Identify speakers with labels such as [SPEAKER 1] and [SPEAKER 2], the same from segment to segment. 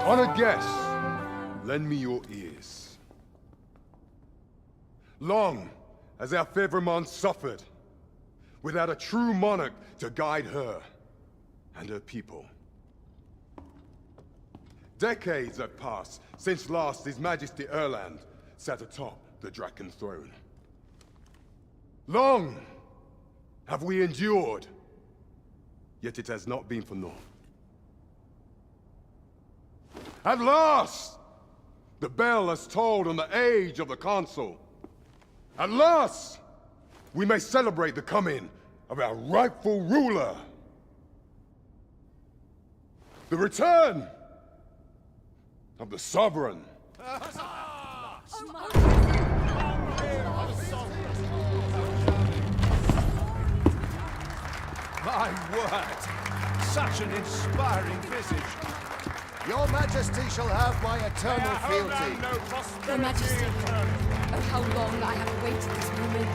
[SPEAKER 1] Honored guests, lend me your ears. Long has our Fevrimond suffered, without a true monarch to guide her and her people. Decades have passed since last His Majesty Erland sat atop the Draken throne. Long have we endured, yet it has not been for naught. At last, the bell has tolled on the age of the Council. At last, we may celebrate the coming of our rightful ruler. The return of the Sovereign.
[SPEAKER 2] My word! Such an inspiring visage.
[SPEAKER 3] Your Majesty shall have my eternal fealty.
[SPEAKER 4] Your Majesty, oh how long I have awaited this moment.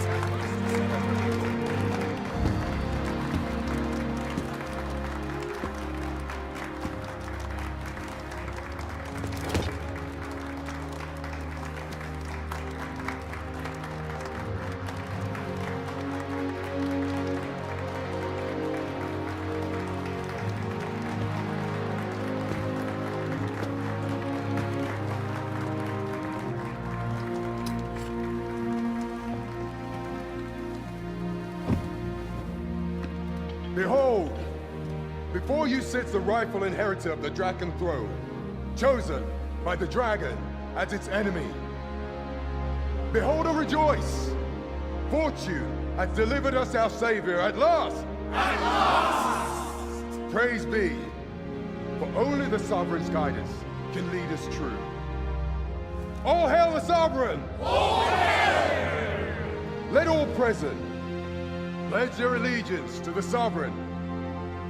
[SPEAKER 1] Behold, before you sits the rightful inheritor of the Draken throne, chosen by the dragon as its enemy. Behold and rejoice! Fortune has delivered us our savior at last! At last! Praise be, for only the Sovereign's guidance can lead us true. All hail the Sovereign! All hail! Let all present pledge their allegiance to the Sovereign.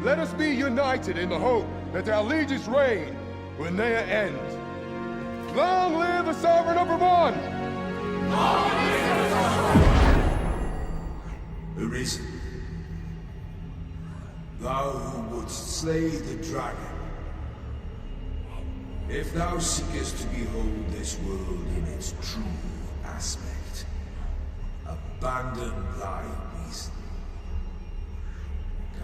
[SPEAKER 1] Let us be united in the hope that our liege's reign will ne'er end. Long live the Sovereign of Vermont! Long live the Sovereign!
[SPEAKER 5] Arisen, thou who wouldst slay the dragon, if thou seekest to behold this world in its true aspect, abandon thy reason.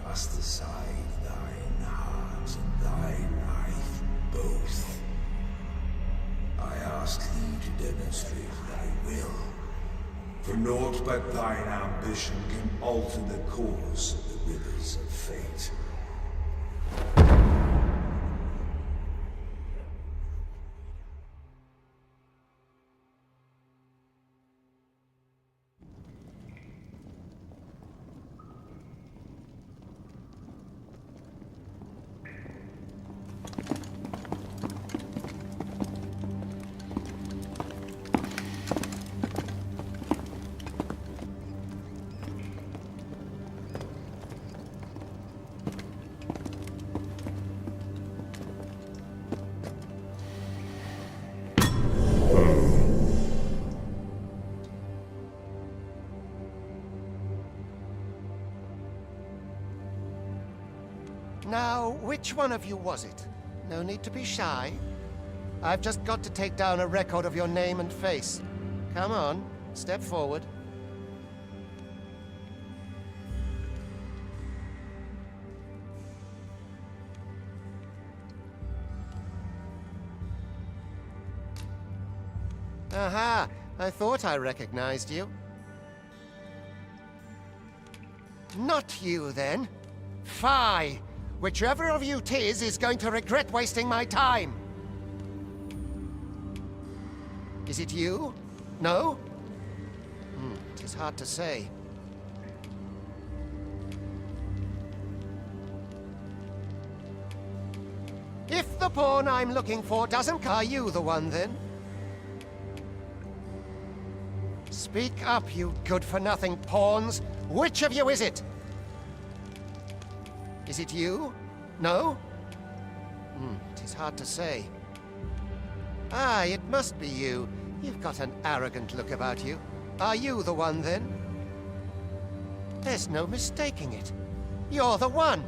[SPEAKER 5] Cast aside thine heart and thy life both. I ask thee to demonstrate thy will, for naught but thine ambition can alter the course of the rivers of fate.
[SPEAKER 3] Now, which one of you was it? No need to be shy. I've just got to take down a record of your name and face. Come on, step forward. Aha! I thought I recognized you. Not you, then. Fie! Whichever of you 'tis is going to regret wasting my time. Is it you? No? 'Tis hard to say. If the pawn I'm looking for doesn't are you the one, then? Speak up, you good-for-nothing pawns. Which of you is it? Is it you? No? 'Tis hard to say. Ah, it must be you. You've got an arrogant look about you. Are you the one, then? There's no mistaking it. You're the one!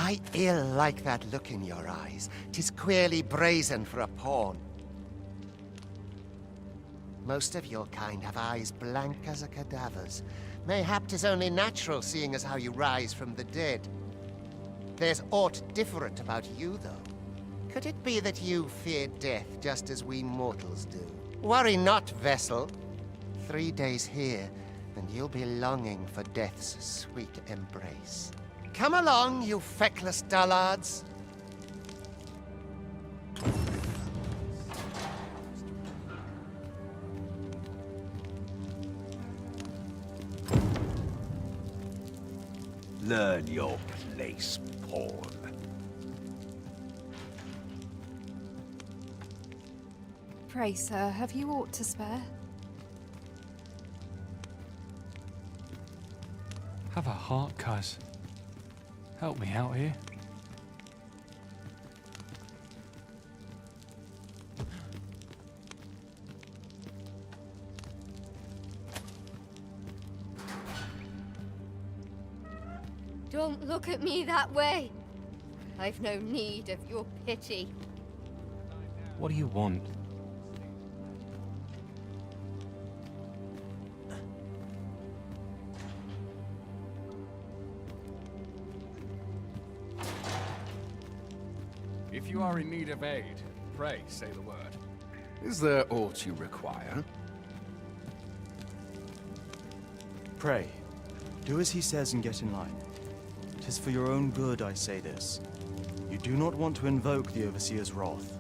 [SPEAKER 3] I ill like that look in your eyes. 'Tis queerly brazen for a pawn. Most of your kind have eyes blank as a cadaver's. Mayhap 'tis only natural, seeing as how you rise from the dead. There's aught different about you, though. Could it be that you fear death just as we mortals do? Worry not, vessel. 3 days here, and you'll be longing for death's sweet embrace. Come along, you feckless dullards.
[SPEAKER 2] Learn your place, pawn.
[SPEAKER 4] Pray, sir, have you aught to spare?
[SPEAKER 6] Have a heart, cuz. Help me out here.
[SPEAKER 7] Don't look at me that way. I've no need of your pity.
[SPEAKER 6] What do you want?
[SPEAKER 8] If you are in need of aid, pray say the word.
[SPEAKER 9] Is there aught you require?
[SPEAKER 10] Pray, do as he says and get in line. 'Tis for your own good I say this. You do not want to invoke the Overseer's wrath.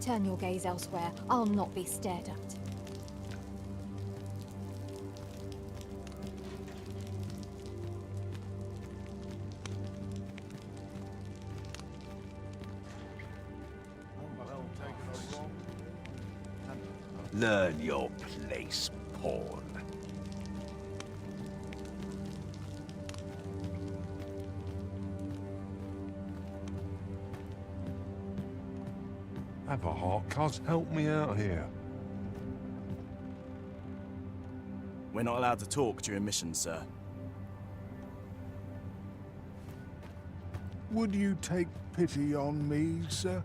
[SPEAKER 7] Turn your gaze elsewhere. I'll not be stared at.
[SPEAKER 2] Learn your place, pawn.
[SPEAKER 1] Have a heart, cuz. Help me out here.
[SPEAKER 10] We're not allowed to talk during missions, sir.
[SPEAKER 1] Would you take pity on me, sir?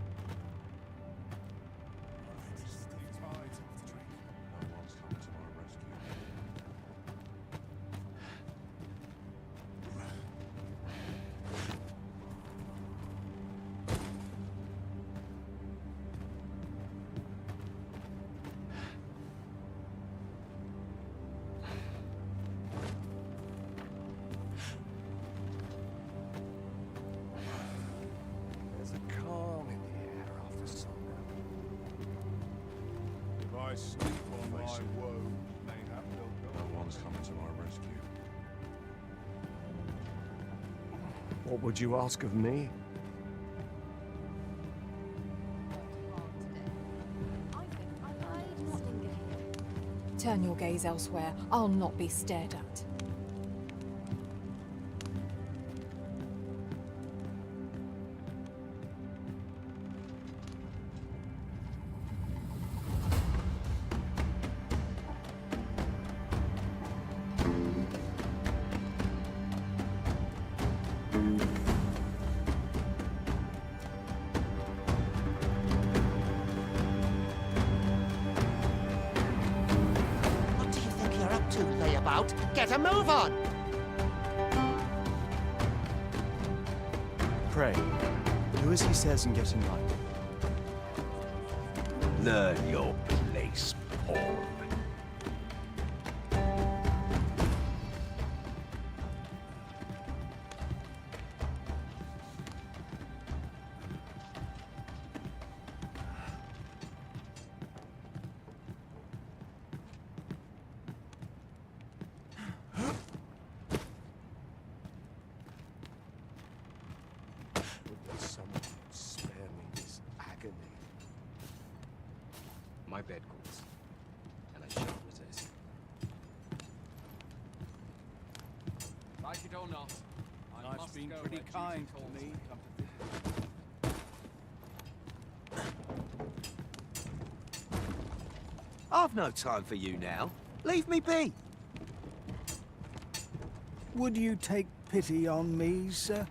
[SPEAKER 8] There's a calm in the air after sundown.
[SPEAKER 1] If I sleep on my woe, mayhap they'll go. No one's coming to my rescue.
[SPEAKER 9] What would you ask of me?
[SPEAKER 4] Turn your gaze elsewhere. I'll not be stared at.
[SPEAKER 3] What do you think you're up to, layabout? Get a move on!
[SPEAKER 10] Pray, do as he says and get in line.
[SPEAKER 2] Learn your place, pawn.
[SPEAKER 11] my bed quarters. And as sharp as this.
[SPEAKER 2] Like it or not, I
[SPEAKER 8] Life's
[SPEAKER 2] must
[SPEAKER 8] been
[SPEAKER 2] go
[SPEAKER 8] pretty
[SPEAKER 2] where
[SPEAKER 8] kind
[SPEAKER 2] duty calls
[SPEAKER 8] to me, come to think.
[SPEAKER 11] I've no time for you now. Leave me be.
[SPEAKER 8] Would you take pity on me, sir?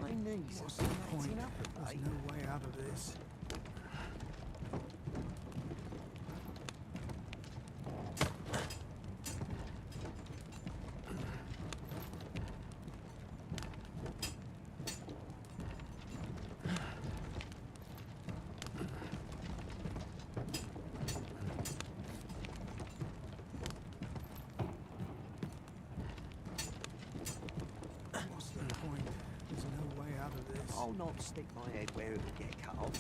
[SPEAKER 11] My knees
[SPEAKER 8] What's
[SPEAKER 11] are
[SPEAKER 8] the point?
[SPEAKER 11] acting up of
[SPEAKER 8] There's
[SPEAKER 11] late.
[SPEAKER 8] no way out of this. What's the point? There's no way out of this.
[SPEAKER 11] I'll not stick my head where it'll get cut off.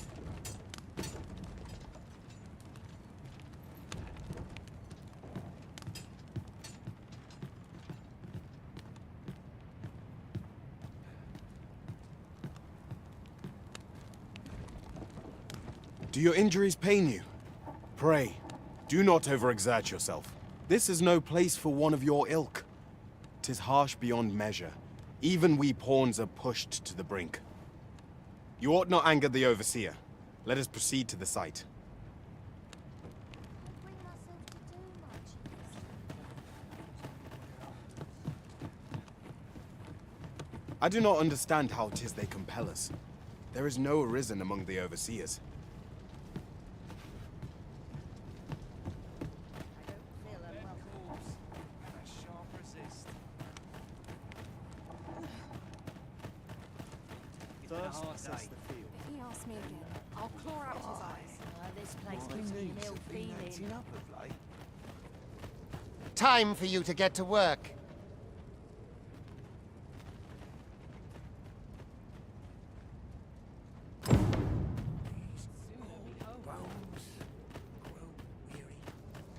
[SPEAKER 12] Do your injuries pain you? Pray, do not overexert yourself. This is no place for one of your ilk. 'Tis harsh beyond measure. Even we pawns are pushed to the brink. You ought not anger the Overseer. Let us proceed to the site. I do not understand how 'tis they compel us. There is no Arisen among the Overseers.
[SPEAKER 10] Assess the field.
[SPEAKER 4] If he asks me again, I'll claw out his eyes.
[SPEAKER 7] This place
[SPEAKER 11] My
[SPEAKER 7] gives me an
[SPEAKER 11] knees
[SPEAKER 7] ill
[SPEAKER 11] have been acting
[SPEAKER 7] feeling.
[SPEAKER 11] up of late.
[SPEAKER 3] Time for you to get to work.
[SPEAKER 11] Bones grow weary.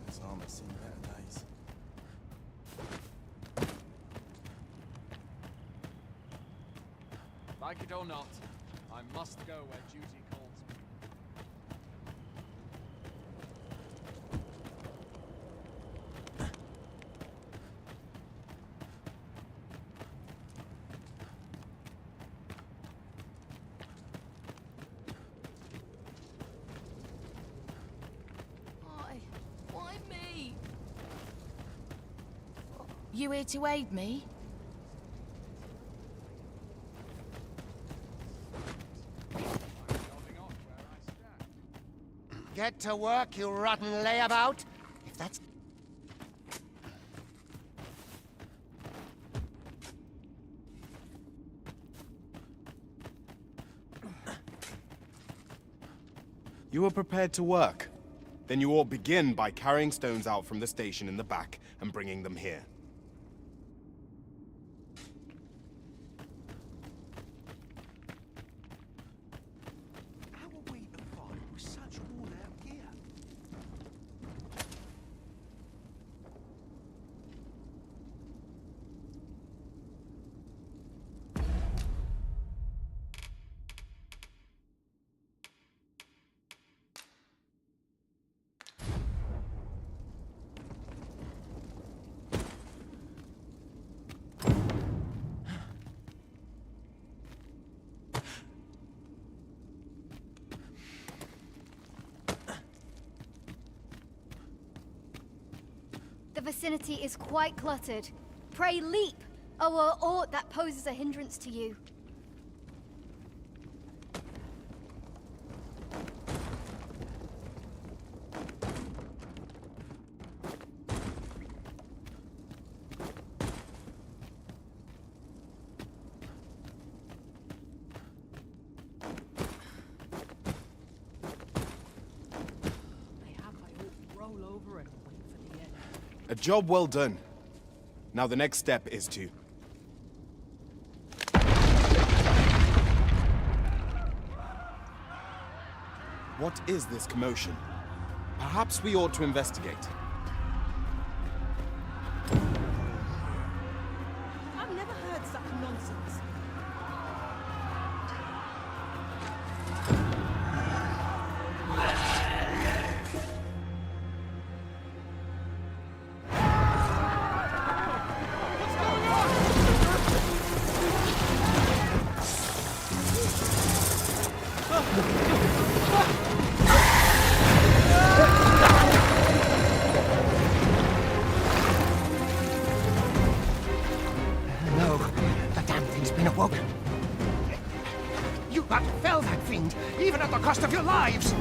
[SPEAKER 10] This armor's seen better days.
[SPEAKER 2] Like it or not, I must go where duty calls me.
[SPEAKER 4] Why me?
[SPEAKER 13] You here to aid me?
[SPEAKER 2] Holding on where I stand.
[SPEAKER 3] Get to work, you rotten layabout. If that's...
[SPEAKER 12] You are prepared to work. Then you ought begin by carrying stones out from the station in the back and bringing them here.
[SPEAKER 11] How are we to fight with such worn-out gear?
[SPEAKER 7] The vicinity is quite cluttered. Pray leap, or aught that poses a hindrance to you.
[SPEAKER 12] A job well done. Now the next step is to... What is this commotion? Perhaps we ought to investigate.
[SPEAKER 11] cost of your lives!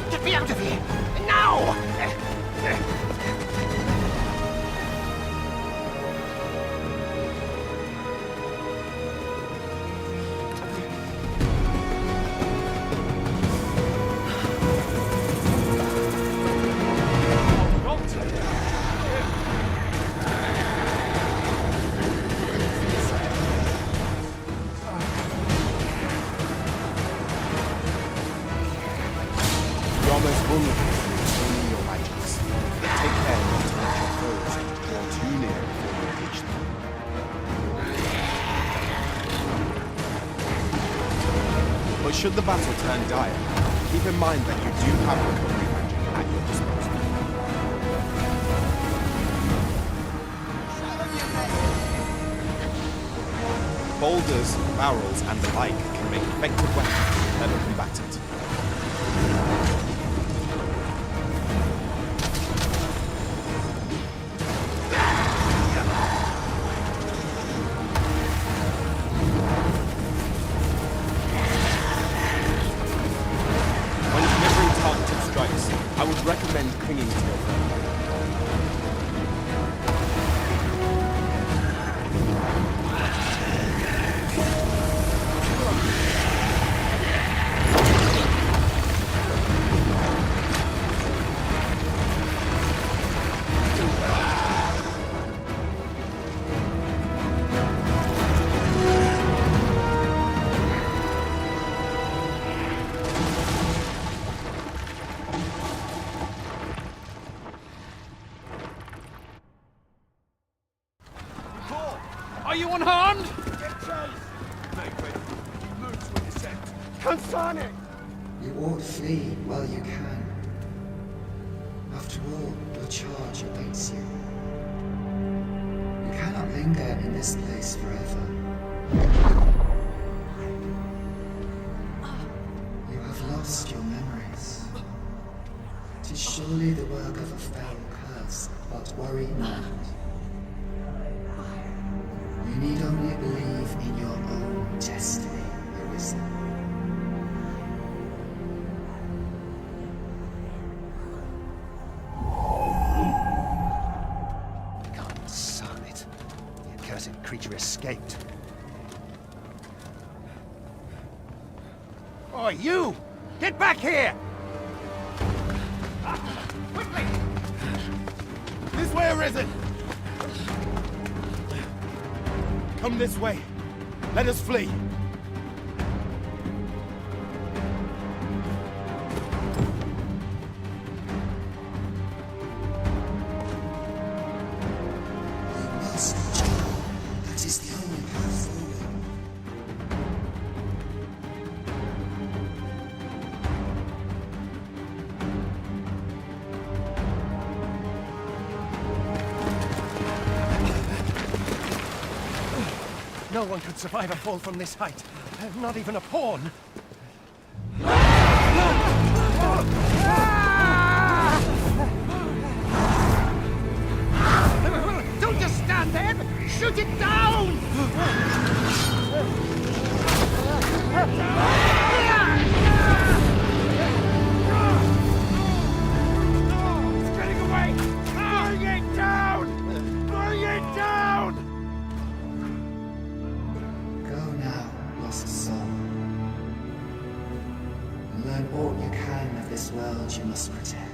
[SPEAKER 3] Get me out of here! Now!
[SPEAKER 12] You're most vulnerable to only your magics. Take care not to let your foes draw too near before you reach them. But should the battle turn dire, keep in mind that you do have recovery magic at your disposal. Boulders, barrels, and the like can make effective weapons for clever combatants. When delivering targeted strikes, I would recommend clinging to your foe.
[SPEAKER 2] Are you unharmed?
[SPEAKER 11] Consane!
[SPEAKER 5] You ought flee while you can. After all, your charge awaits you. You cannot linger in this place forever. You have lost your memories. 'Tis surely the work of a fell curse, but worry not. You need only believe in your own destiny, Arisen.
[SPEAKER 3] God, son it. The accursed creature escaped.
[SPEAKER 11] Oh, you! Get back here! Quickly!
[SPEAKER 12] This way, Arisen! Come this way. Let us flee.
[SPEAKER 5] You must return. That is the only path forward.
[SPEAKER 11] No one could survive a fall from this height. Not even a pawn. Don't just stand there! Shoot it down! It's getting away! Bring it down! Bring it down!
[SPEAKER 5] Go now, lost soul. And learn all you can of this world you must protect.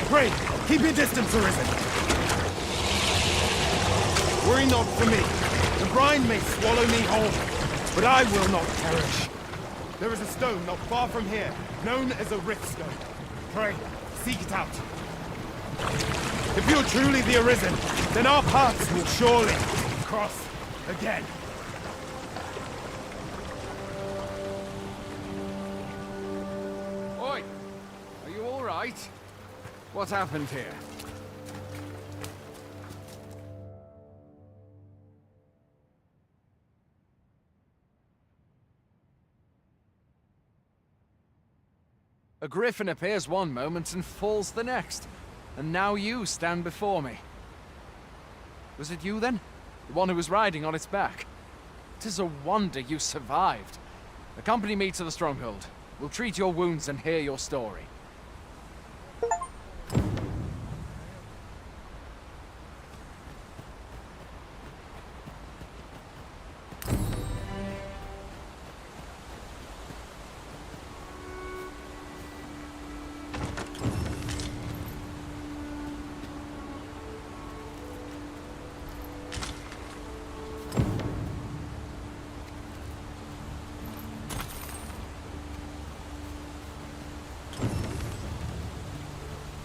[SPEAKER 12] Pray, keep your distance, Arisen. Worry not for me. The brine may swallow me whole, but I will not perish. There is a stone not far from here, known as a rift stone. Pray, seek it out. If you're truly the Arisen, then our paths will surely cross again.
[SPEAKER 9] Oi! Are you all right? What happened here? A griffin appears one moment and falls the next. And now you stand before me. Was it you then? The one who was riding on its back? 'Tis a wonder you survived. Accompany me to the stronghold. We'll treat your wounds and hear your story.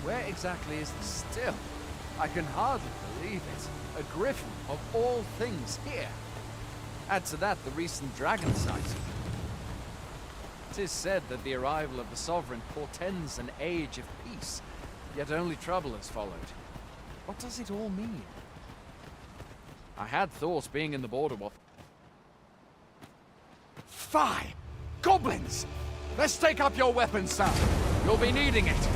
[SPEAKER 9] Where exactly is the still? I can hardly believe it. A griffin of all things here. Add to that the recent dragon sighting. 'Tis said that the arrival of the Sovereign portends an age of peace, yet only trouble has followed. What does it all mean? I had thought being in the border war. Fie! Goblins! Let's take up your weapons, son. You'll be needing it.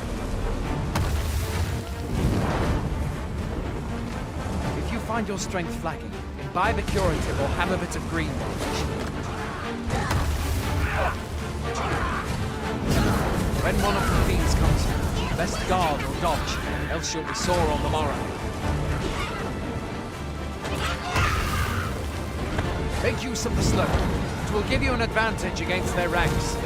[SPEAKER 9] If you find your strength flagging, imbibe a curative or have a bit of green watch. When one of the fiends comes, best guard or dodge, else you'll be sore on the morrow. Make use of the slope. It will give you an advantage against their ranks.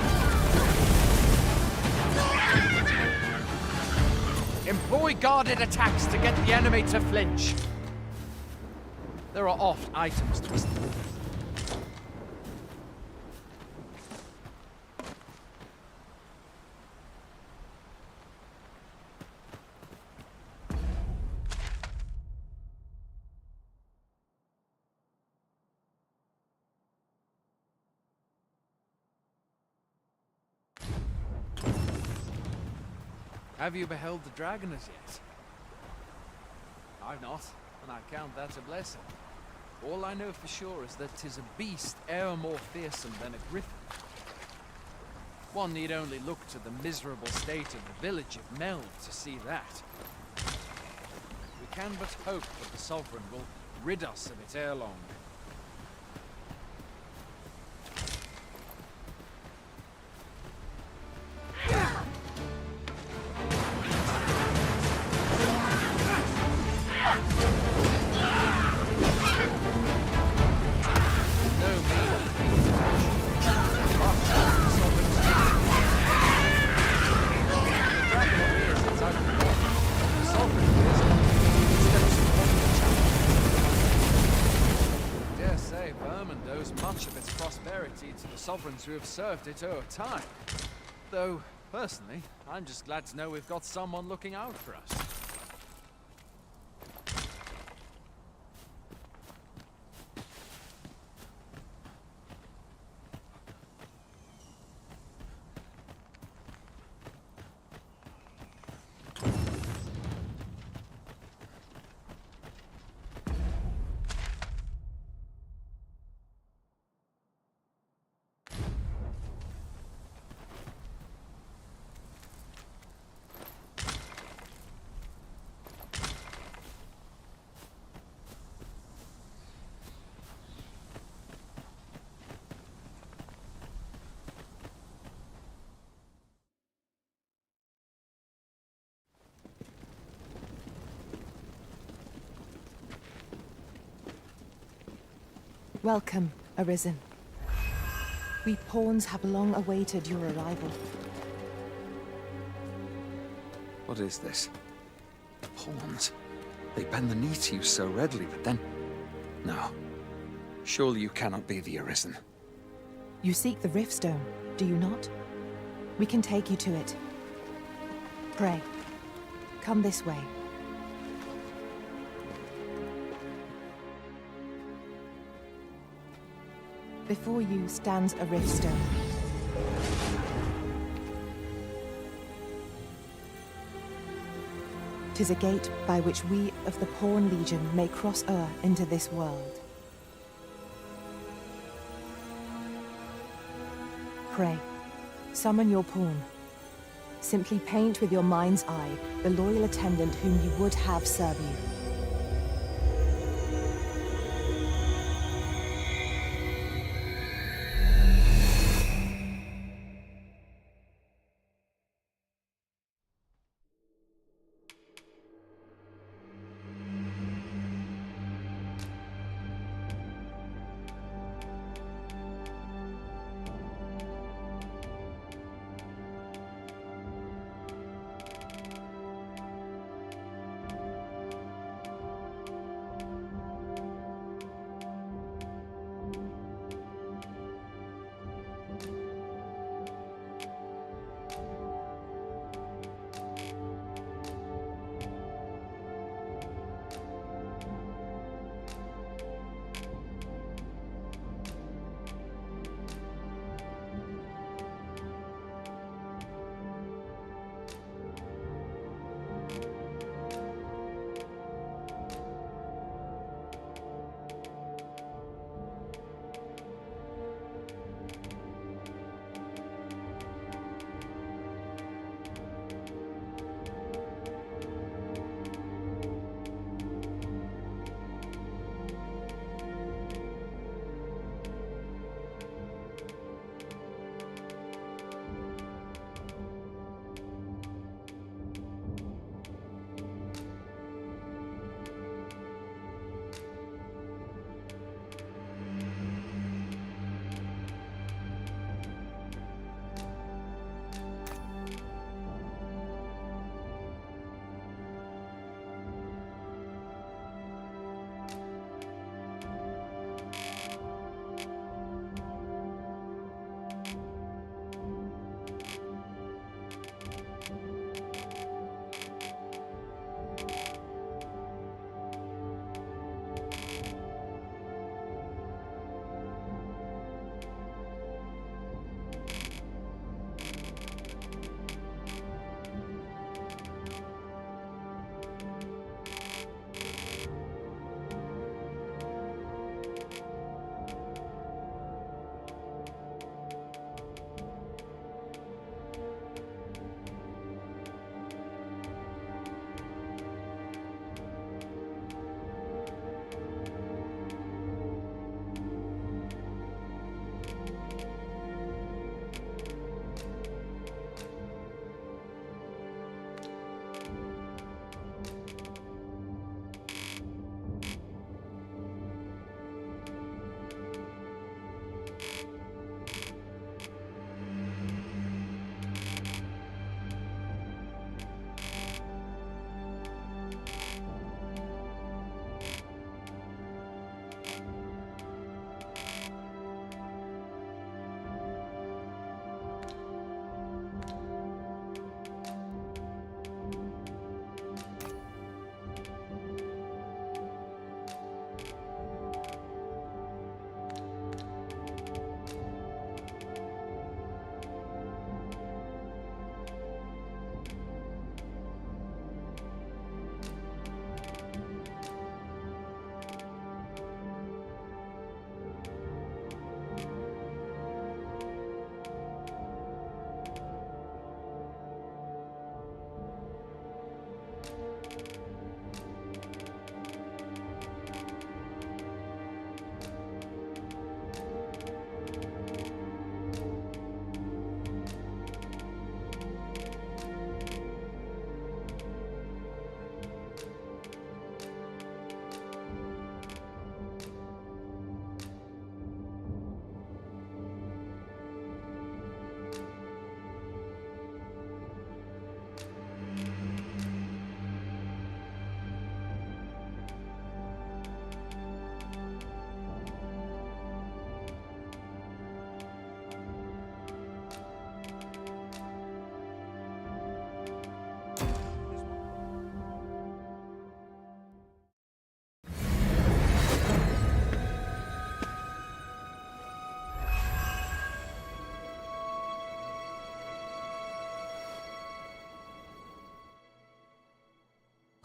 [SPEAKER 9] Employ guarded attacks to get the enemy to flinch. There are oft items twisted. Have you beheld the dragon as yet? I've not, and I count that a blessing. All I know for sure is that 'tis a beast e'er more fearsome than a griffin. One need only look to the miserable state of the village of Mel to see that. We can but hope that the Sovereign will rid us of it ere long. Much of its prosperity to the sovereigns who have served it o'er time. Though, personally, I'm just glad to know we've got someone looking out for us.
[SPEAKER 13] Welcome, Arisen. We pawns have long awaited your arrival.
[SPEAKER 9] What is this? Pawns. They bend the knee to you so readily, but then... No. Surely you cannot be the Arisen.
[SPEAKER 13] You seek the Riftstone, do you not? We can take you to it. Pray. Come this way. Before you stands a Riftstone. "'Tis a gate by which we of the Pawn Legion may cross o'er into this world. Pray, summon your pawn. Simply paint with your mind's eye the loyal attendant whom you would have serve you.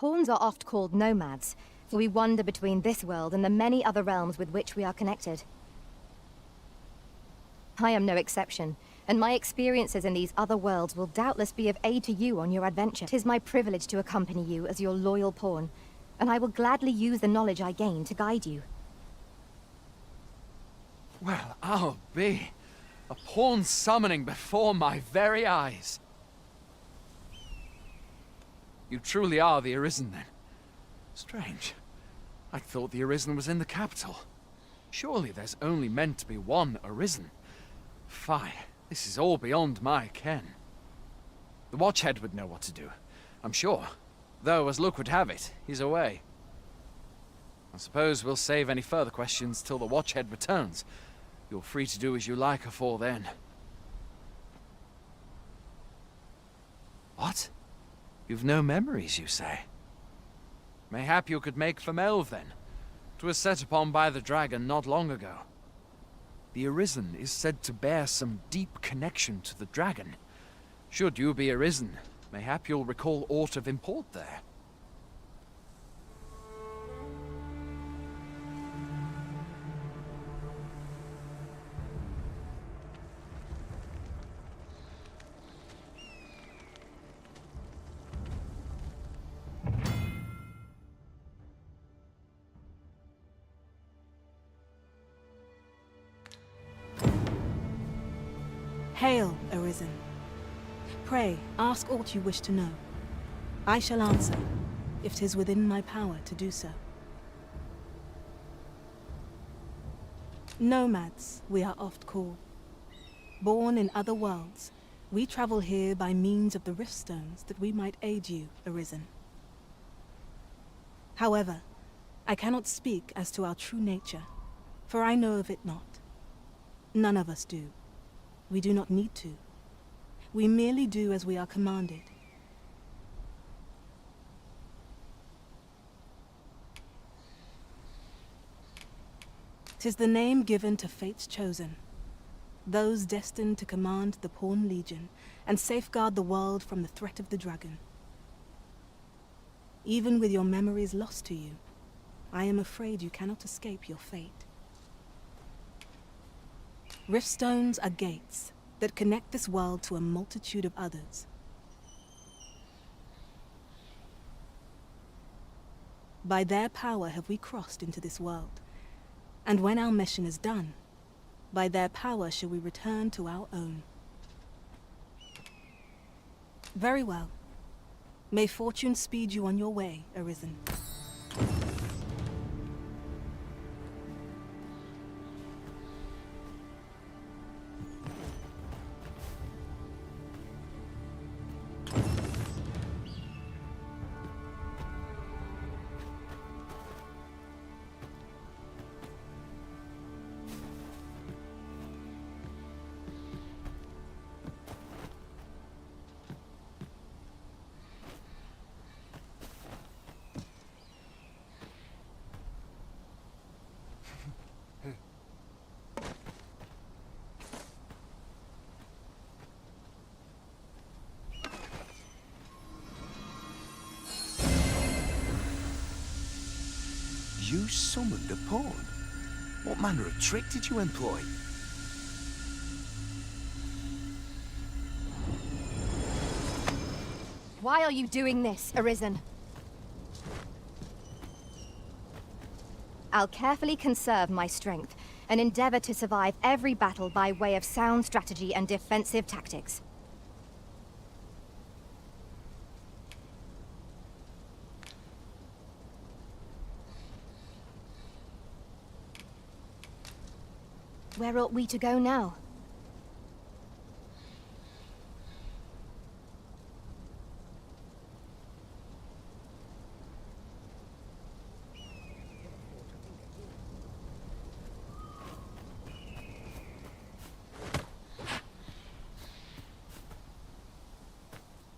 [SPEAKER 13] Pawns are oft called nomads, for we wander between this world and the many other realms with which we are connected. I am no exception, and my experiences in these other worlds will doubtless be of aid to you on your adventure. 'Tis my privilege to accompany you as your loyal pawn, and I will gladly use the knowledge I gain to guide you.
[SPEAKER 9] Well, I'll be. A pawn summoning before my very eyes. You truly are the Arisen, then? Strange. I thought the Arisen was in the capital. Surely there's only meant to be one Arisen. Fie, this is all beyond my ken. The Watchhead would know what to do, I'm sure. Though, as luck would have it, he's away. I suppose we'll save any further questions till the Watchhead returns. You're free to do as you like afore then. What? You've no memories, you say? Mayhap you could make for Melve, then. 'Twas set upon by the dragon not long ago. The Arisen is said to bear some deep connection to the dragon. Should you be Arisen, mayhap you'll recall aught of import there.
[SPEAKER 13] Hail, Arisen. Pray, ask aught you wish to know. I shall answer, if 'tis within my power to do so. Nomads, we are oft called. Born in other worlds, we travel here by means of the rift stones that we might aid you, Arisen. However, I cannot speak as to our true nature, for I know of it not. None of us do. We do not need to. We merely do as we are commanded. 'Tis the name given to fate's chosen, those destined to command the Pawn Legion and safeguard the world from the threat of the dragon. Even with your memories lost to you, I am afraid you cannot escape your fate. Riftstones are gates that connect this world to a multitude of others. By their power have we crossed into this world, and when our mission is done, by their power shall we return to our own. Very well. May fortune speed you on your way, Arisen.
[SPEAKER 5] You summoned a pawn? What manner of trick did you employ?
[SPEAKER 13] Why are you doing this, Arisen? I'll carefully conserve my strength and endeavor to survive every battle by way of sound strategy and defensive tactics. Where ought we to go now?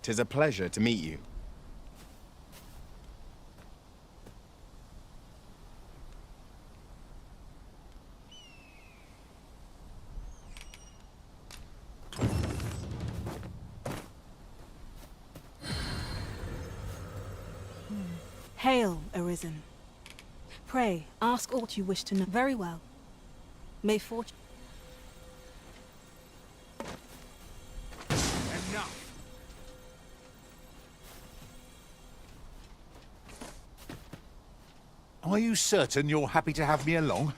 [SPEAKER 12] "'Tis a pleasure to meet you.
[SPEAKER 14] Hail, Arisen. Pray, ask aught you wish to know. Very well. May fortune...
[SPEAKER 2] Enough!
[SPEAKER 15] Are you certain you're happy to have me along?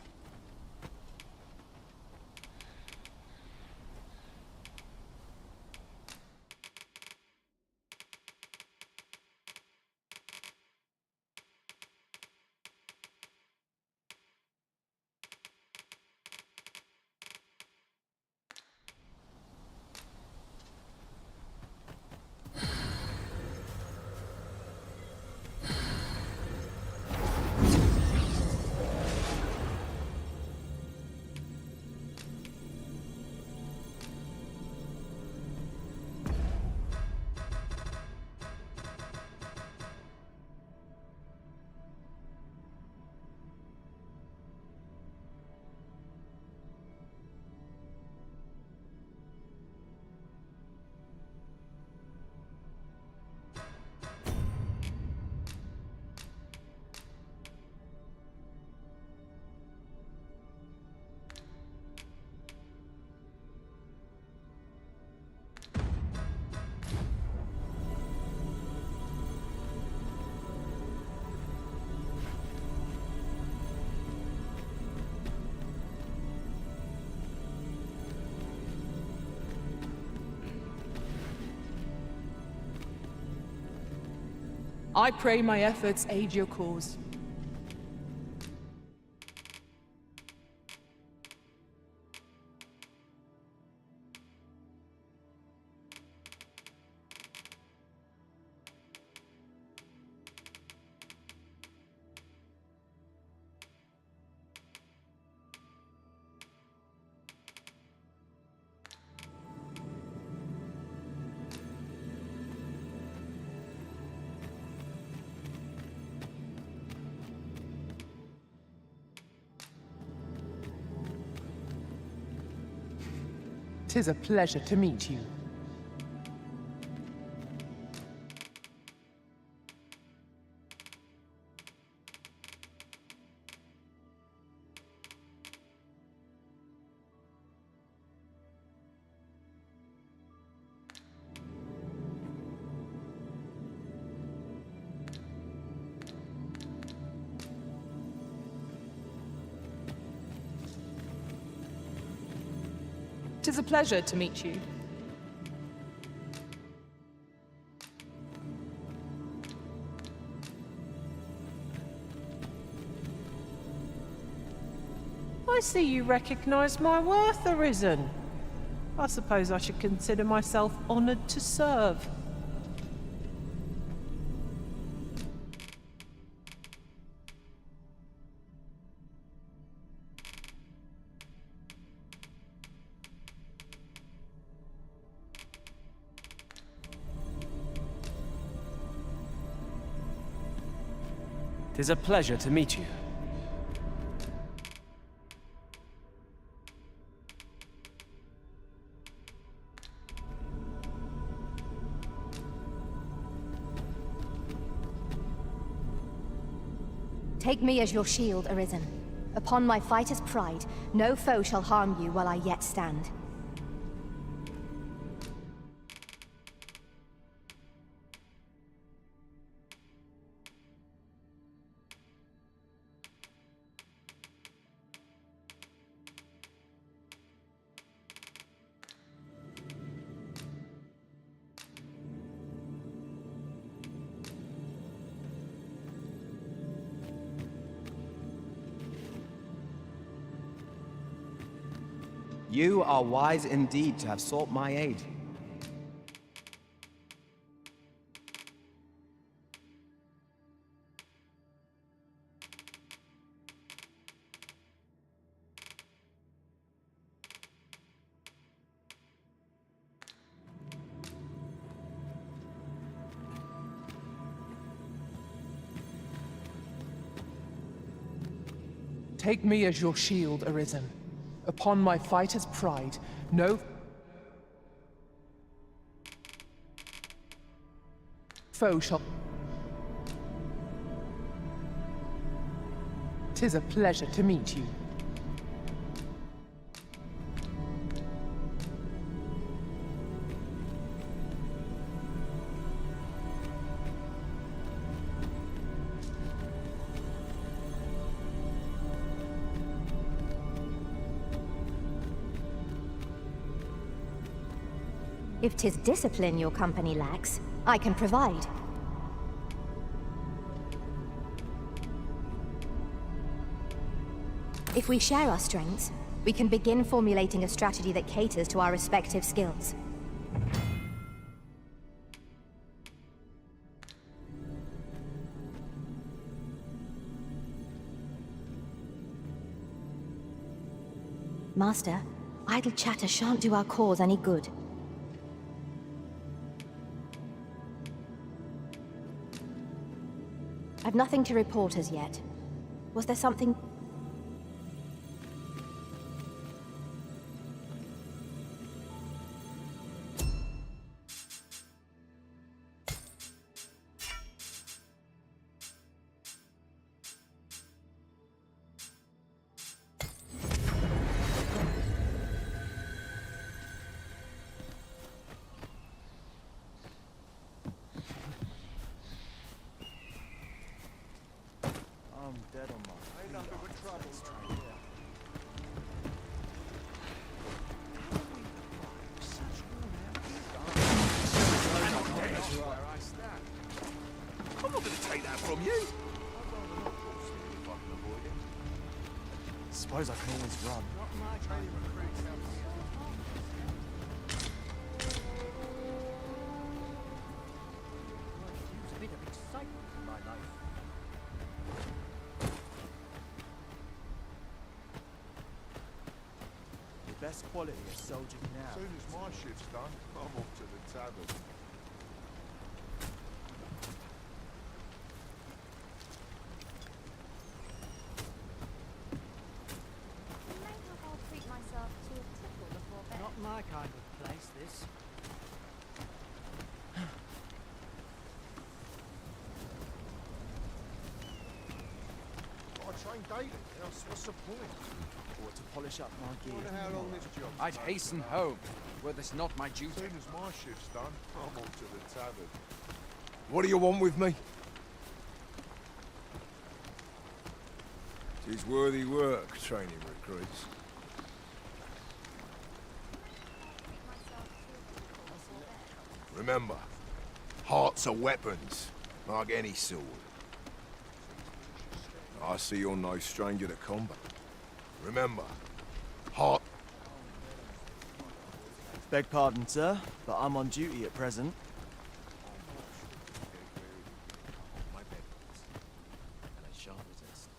[SPEAKER 16] I pray my efforts aid your cause. Tis a pleasure to meet you. Tis a pleasure to meet you.
[SPEAKER 17] I see you recognize my worth, Arisen. I suppose I should consider myself honored to serve.
[SPEAKER 10] Tis a pleasure to meet you.
[SPEAKER 13] Take me as your shield, Arisen. Upon my fighter's pride, no foe shall harm you while I yet stand.
[SPEAKER 10] You are wise indeed to have sought my aid.
[SPEAKER 16] Take me as your shield, Arisen. Upon my fighter's pride, no foe shall... 'Tis a pleasure to meet you.
[SPEAKER 13] If 'tis discipline your company lacks, I can provide. If we share our strengths, we can begin formulating a strategy that caters to our respective skills. Master, idle chatter shan't do our cause any good. I've nothing to report as yet. Was there something...
[SPEAKER 10] I'm dead on my
[SPEAKER 2] Ain't nothing but trouble. I'm not going to take that from you.
[SPEAKER 10] Suppose I can always run.
[SPEAKER 11] A bit of excitement in my life.
[SPEAKER 10] The best quality of soldier now.
[SPEAKER 2] As soon as my shift's done, I'm off to the tavern.
[SPEAKER 7] I'll treat myself to a tickle before bed.
[SPEAKER 11] Not my kind of place, this.
[SPEAKER 2] I train daily. What's the point?
[SPEAKER 10] Or to polish up my gear.
[SPEAKER 2] Wonder how long this job.
[SPEAKER 9] I'd hasten home, were this not my duty.
[SPEAKER 2] As soon as my shift's done, I'm off to the tavern. What do you want with me? 'Tis worthy work, training recruits. Remember, hearts are weapons, like any sword. I see you're no stranger to combat. Remember, heart...
[SPEAKER 10] Beg pardon, sir, but I'm on duty at present.
[SPEAKER 2] My bed, and I shan't resist.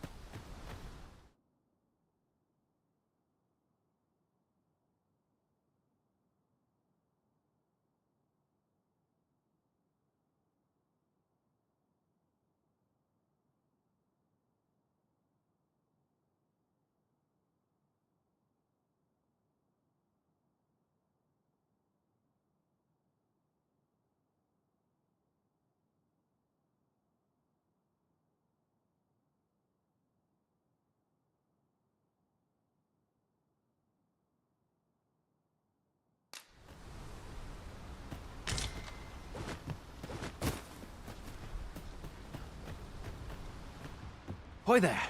[SPEAKER 9] Hoy there.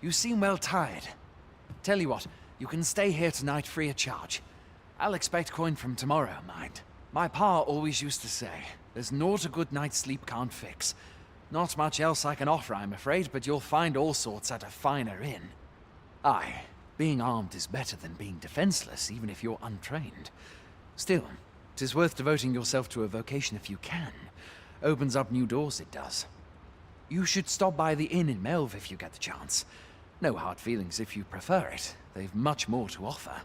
[SPEAKER 9] You seem well tired. Tell you what, you can stay here tonight free of charge. I'll expect coin from tomorrow, mind. My pa always used to say, there's naught a good night's sleep can't fix. Not much else I can offer, I'm afraid, but you'll find all sorts at a finer inn. Aye, being armed is better than being defenseless, even if you're untrained. Still, 'tis worth devoting yourself to a vocation if you can. Opens up new doors, it does. You should stop by the inn in Melve if you get the chance. No hard feelings if you prefer it. They've much more to offer.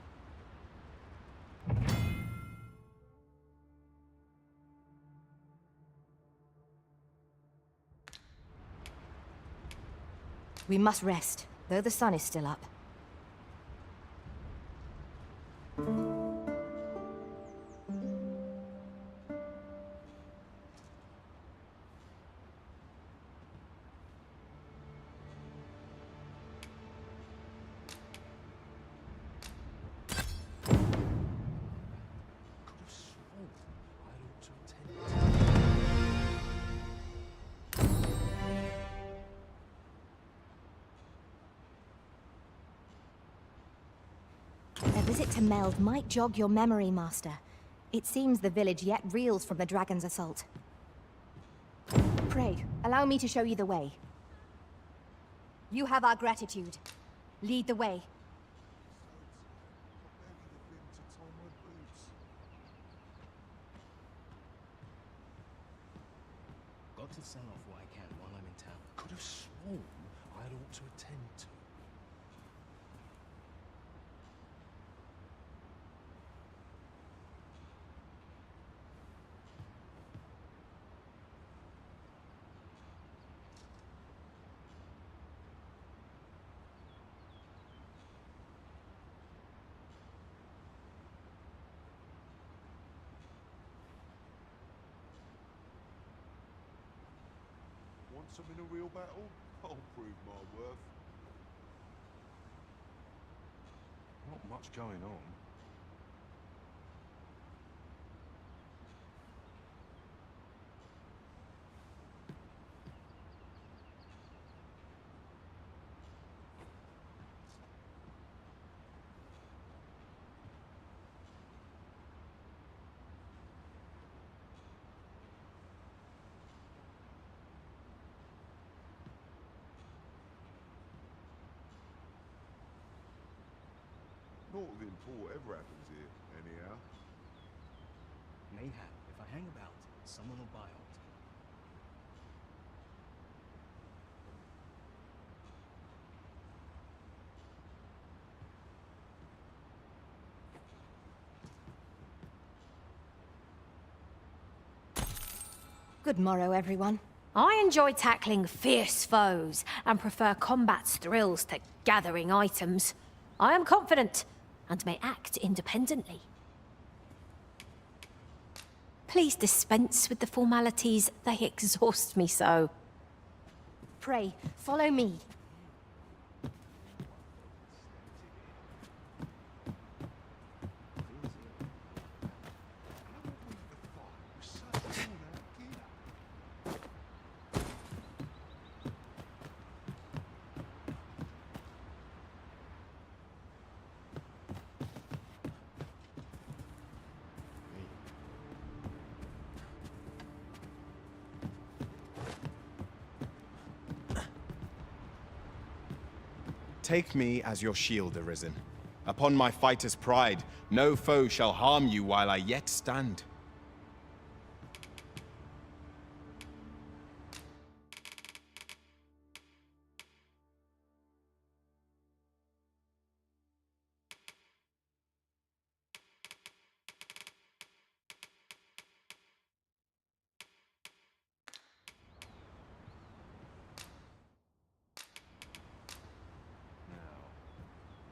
[SPEAKER 13] We must rest, though the sun is still up. visit to Meld might jog your memory, Master. It seems the village yet reels from the dragon's assault. Pray, allow me to show you the way. You have our gratitude. Lead the way.
[SPEAKER 18] Got to sell off what I can while I'm in town.
[SPEAKER 15] Could have sworn I'd ought to attend to. Want some in a real battle? I'll prove my worth. Not much going on. Naught of import ever happens here, anyhow.
[SPEAKER 18] Mayhap, if I hang about, someone will buy it.
[SPEAKER 13] Good morrow, everyone.
[SPEAKER 19] I enjoy tackling fierce foes and prefer combat's thrills to gathering items. I am confident and may act independently. Please dispense with the formalities, they exhaust me so.
[SPEAKER 13] Pray, follow me.
[SPEAKER 12] Take me as your shield, Arisen. Upon my fighter's pride, no foe shall harm you while I yet stand.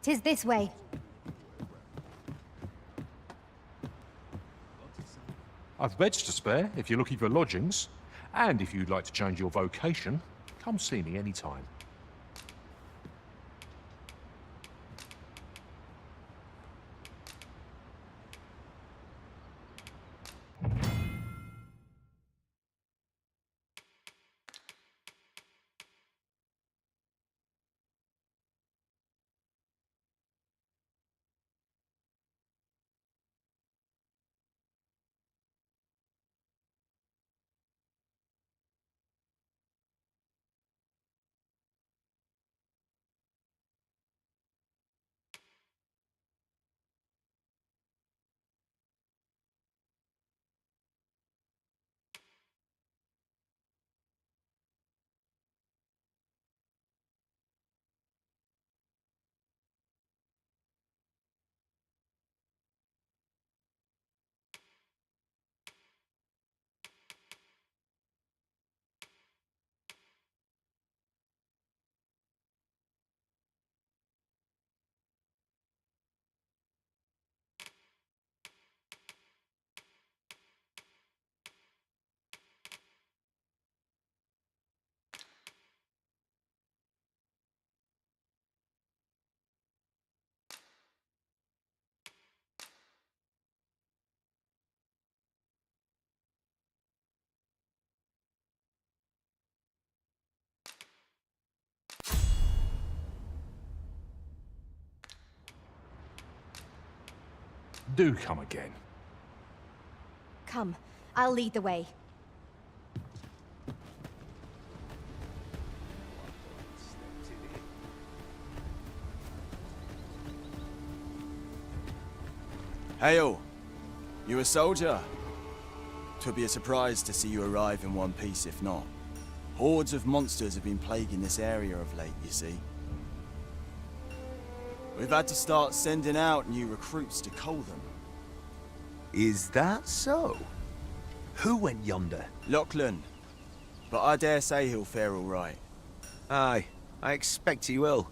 [SPEAKER 13] Tis this way.
[SPEAKER 15] I've beds to spare if you're looking for lodgings. And if you'd like to change your vocation, come see me anytime. Do come again.
[SPEAKER 13] Come, I'll lead the way.
[SPEAKER 10] Hail! You a soldier? 'Twould be a surprise to see you arrive in one piece if not. Hordes of monsters have been plaguing this area of late, you see. We've had to start sending out new recruits to cull them.
[SPEAKER 20] Is that so? Who went yonder?
[SPEAKER 10] Lachlan. But I dare say he'll fare all right.
[SPEAKER 20] Aye, I expect he will.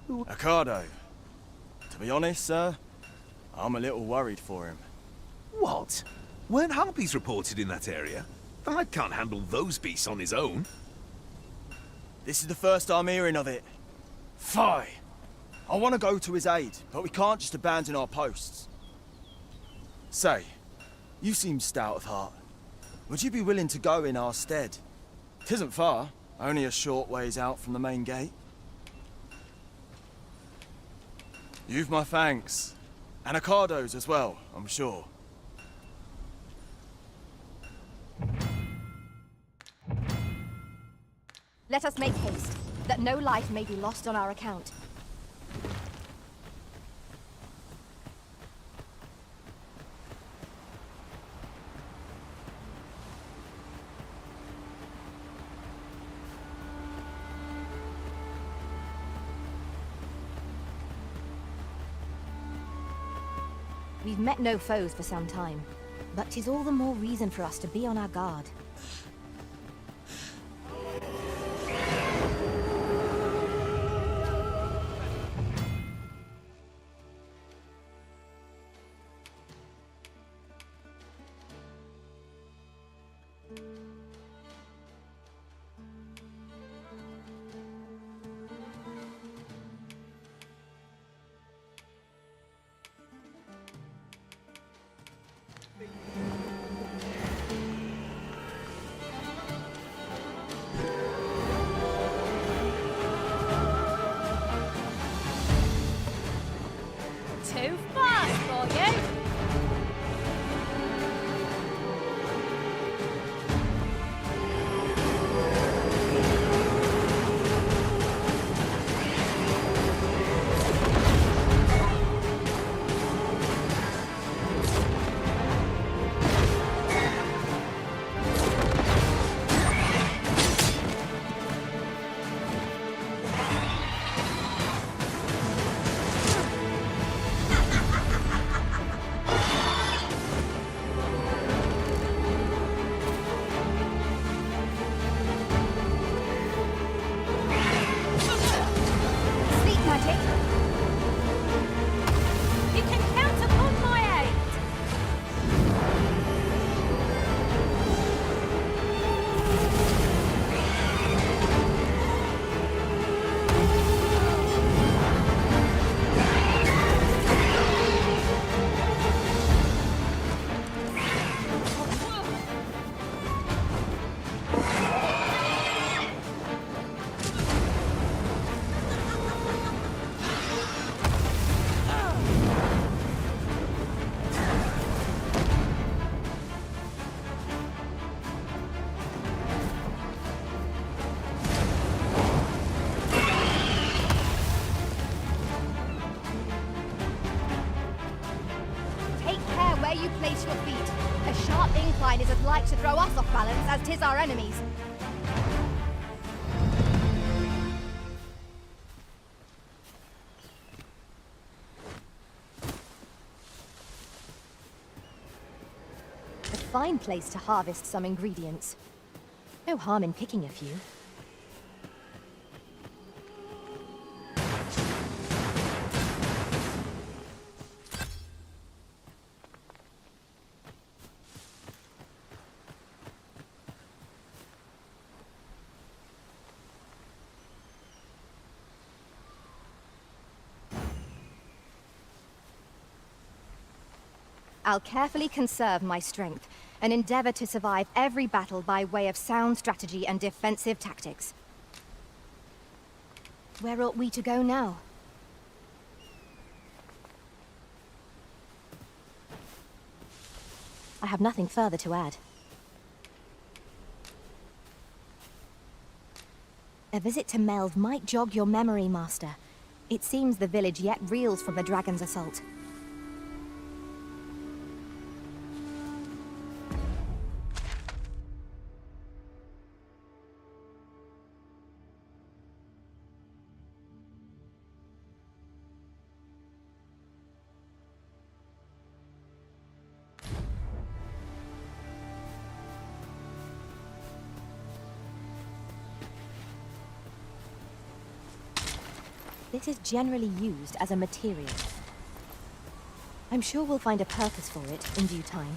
[SPEAKER 10] Ocado. To be honest, sir, I'm a little worried for him.
[SPEAKER 20] What? Weren't harpies reported in that area? The lad can't handle those beasts on his own.
[SPEAKER 10] This is the first I'm hearing of it. Fie! I want to go to his aid, but we can't just abandon our posts. Say, you seem stout of heart. Would you be willing to go in our stead? 'Tisn't far, only a short ways out from the main gate. You've my thanks. And Ocado's as well, I'm sure.
[SPEAKER 13] Let us make haste, that no life may be lost on our account. We've met no foes for some time, but 'tis all the more reason for us to be on our guard.
[SPEAKER 19] Too fast for you. You can count upon my aid.
[SPEAKER 7] Take care where you place your feet. A sharp incline is as like to throw us off balance as 'tis our enemies.
[SPEAKER 13] A fine place to harvest some ingredients. No harm in picking a few. I'll carefully conserve my strength and endeavor to survive every battle by way of sound strategy and defensive tactics. Where ought we to go now? I have nothing further to add. A visit to Meld might jog your memory, Master. It seems the village yet reels from the dragon's assault. This is generally used as a material. I'm sure we'll find a purpose for it in due time.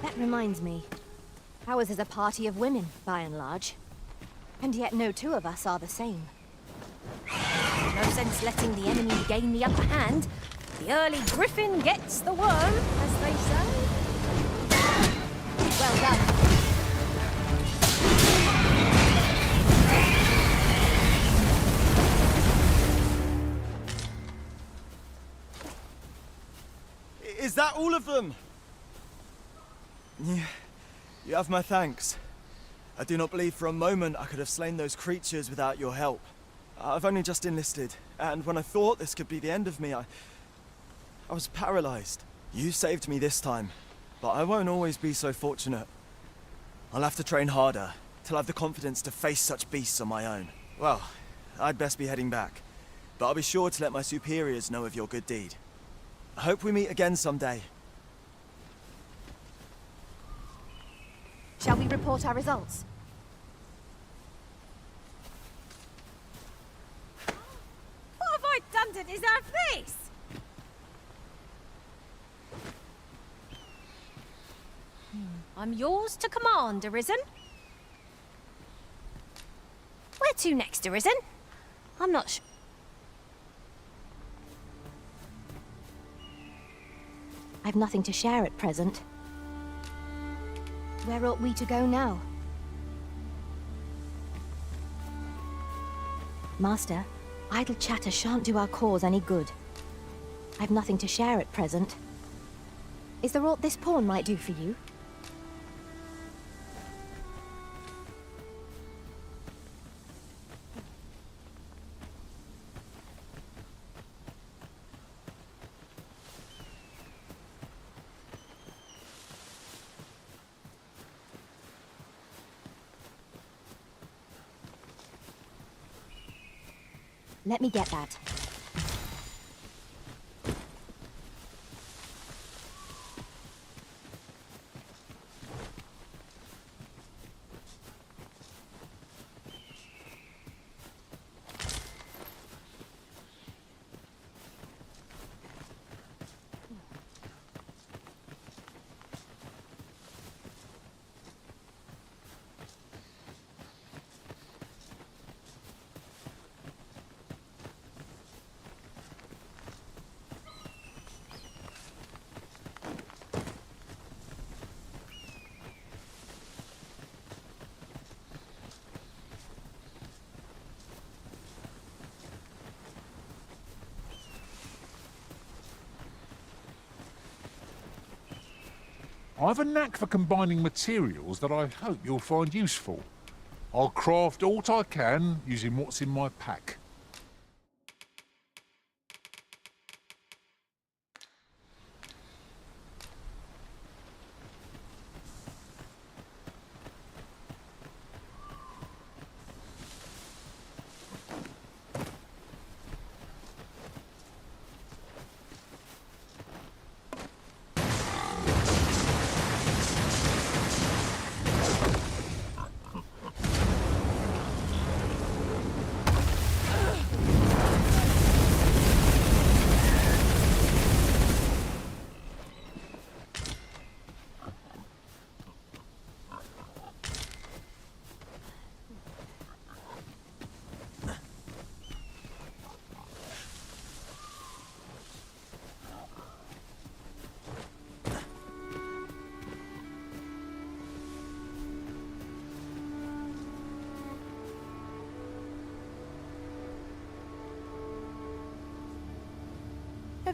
[SPEAKER 13] That reminds me. Ours is a party of women, by and large. And yet no two of us are the same.
[SPEAKER 19] No sense letting the enemy gain the upper hand. The early griffin gets the worm, as they say.
[SPEAKER 13] Well done.
[SPEAKER 10] Is that all of them? Yeah, you have my thanks. I do not believe for a moment I could have slain those creatures without your help. I've only just enlisted, and when I thought this could be the end of me, I was paralyzed. You saved me this time, but I won't always be so fortunate. I'll have to train harder, till I've the confidence to face such beasts on my own. Well, I'd best be heading back, but I'll be sure to let my superiors know of your good deed. I hope we meet again someday.
[SPEAKER 13] Shall we report our results?
[SPEAKER 19] What have I done to deserve this? I'm yours to command, Arisen. Where to next, Arisen? I'm not sure.
[SPEAKER 13] I've nothing to share at present. Where ought we to go now? Master, idle chatter shan't do our cause any good. I've nothing to share at present. Is there aught this pawn might do for you? Let me get that.
[SPEAKER 15] I have a knack for combining materials that I hope you'll find useful. I'll craft aught I can using what's in my pack.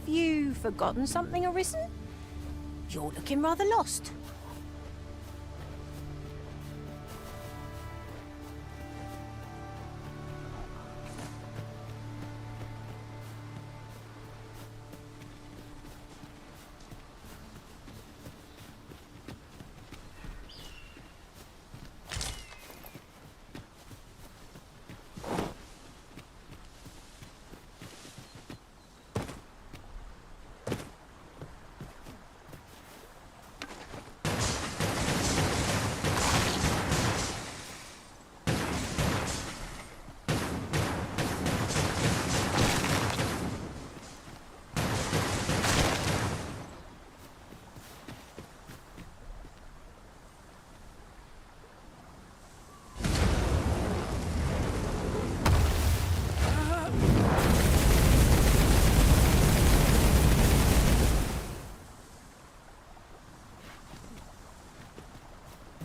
[SPEAKER 19] you forgotten something, Arisen? You're looking rather lost.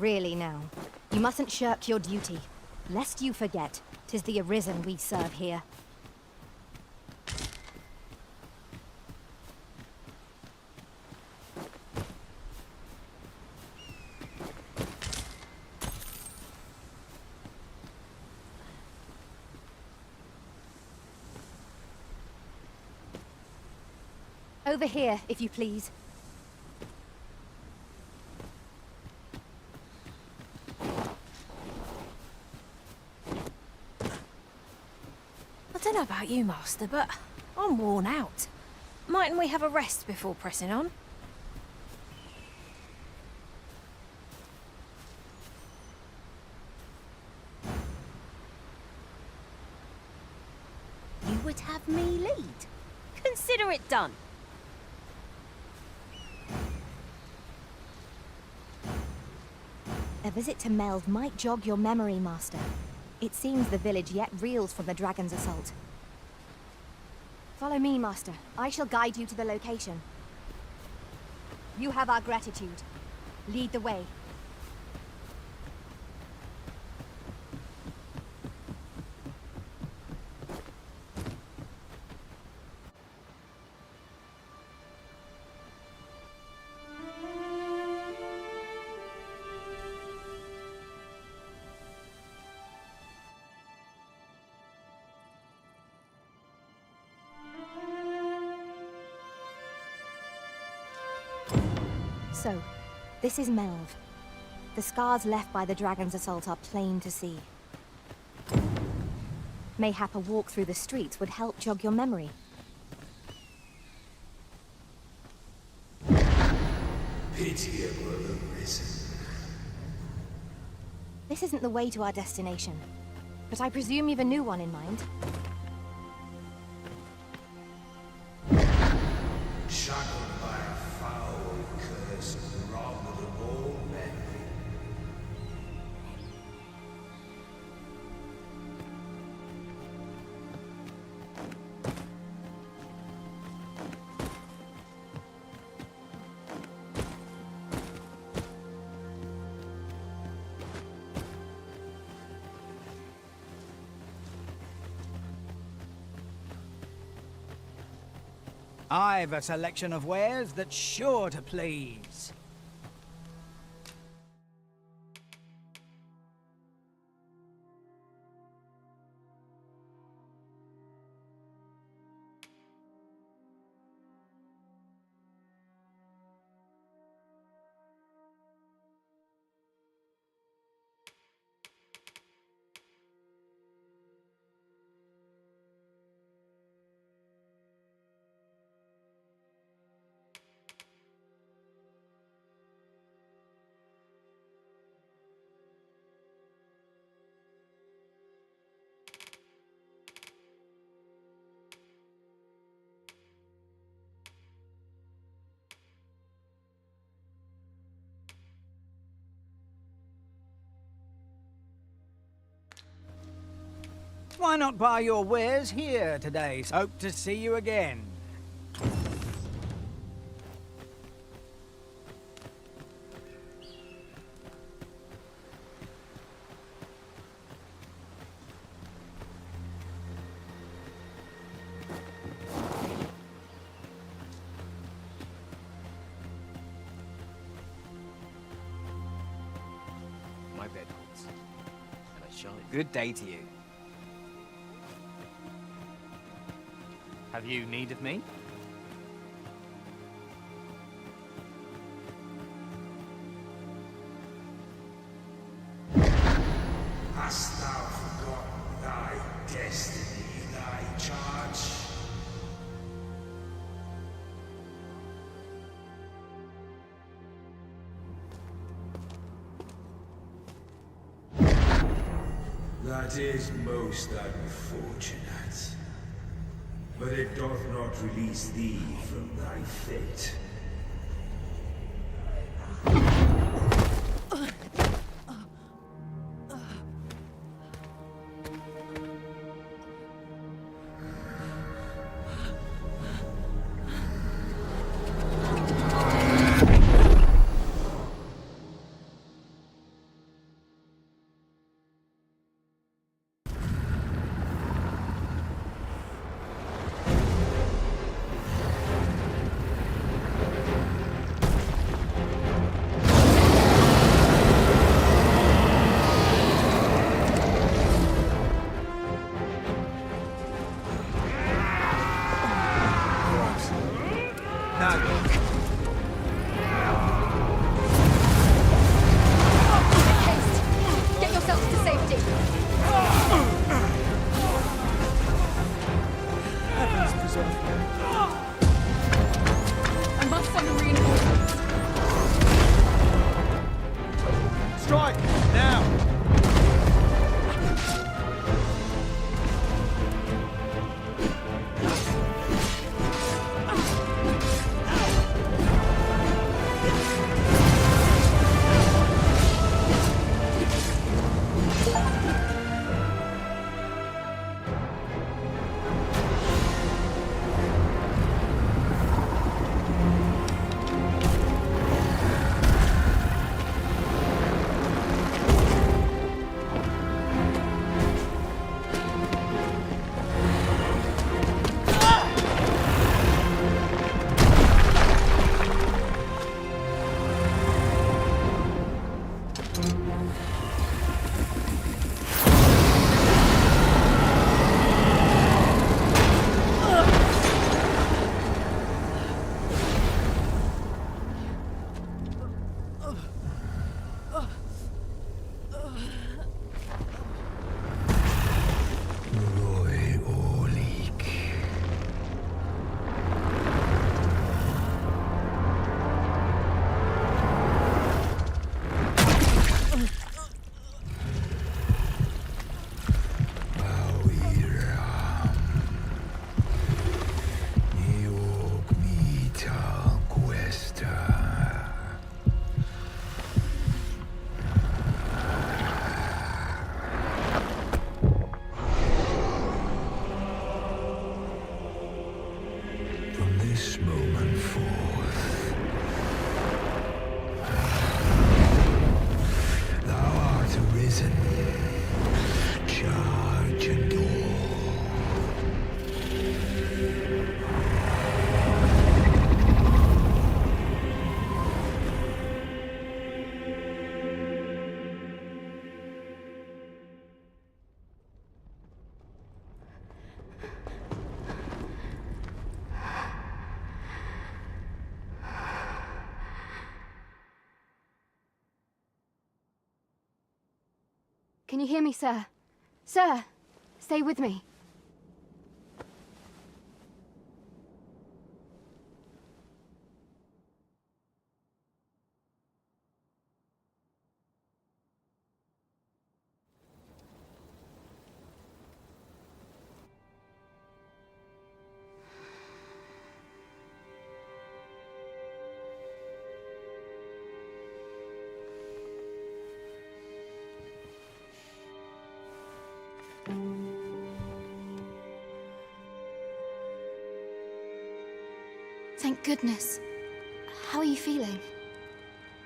[SPEAKER 13] Really now, you mustn't shirk your duty, lest you forget 'tis the Arisen we serve here. Over here, if you please.
[SPEAKER 19] I don't know about you, Master, but I'm worn out. Mightn't we have a rest before pressing on? You would have me lead? Consider it done.
[SPEAKER 13] A visit to Meld might jog your memory, Master. It seems the village yet reels from the dragon's assault. Follow me, Master. I shall guide you to the location. You have our gratitude. Lead the way. So, this is Melv. The scars left by the dragon's assault are plain to see. Mayhap a walk through the streets would help jog your memory.
[SPEAKER 5] Pitiable Arisen.
[SPEAKER 13] This isn't the way to our destination, but I presume you've a new one in mind.
[SPEAKER 5] Shackled by a foul curse, robbed of all memory.
[SPEAKER 21] I've a selection of wares that's sure to please. Why not buy your wares here today? Hope to see you again.
[SPEAKER 6] my bed holds. And I shall...
[SPEAKER 21] Good day to you.
[SPEAKER 6] Have you need of me?
[SPEAKER 5] Hast thou forgotten thy destiny, thy charge? That is most unfortunate. But it doth not release thee from thy fate.
[SPEAKER 4] Get yourselves to safety!
[SPEAKER 11] Heavens preserve you.
[SPEAKER 4] I must summon reinforcements.
[SPEAKER 10] Strike! Now! This moment forth, thou art arisen. Charge and
[SPEAKER 7] Can you hear me, sir? Sir, stay with me. Thank goodness. How are you feeling?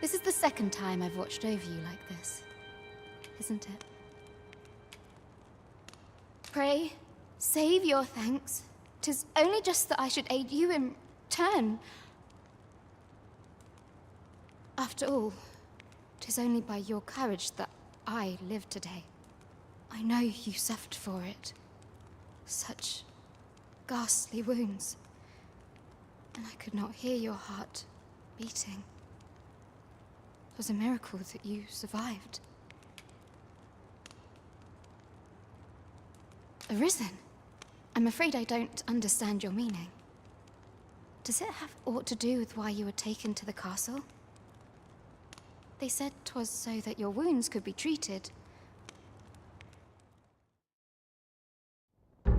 [SPEAKER 7] This is the second time I've watched over you like this, isn't it? Pray, save your thanks. 'Tis only just that I should aid you in turn. After all, 'tis only by your courage that I live today. I know you suffered for it. Such ghastly wounds. And I could not hear your heart beating. It was a miracle that you survived. Arisen? I'm afraid I don't understand your meaning. Does it have aught to do with why you were taken to the castle? They said 'twas so that your wounds could be treated.
[SPEAKER 11] I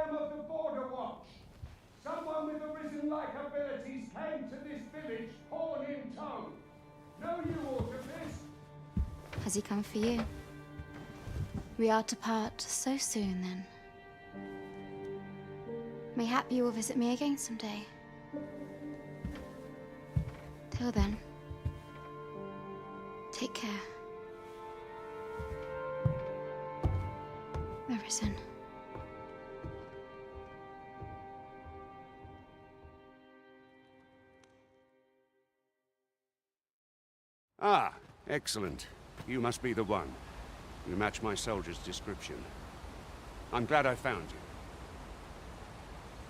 [SPEAKER 11] am of the Border Watch. Someone with Arisen-like abilities came to this village, horn in tow. Know you aught of this?
[SPEAKER 7] Has he come for you? We are to part so soon, then. Mayhap you will visit me again someday. Till then, take care. Arisen.
[SPEAKER 1] Ah, excellent. You must be the one. You match my soldier's description. I'm glad I found you.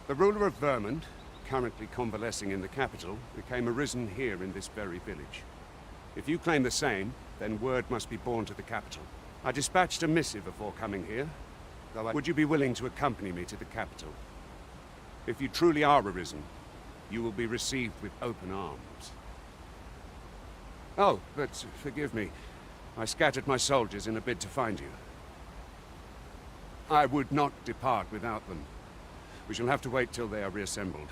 [SPEAKER 1] The ruler of Vermont, currently convalescing in the capital, became arisen here in this very village. If you claim the same, then word must be borne to the capital. I dispatched a missive before coming here, would you be willing to accompany me to the capital? If you truly are arisen, you will be received with open arms. Oh, but forgive me. I scattered my soldiers in a bid to find you. I would not depart without them. We shall have to wait till they are reassembled.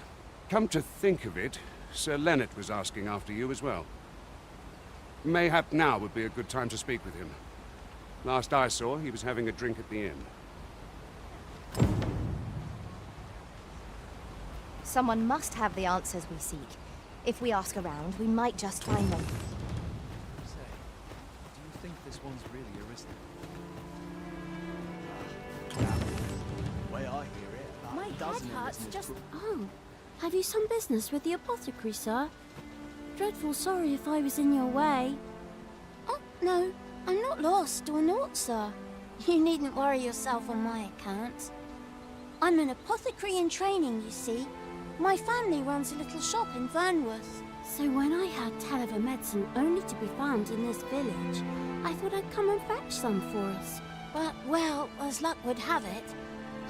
[SPEAKER 1] Come to think of it, Sir Leonard was asking after you as well. Mayhap now would be a good time to speak with him. Last I saw, he was having a drink at the inn.
[SPEAKER 13] Someone must have the answers we seek. If we ask around, we might just find them.
[SPEAKER 9] Say, do you think this one's really Arisen?
[SPEAKER 10] The way I hear it, about
[SPEAKER 22] My
[SPEAKER 10] a
[SPEAKER 22] head
[SPEAKER 10] dozen
[SPEAKER 22] hurts
[SPEAKER 10] Arisen
[SPEAKER 22] just...
[SPEAKER 10] is
[SPEAKER 22] Oh, have you some business with the apothecary, sir? Dreadful sorry if I was in your way. Oh, no, I'm not lost or naught, sir. You needn't worry yourself on my account. I'm an apothecary in training, you see. My family runs a little shop in Vernworth. So when I heard tell of a medicine only to be found in this village, I thought I'd come and fetch some for us. But, well, as luck would have it,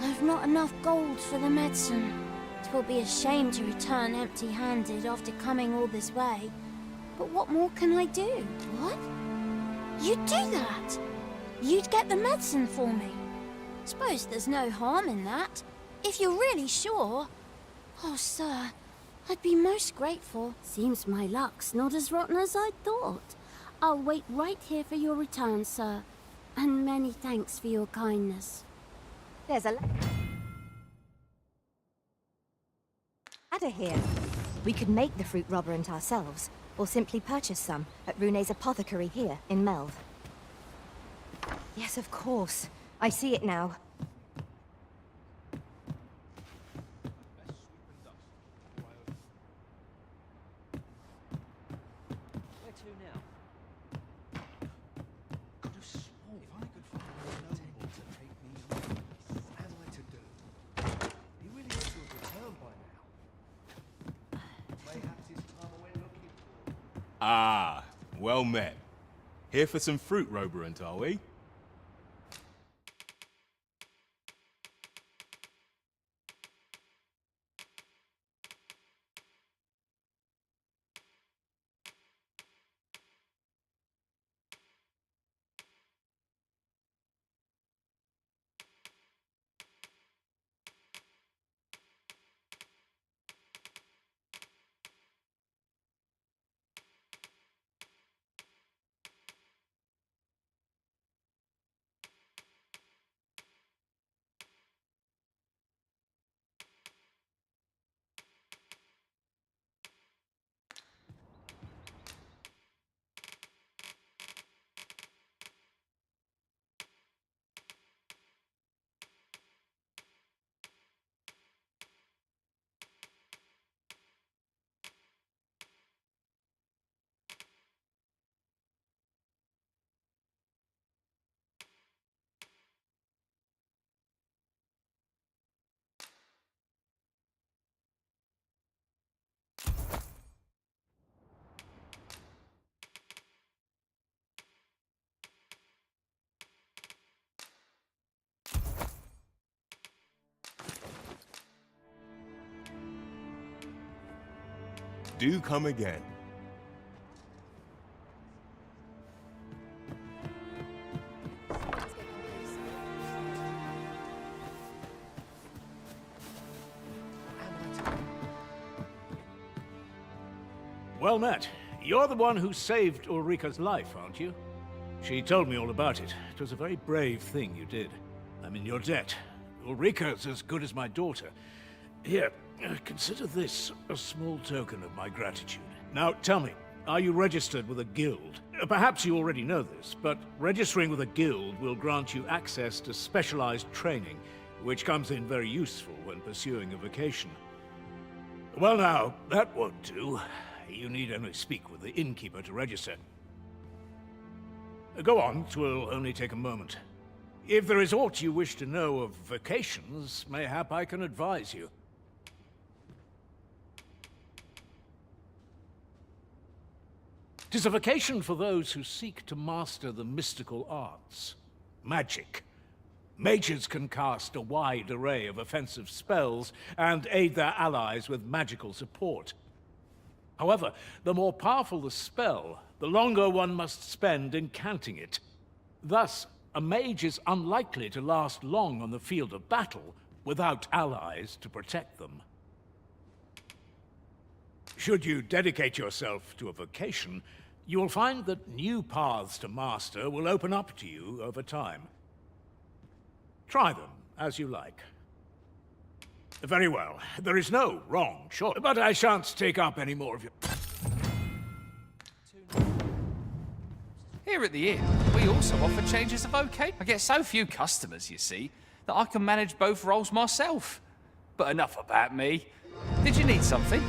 [SPEAKER 22] I've not enough gold for the medicine. 'Twill be a shame to return empty-handed after coming all this way. But what more can I do? What? You'd do that? You'd get the medicine for me? Suppose there's no harm in that. If you're really sure. Oh, sir, I'd be most grateful. Seems my luck's not as rotten as I thought. I'll wait right here for your return, sir. And many thanks for your kindness.
[SPEAKER 13] There's a ladder here. We could make the fruit robberant ourselves, or simply purchase some at Rune's apothecary here in Melve. Yes, of course. I see it now.
[SPEAKER 18] Where to now? Could have sworn if I could find a noble to take me on, as I to do. He really ought to have returned by now. Mayhaps his time I went looking for.
[SPEAKER 23] Ah, well met. Here for some fruit, Roberant, are we?
[SPEAKER 2] do come again.
[SPEAKER 3] Well met. You're the one who saved Ulrika's life, aren't you? She told me all about it. It was a very brave thing you did. I'm in your debt. Ulrika's as good as my daughter. Here, consider this a small token of my gratitude. Now, tell me, are you registered with a guild? Perhaps you already know this, but registering with a guild will grant you access to specialized training, which comes in very useful when pursuing a vocation. Well now, that won't do. You need only speak with the innkeeper to register. Go on, 'twill only take a moment. If there is aught you wish to know of vocations, mayhap I can advise you. 'Tis a vocation for those who seek to master the mystical arts. Magic. Mages can cast a wide array of offensive spells and aid their allies with magical support. However, the more powerful the spell, the longer one must spend incanting it. Thus, a mage is unlikely to last long on the field of battle without allies to protect them. Should you dedicate yourself to a vocation, you will find that new paths to master will open up to you over time. Try them as you like. Very well. There is no wrong choice, but I shan't take up any more of your...
[SPEAKER 9] Here at the inn, we also offer changes of vocation. I get so few customers, you see, that I can manage both roles myself. But enough about me. Did you need something?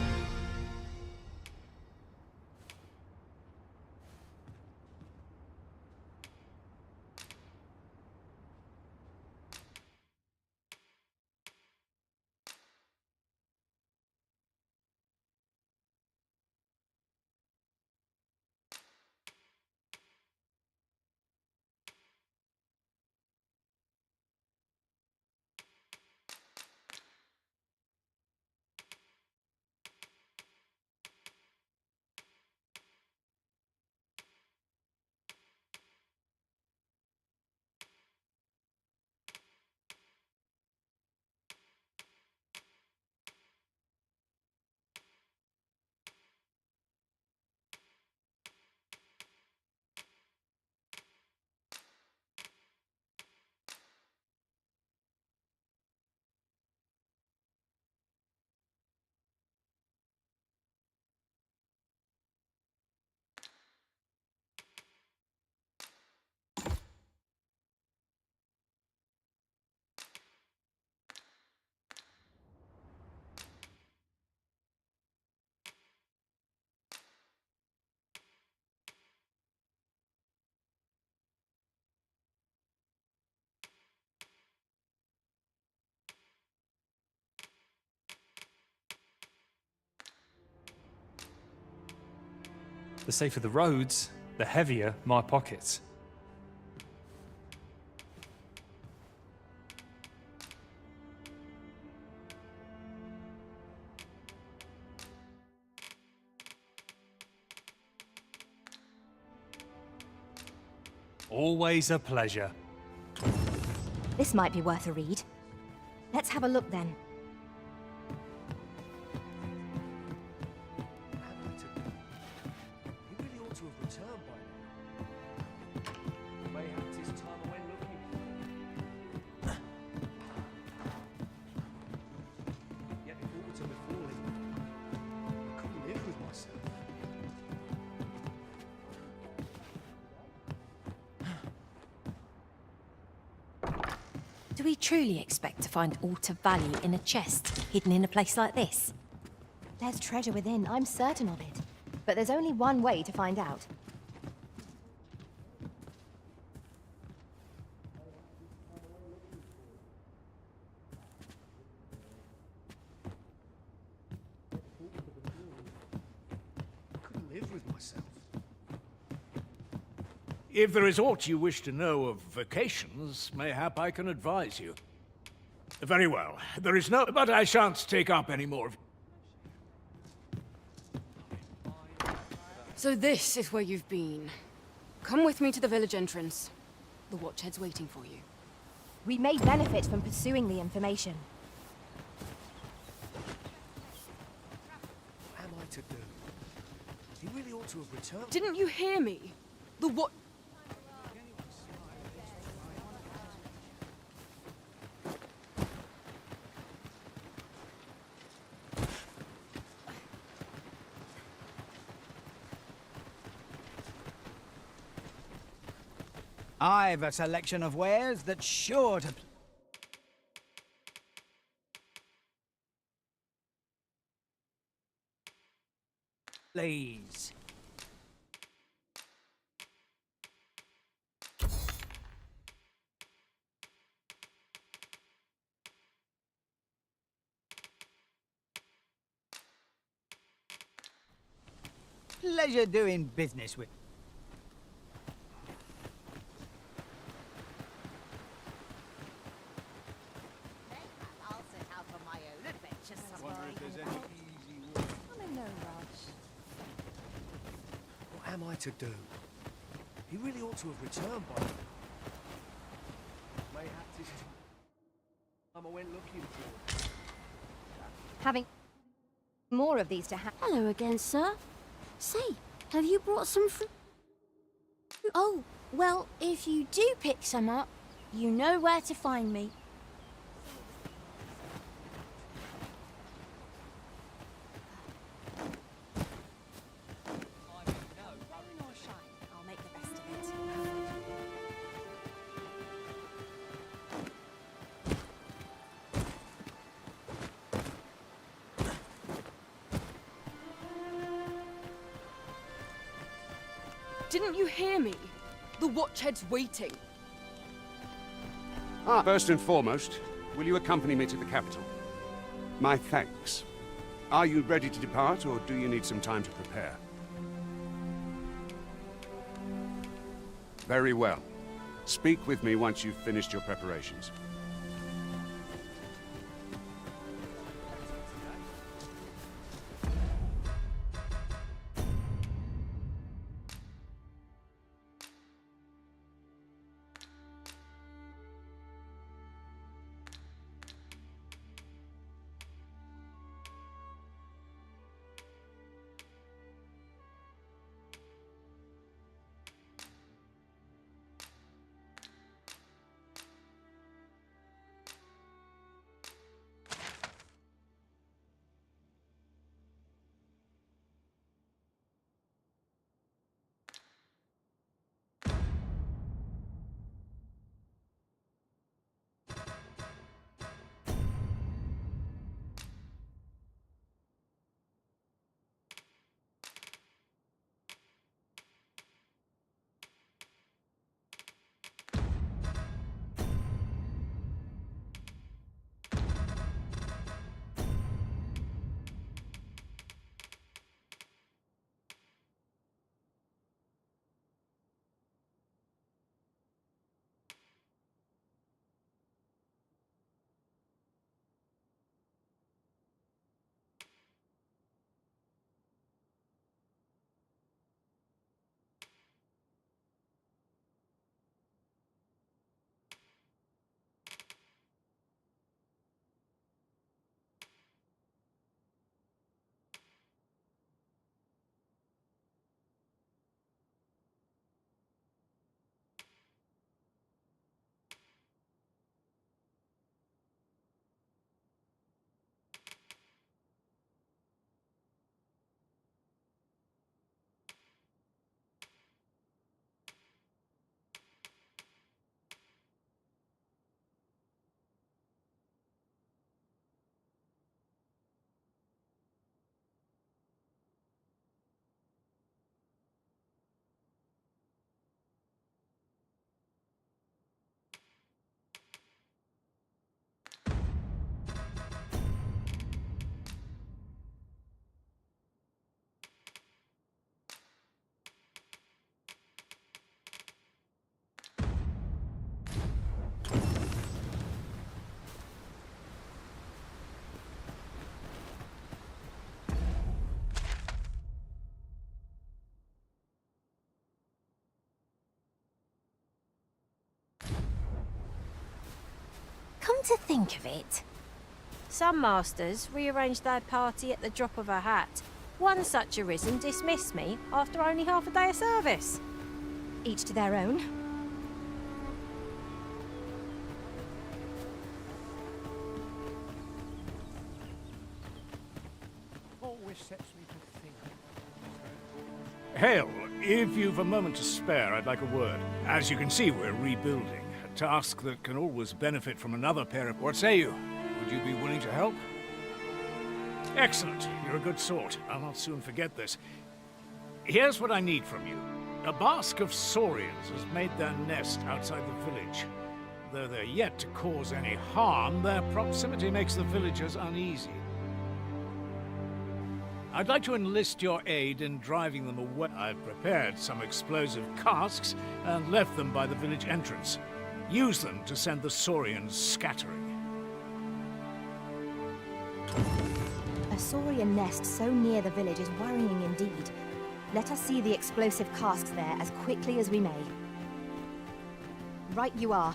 [SPEAKER 8] The safer the roads, the heavier my pockets. Always a pleasure.
[SPEAKER 13] This might be worth a read. Let's have a look then.
[SPEAKER 19] Do we truly expect to find aught of value in a chest hidden in a place like this?
[SPEAKER 13] There's treasure within, I'm certain of it. But there's only one way to find out.
[SPEAKER 3] If there is aught you wish to know of vocations, mayhap I can advise you. Very well. There is no... But I shan't take up any more of...
[SPEAKER 4] So this is where you've been. Come with me to the village entrance. The Watchhead's waiting for you.
[SPEAKER 13] We may benefit from pursuing the information.
[SPEAKER 18] What am I to do? He really ought to have returned.
[SPEAKER 4] Didn't you hear me? The what?
[SPEAKER 21] I've a selection of wares that's sure to... Please. Pleasure doing business with...
[SPEAKER 18] What am I to do? He really ought to have returned by now. Mayhap this time I went looking for him.
[SPEAKER 13] Having more of these to have.
[SPEAKER 22] Hello again, sir. Say, have you brought some fruit? Oh, well, if you do pick some up, you know where to find me.
[SPEAKER 13] I'll make the best of it.
[SPEAKER 4] Didn't you hear me? The Watchhead's waiting.
[SPEAKER 1] First and foremost, will you accompany me to the capital? My thanks. Are you ready to depart, or do you need some time to prepare? Very well. Speak with me once you've finished your preparations.
[SPEAKER 19] to think of it, some masters rearrange their party at the drop of a hat. One such Arisen dismissed me after only half a day of service.
[SPEAKER 13] Each to their own.
[SPEAKER 18] Always sets me to think.
[SPEAKER 3] Hale, if you've a moment to spare, I'd like a word. As you can see, we're rebuilding. A task that can always benefit from another pair of... What say you? Would you be willing to help? Excellent. You're a good sort. I'll not soon forget this. Here's what I need from you. A basque of saurians has made their nest outside the village. Though they're yet to cause any harm, their proximity makes the villagers uneasy. I'd like to enlist your aid in driving them away. I've prepared some explosive casks and left them by the village entrance. Use them to send the saurians scattering.
[SPEAKER 13] A saurian nest so near the village is worrying indeed. Let us see the explosive casks there as quickly as we may. Right you are.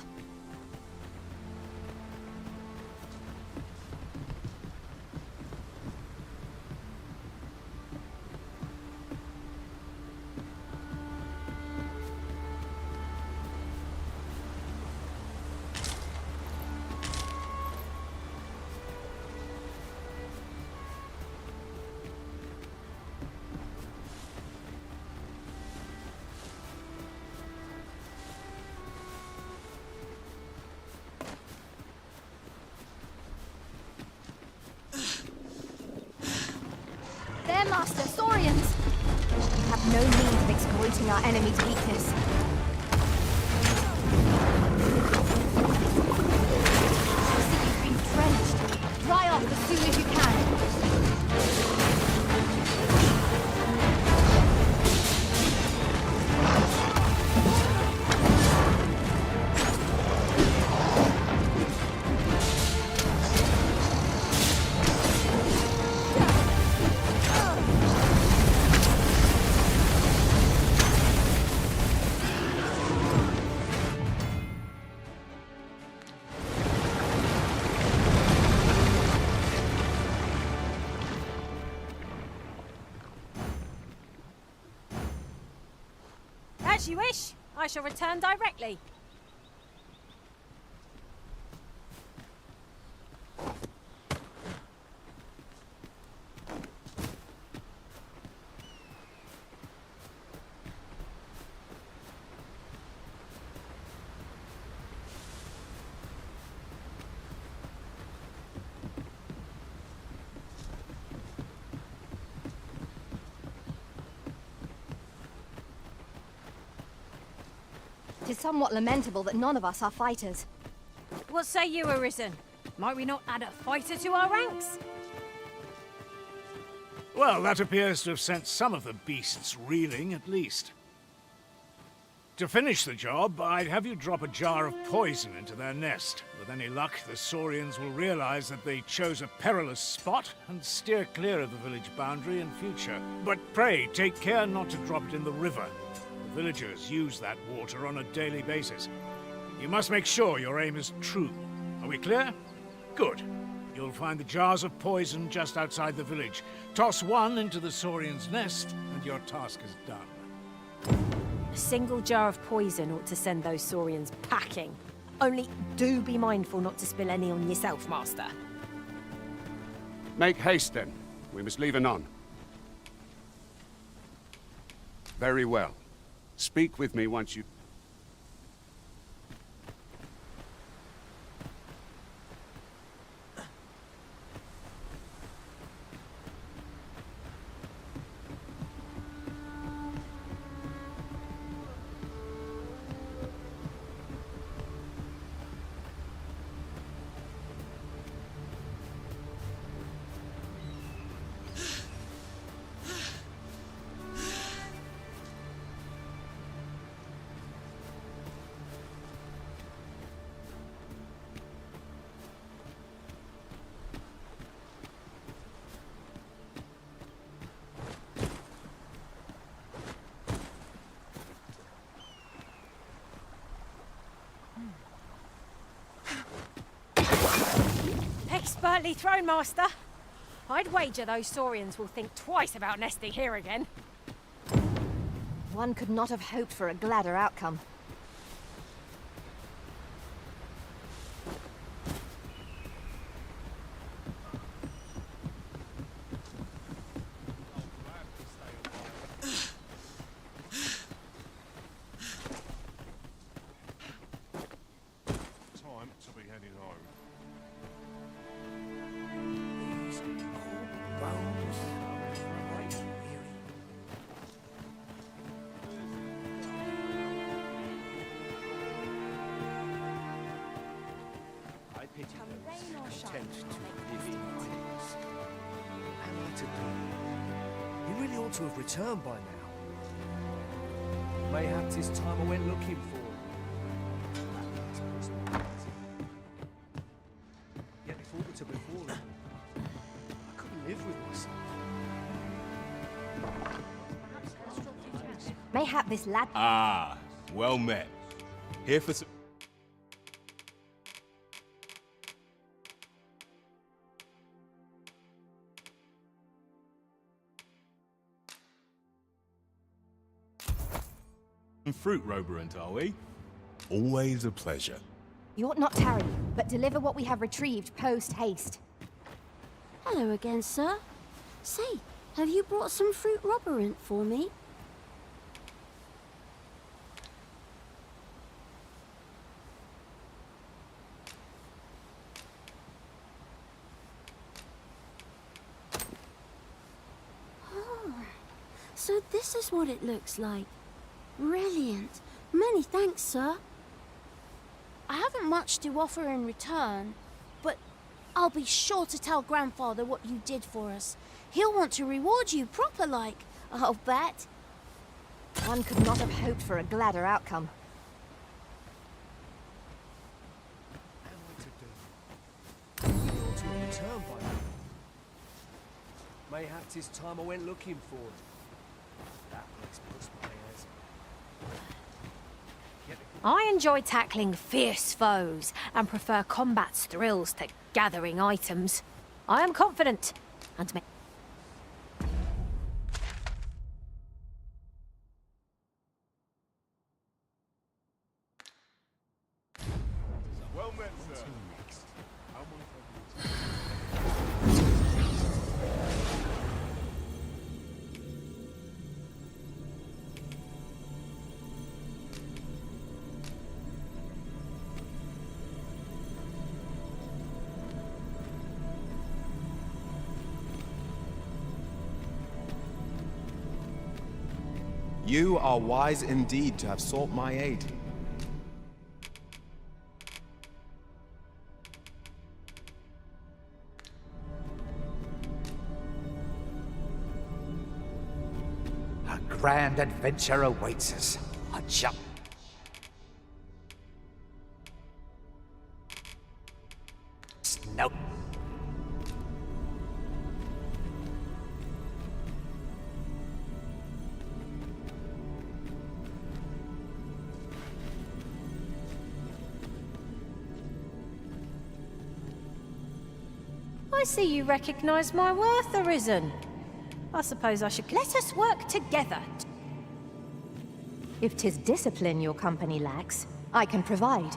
[SPEAKER 13] There, Master! Saurians! We have no means of exploiting our enemy's weakness. I see you've been drenched. Dry off as soon as you can.
[SPEAKER 19] As you wish. I shall return directly.
[SPEAKER 13] It is somewhat lamentable that none of us are fighters.
[SPEAKER 19] What say you, Arisen? Might we not add a fighter to our ranks?
[SPEAKER 3] Well, that appears to have sent some of the beasts reeling, at least. To finish the job, I'd have you drop a jar of poison into their nest. With any luck, the saurians will realize that they chose a perilous spot and steer clear of the village boundary in future. But pray, take care not to drop it in the river. The villagers use that water on a daily basis. You must make sure your aim is true. Are we clear? Good. You'll find the jars of poison just outside the village. Toss one into the saurian's nest, and your task is done.
[SPEAKER 19] A single jar of poison ought to send those saurians packing. Only do be mindful not to spill any on yourself, Master.
[SPEAKER 1] Make haste, then. We must leave anon. Very well. Speak with me once you...
[SPEAKER 19] expertly thrown, Master. I'd wager those Saurians will think twice about nesting here again.
[SPEAKER 13] One could not have hoped for a gladder outcome.
[SPEAKER 2] Time to be heading home.
[SPEAKER 18] I pity those content to live in idleness. What am I to do? He really ought to have returned by now. Mayhap 'tis time I went looking for him. Yet if all were to befall him, I couldn't live with myself.
[SPEAKER 13] Mayhap this lad.
[SPEAKER 23] Ah, well met. Here for some... fruit, Roberant, are we?
[SPEAKER 2] Always a pleasure.
[SPEAKER 13] You ought not tarry, but deliver what we have retrieved post-haste.
[SPEAKER 22] Hello again, sir. Say, have you brought some fruit roberant for me? Oh, so this is what it looks like. Brilliant. Many thanks, sir. I haven't much to offer in return, but I'll be sure to tell Grandfather what you did for us. He'll want to reward you proper like, I'll bet.
[SPEAKER 13] One could not have hoped for a gladder outcome.
[SPEAKER 18] What am I to do? He ought to have returned by now. Mayhap 'tis time I went looking for him. That place puts my ears.
[SPEAKER 19] I enjoy tackling fierce foes and prefer combat's thrills to gathering items. I am confident and may...
[SPEAKER 2] Well met, sir.
[SPEAKER 12] You are wise indeed to have sought my aid.
[SPEAKER 14] A grand adventure awaits us. A jump. Snow.
[SPEAKER 19] I see you recognize my worth, Arisen. I suppose I should let us work together.
[SPEAKER 13] If 'tis discipline your company lacks, I can provide.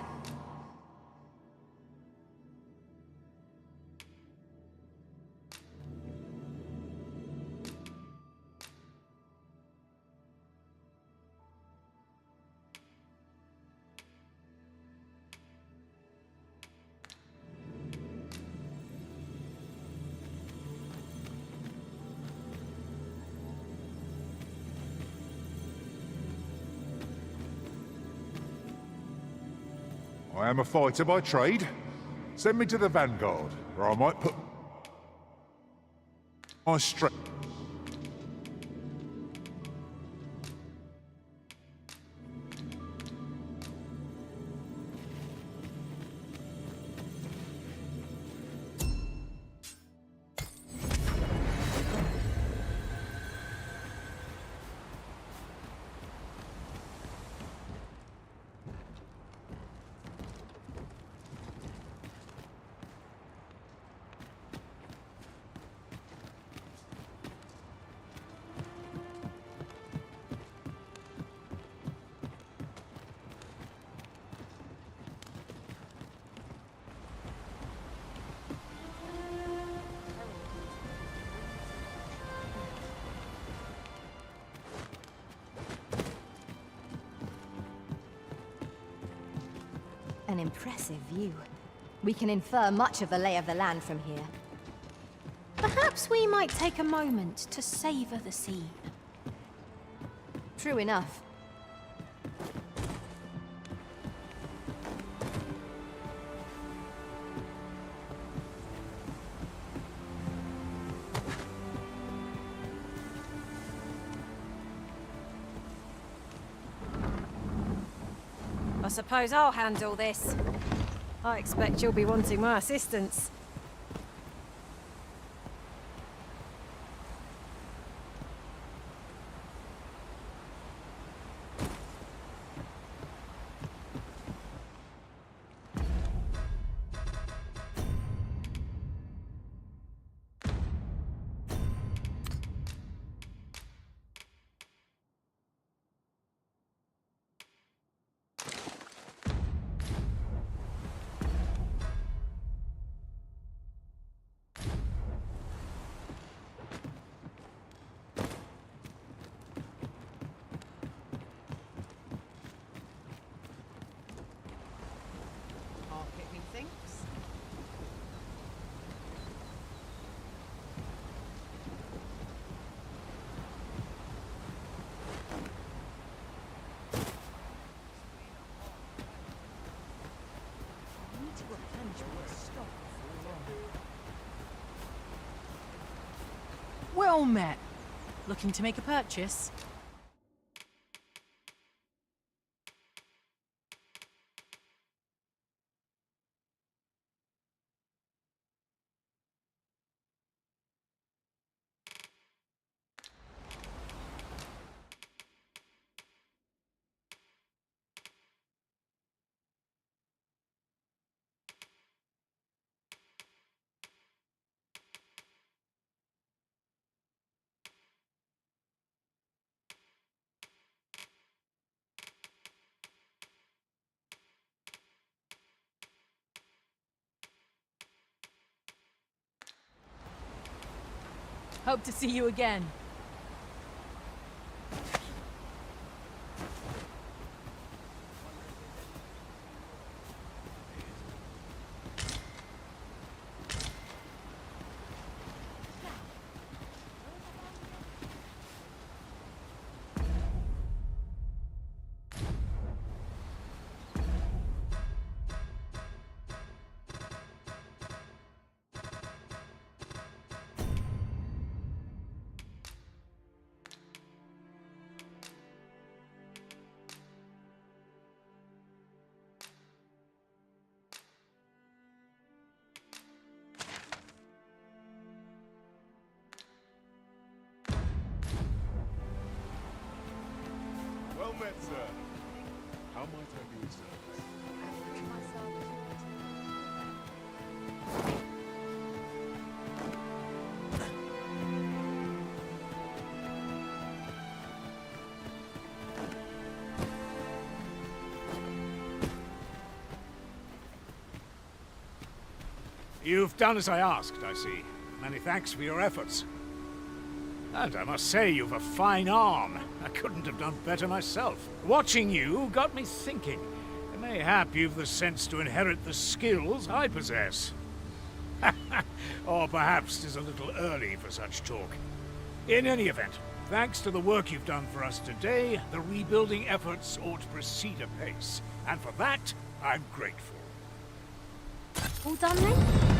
[SPEAKER 15] I am a fighter by trade. Send me to the Vanguard, where I might put my strength.
[SPEAKER 13] An impressive view. We can infer much of the lay of the land from here.
[SPEAKER 19] Perhaps we might take a moment to savor the scene.
[SPEAKER 13] True enough.
[SPEAKER 19] I suppose I'll handle this. I expect you'll be wanting my assistance.
[SPEAKER 16] Well met. Looking to make a purchase? Hope to see you again.
[SPEAKER 2] Well met, sir. How might I be of service?
[SPEAKER 3] You've done as I asked, I see. Many thanks for your efforts. And I must say, you've a fine arm. I couldn't have done better myself. Watching you got me thinking. Mayhap you've the sense to inherit the skills I possess. Or perhaps 'tis a little early for such talk. In any event, thanks to the work you've done for us today, the rebuilding efforts ought to proceed apace. And for that, I'm grateful.
[SPEAKER 22] All done then?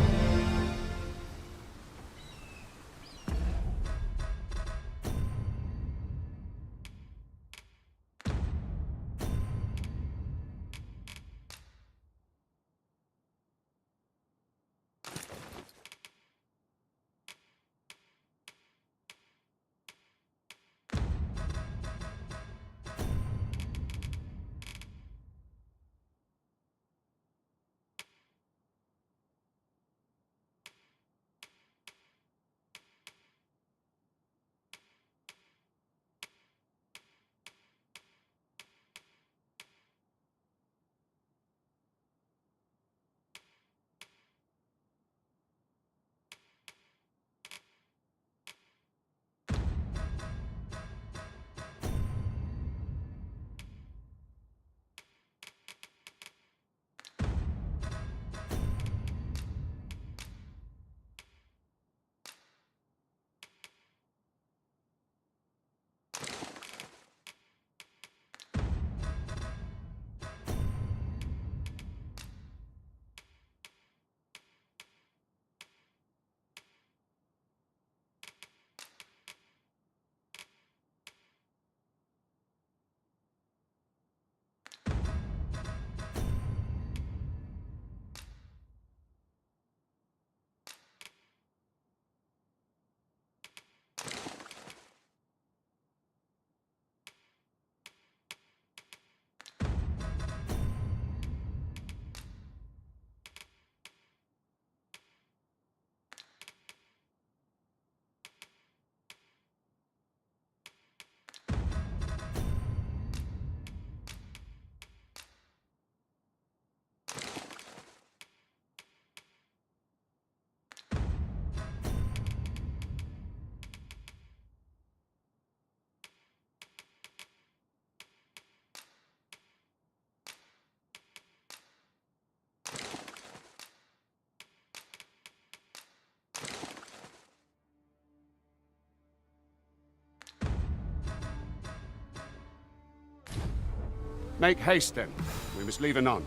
[SPEAKER 1] Make haste, then. We must leave anon.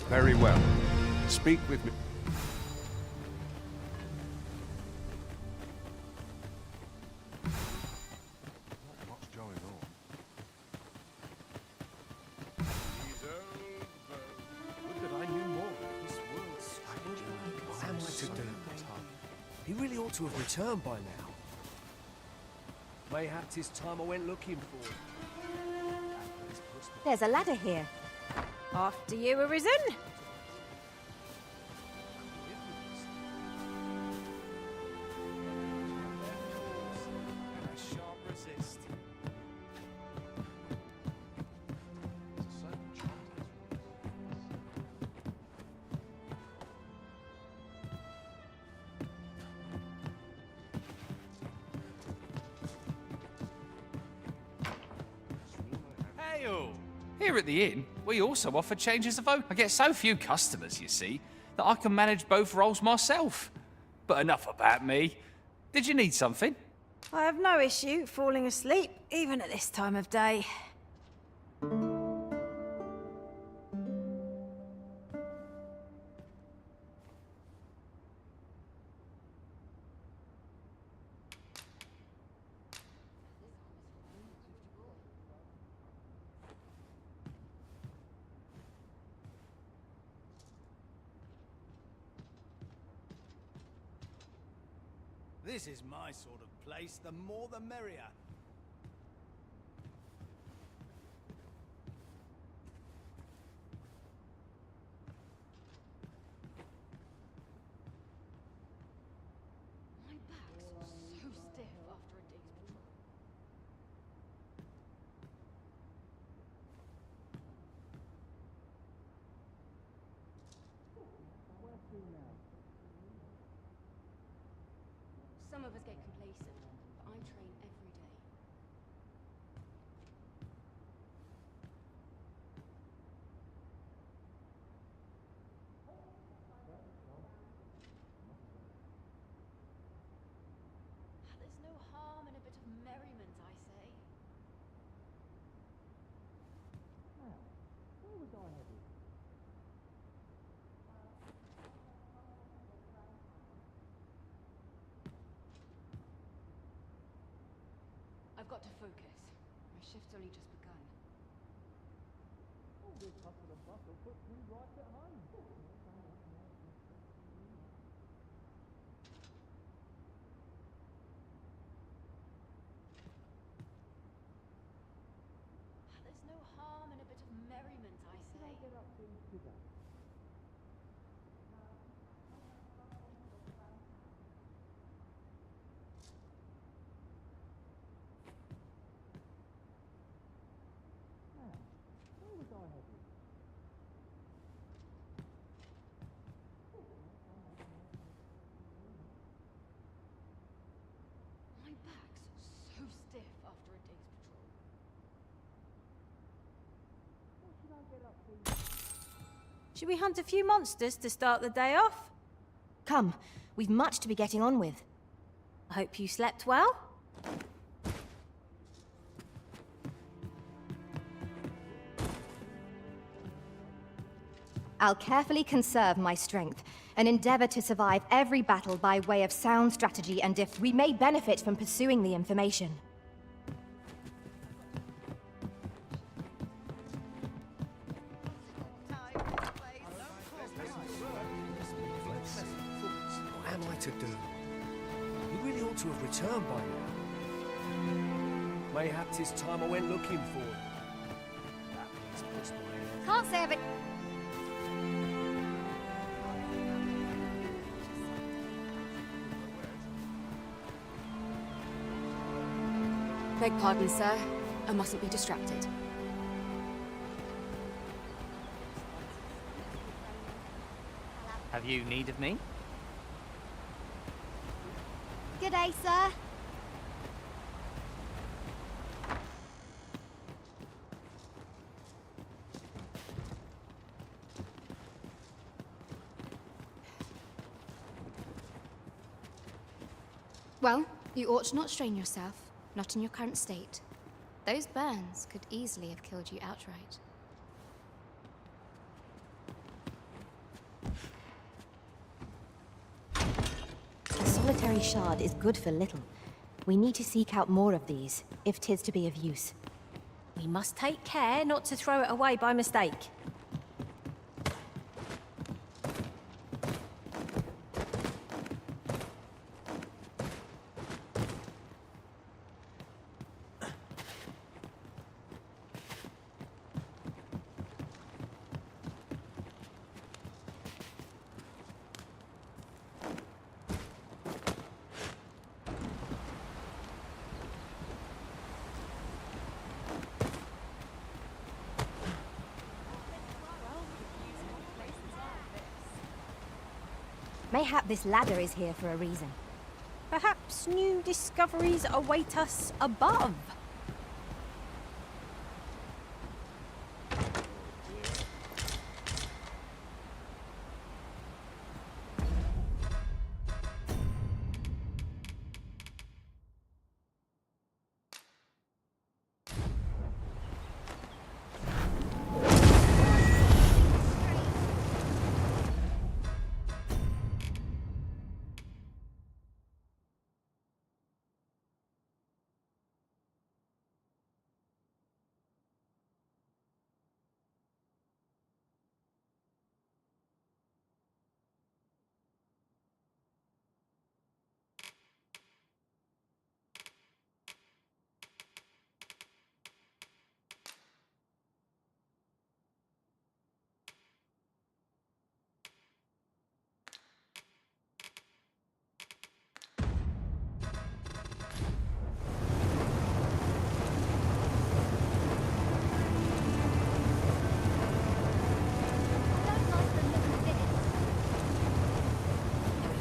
[SPEAKER 1] Very well. Speak with me.
[SPEAKER 2] What's going on?
[SPEAKER 18] Would that I knew more. This world's strange. What am I to do? He really ought to have returned by now. Mayhap 'tis time I went looking for him.
[SPEAKER 13] There's a ladder here.
[SPEAKER 19] After you, Arisen.
[SPEAKER 6] Here at the inn, we also offer changes of oak. I get so few customers, you see, that I can manage both roles myself. But enough about me. Did you need something?
[SPEAKER 19] I have no issue falling asleep, even at this time of day.
[SPEAKER 21] This is my sort of place. The more the merrier.
[SPEAKER 4] My back's so stiff after a day's patrol. Some of us get complacent, but I train every day. There's no harm in a bit of merriment, I say.
[SPEAKER 21] Where was I headed?
[SPEAKER 4] I've got to focus. My shift's only just begun.
[SPEAKER 21] All this hustle and bustle puts me right at home.
[SPEAKER 4] There's no harm in a bit of merriment, I say.
[SPEAKER 21] Get up to today. Where was I headed?
[SPEAKER 4] My back's so stiff after a day's patrol.
[SPEAKER 21] What should I get up to?
[SPEAKER 19] Should we hunt a few monsters to start the day off?
[SPEAKER 13] Come, we've much to be getting on with.
[SPEAKER 19] I hope you slept well.
[SPEAKER 13] I'll carefully conserve my strength and endeavor to survive every battle by way of sound strategy, and if we may benefit from pursuing the information.
[SPEAKER 18] What am I to do? He really ought to have returned by now. Mayhap 'tis time I went looking for him. That place puts my head.
[SPEAKER 13] Can't say I've...
[SPEAKER 4] Beg pardon, sir. I mustn't be distracted.
[SPEAKER 6] Have you need of me?
[SPEAKER 22] Good day, sir.
[SPEAKER 7] Well, you ought to not strain yourself, not in your current state. Those burns could easily have killed you outright.
[SPEAKER 13] A solitary shard is good for little. We need to seek out more of these, if 'tis to be of use.
[SPEAKER 19] We must take care not to throw it away by mistake.
[SPEAKER 13] Mayhap this ladder is here for a reason.
[SPEAKER 19] Perhaps new discoveries await us above.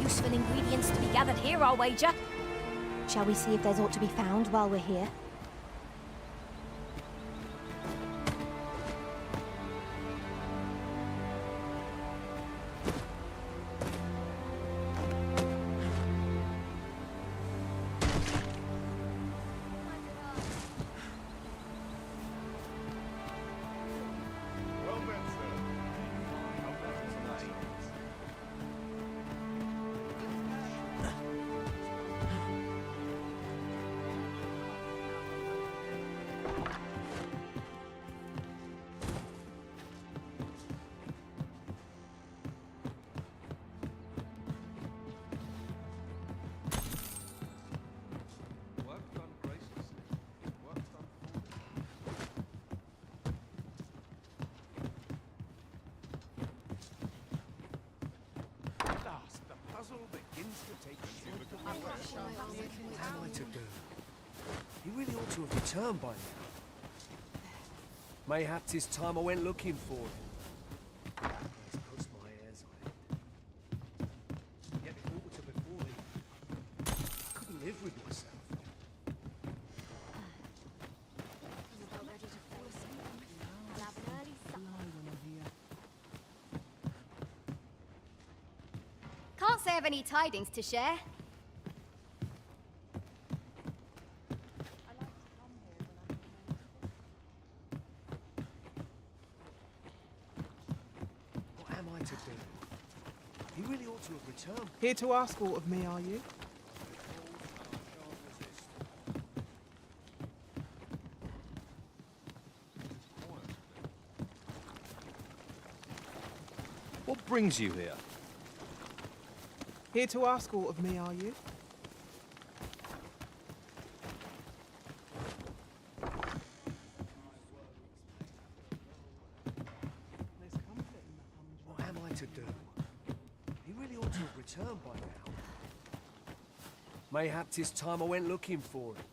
[SPEAKER 19] Useful ingredients to be gathered here, I'll wager.
[SPEAKER 13] Shall we see if there's aught to be found while we're here?
[SPEAKER 18] What am I to do? He really ought to have returned by now. Mayhap 'tis time I went looking for him. That place puts my ears on it. Yet if all were to befall him, I couldn't live with myself.
[SPEAKER 7] Can't say I've any tidings to share.
[SPEAKER 18] What am I to do? He really ought to have returned.
[SPEAKER 5] Here to ask aught of me, are you?
[SPEAKER 18] What brings you here?
[SPEAKER 5] Here to ask aught of me, are you?
[SPEAKER 18] What am I to do? He really ought to have returned by now. Mayhap 'tis time I went looking for him.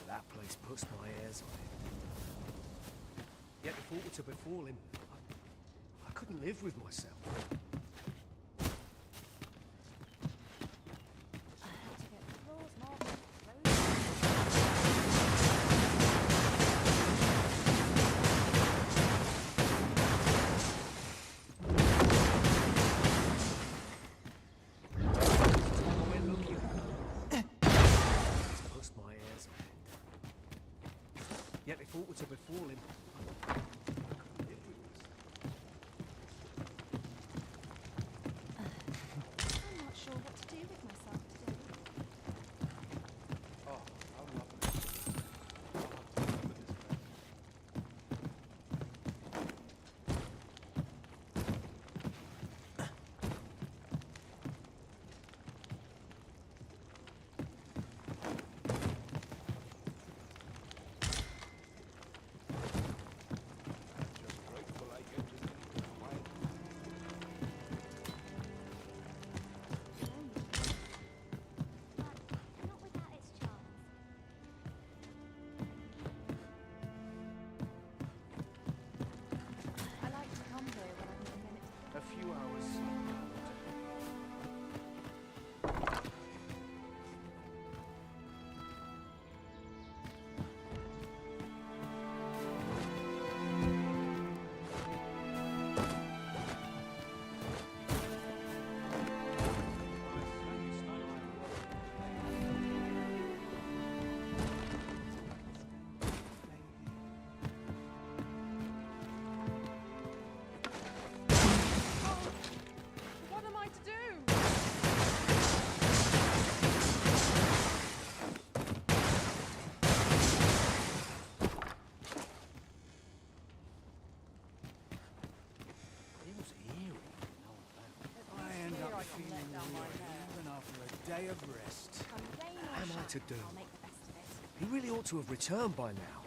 [SPEAKER 18] That place puts my ears on it. Yet if aught were to befall him, I couldn't live with myself. were to befall him,
[SPEAKER 22] I'm not sure what to do with myself today.
[SPEAKER 18] oh, how lovely.
[SPEAKER 22] I like to come here when I'm in a minute.
[SPEAKER 18] A few hours.
[SPEAKER 4] What am I to do?
[SPEAKER 18] Feels eerie. I end up feeling weary even after a day of rest. What am I to do?
[SPEAKER 22] I'll make the best of it.
[SPEAKER 18] He really ought to have returned by now.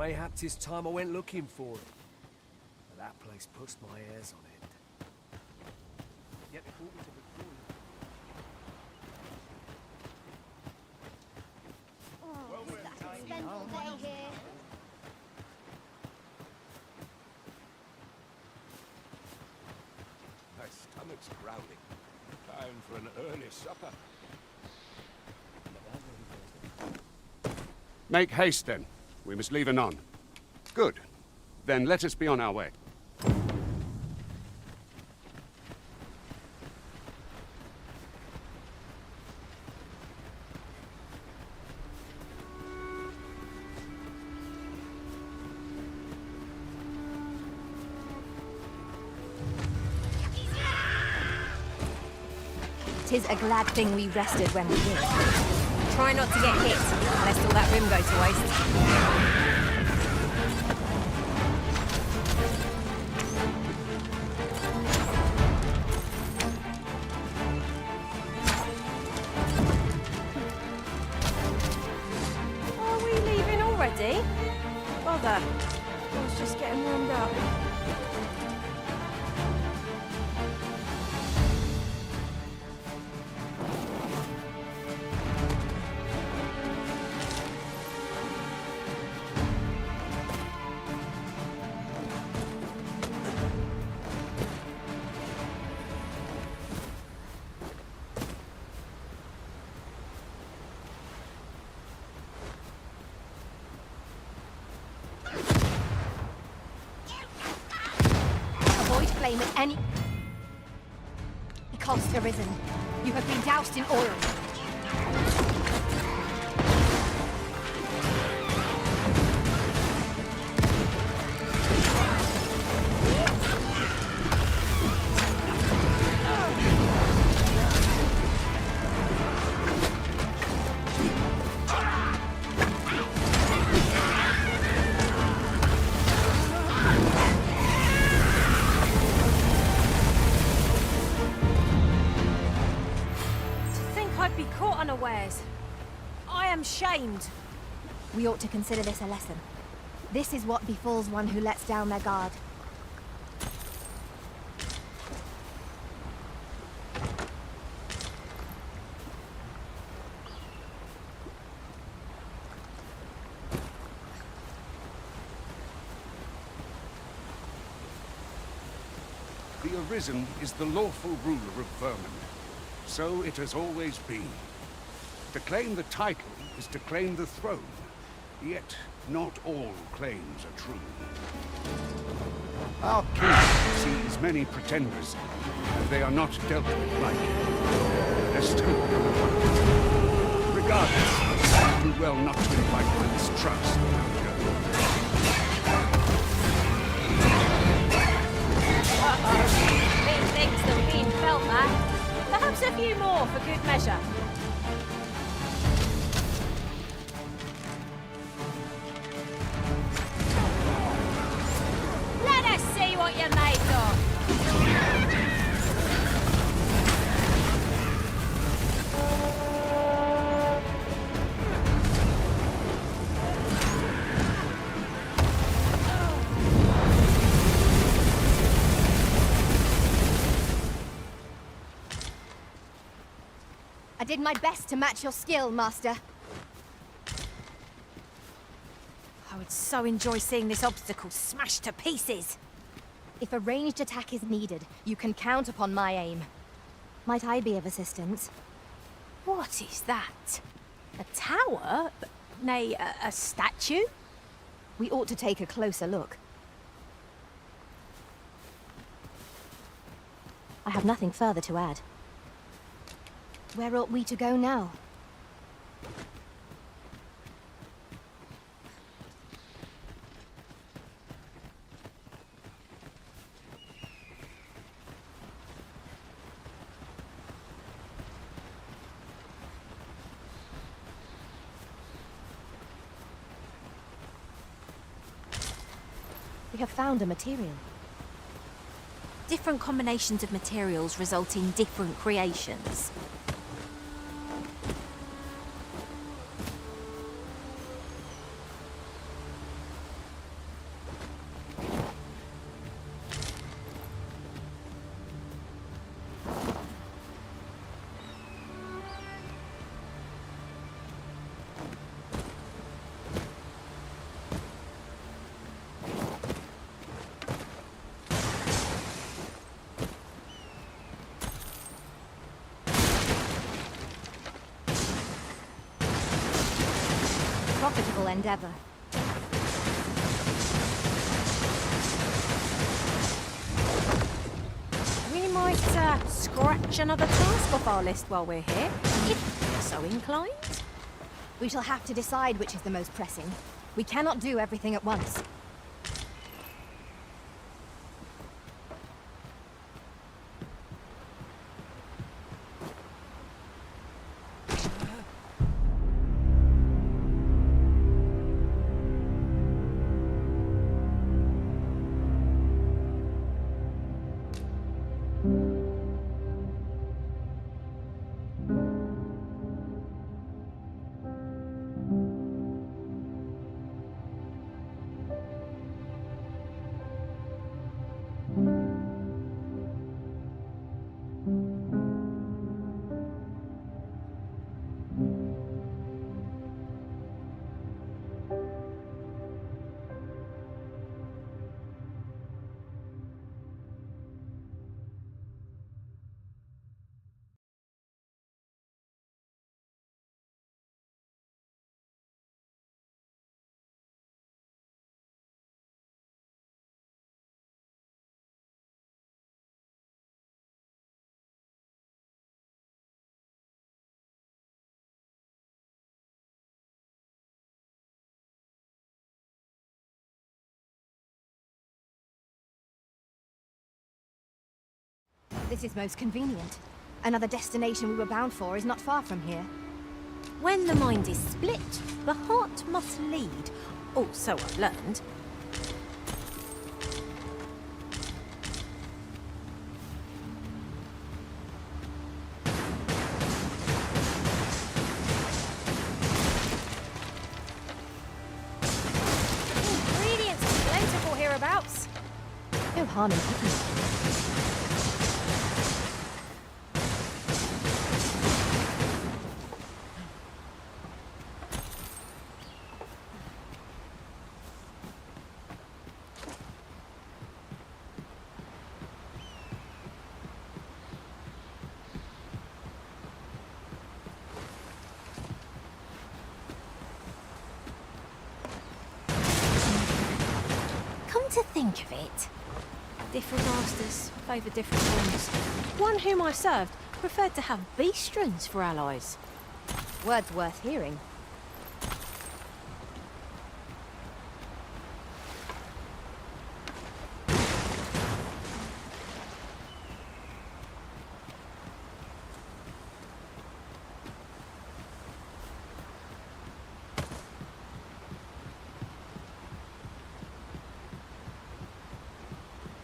[SPEAKER 18] Mayhap 'tis time I went looking for it. But that place puts my hairs on end. Yet before we to
[SPEAKER 1] My stomach's growling. Time for an early supper. Make haste, then. We must leave anon. Good. Then let us be on our way.
[SPEAKER 13] Tis a glad thing we rested when we did.
[SPEAKER 19] Try not to get hit, lest all that rim go to waste. Are we leaving already? Bother. I was just getting warmed up.
[SPEAKER 13] Flame at any cost, Arisen. You have been doused in oil.
[SPEAKER 19] I am shamed.
[SPEAKER 13] We ought to consider this a lesson. This is what befalls one who lets down their guard.
[SPEAKER 1] The Arisen is the lawful ruler of Vermin. So it has always been. To claim the title is to claim the throne. Yet, not all claims are true. Our king sees many pretenders, and they are not dealt with lightly. There's still one. Regardless, do well not to invite my mistrust around here.
[SPEAKER 19] Big things that have been felt, man. Perhaps a few more for good measure. Let us see what you're made of.
[SPEAKER 13] I did my best to match your skill, Master.
[SPEAKER 19] I would so enjoy seeing this obstacle smashed to pieces.
[SPEAKER 13] If a ranged attack is needed, you can count upon my aim. Might I be of assistance?
[SPEAKER 19] What is that? A tower? Nay, a statue?
[SPEAKER 13] We ought to take a closer look. I have nothing further to add. Where ought we to go now? We have found a material.
[SPEAKER 19] Different combinations of materials result in different creations.
[SPEAKER 13] profitable endeavor.
[SPEAKER 19] We might scratch another task off our list while we're here, if you're so inclined.
[SPEAKER 13] We shall have to decide which is the most pressing. We cannot do everything at once. This is most convenient. Another destination we were bound for is not far from here.
[SPEAKER 19] When the mind is split, the heart must lead. Oh, so I've learned. Ingredients are plentiful hereabouts.
[SPEAKER 13] No harm in picking them.
[SPEAKER 19] To think of it, different masters favour different ones. One whom I served preferred to have beastrons for allies.
[SPEAKER 13] Words worth hearing.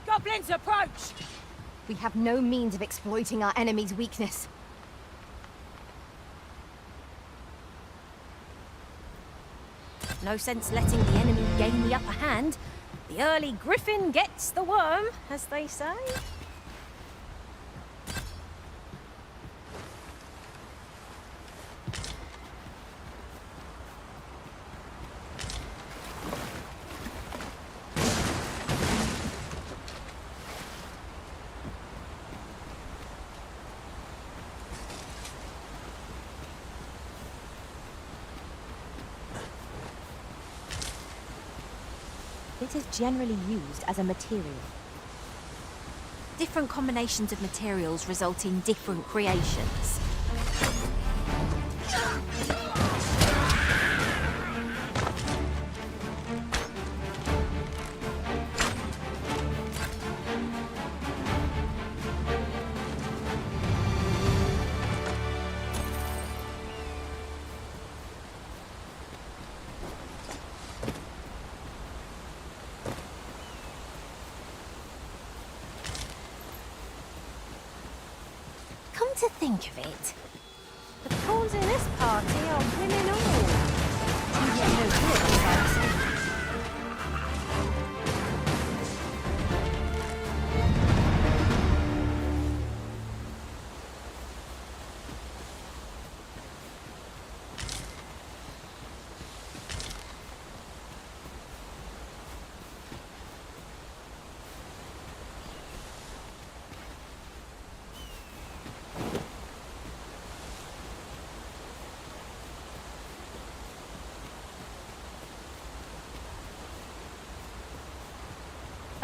[SPEAKER 19] Goblins approach!
[SPEAKER 13] We have no means of exploiting our enemy's weakness.
[SPEAKER 19] No sense letting the enemy gain the upper hand. The early griffin gets the worm, as they say.
[SPEAKER 13] It is generally used as a material.
[SPEAKER 19] Different combinations of materials result in different creations. To think of it, the pawns in this party are women all.
[SPEAKER 13] You get no good, Arisen.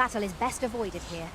[SPEAKER 13] battle is best avoided here.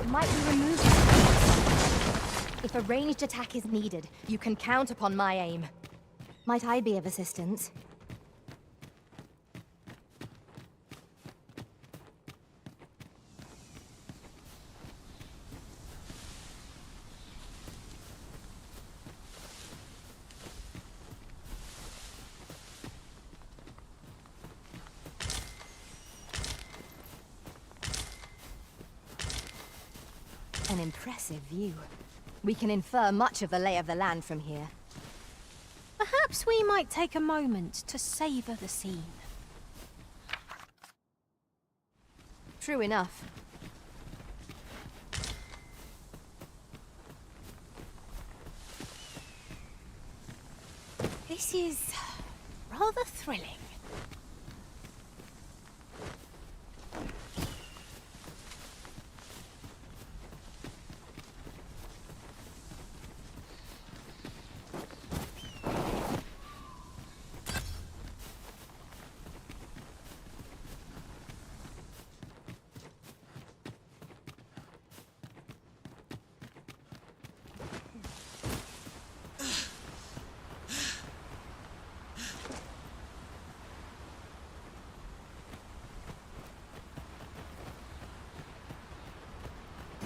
[SPEAKER 13] Might be removed. If a ranged attack is needed, you can count upon my aim. Might I be of assistance? An impressive view. We can infer much of the lay of the land from here.
[SPEAKER 19] Perhaps we might take a moment to savor the scene.
[SPEAKER 13] True enough.
[SPEAKER 19] This is rather thrilling.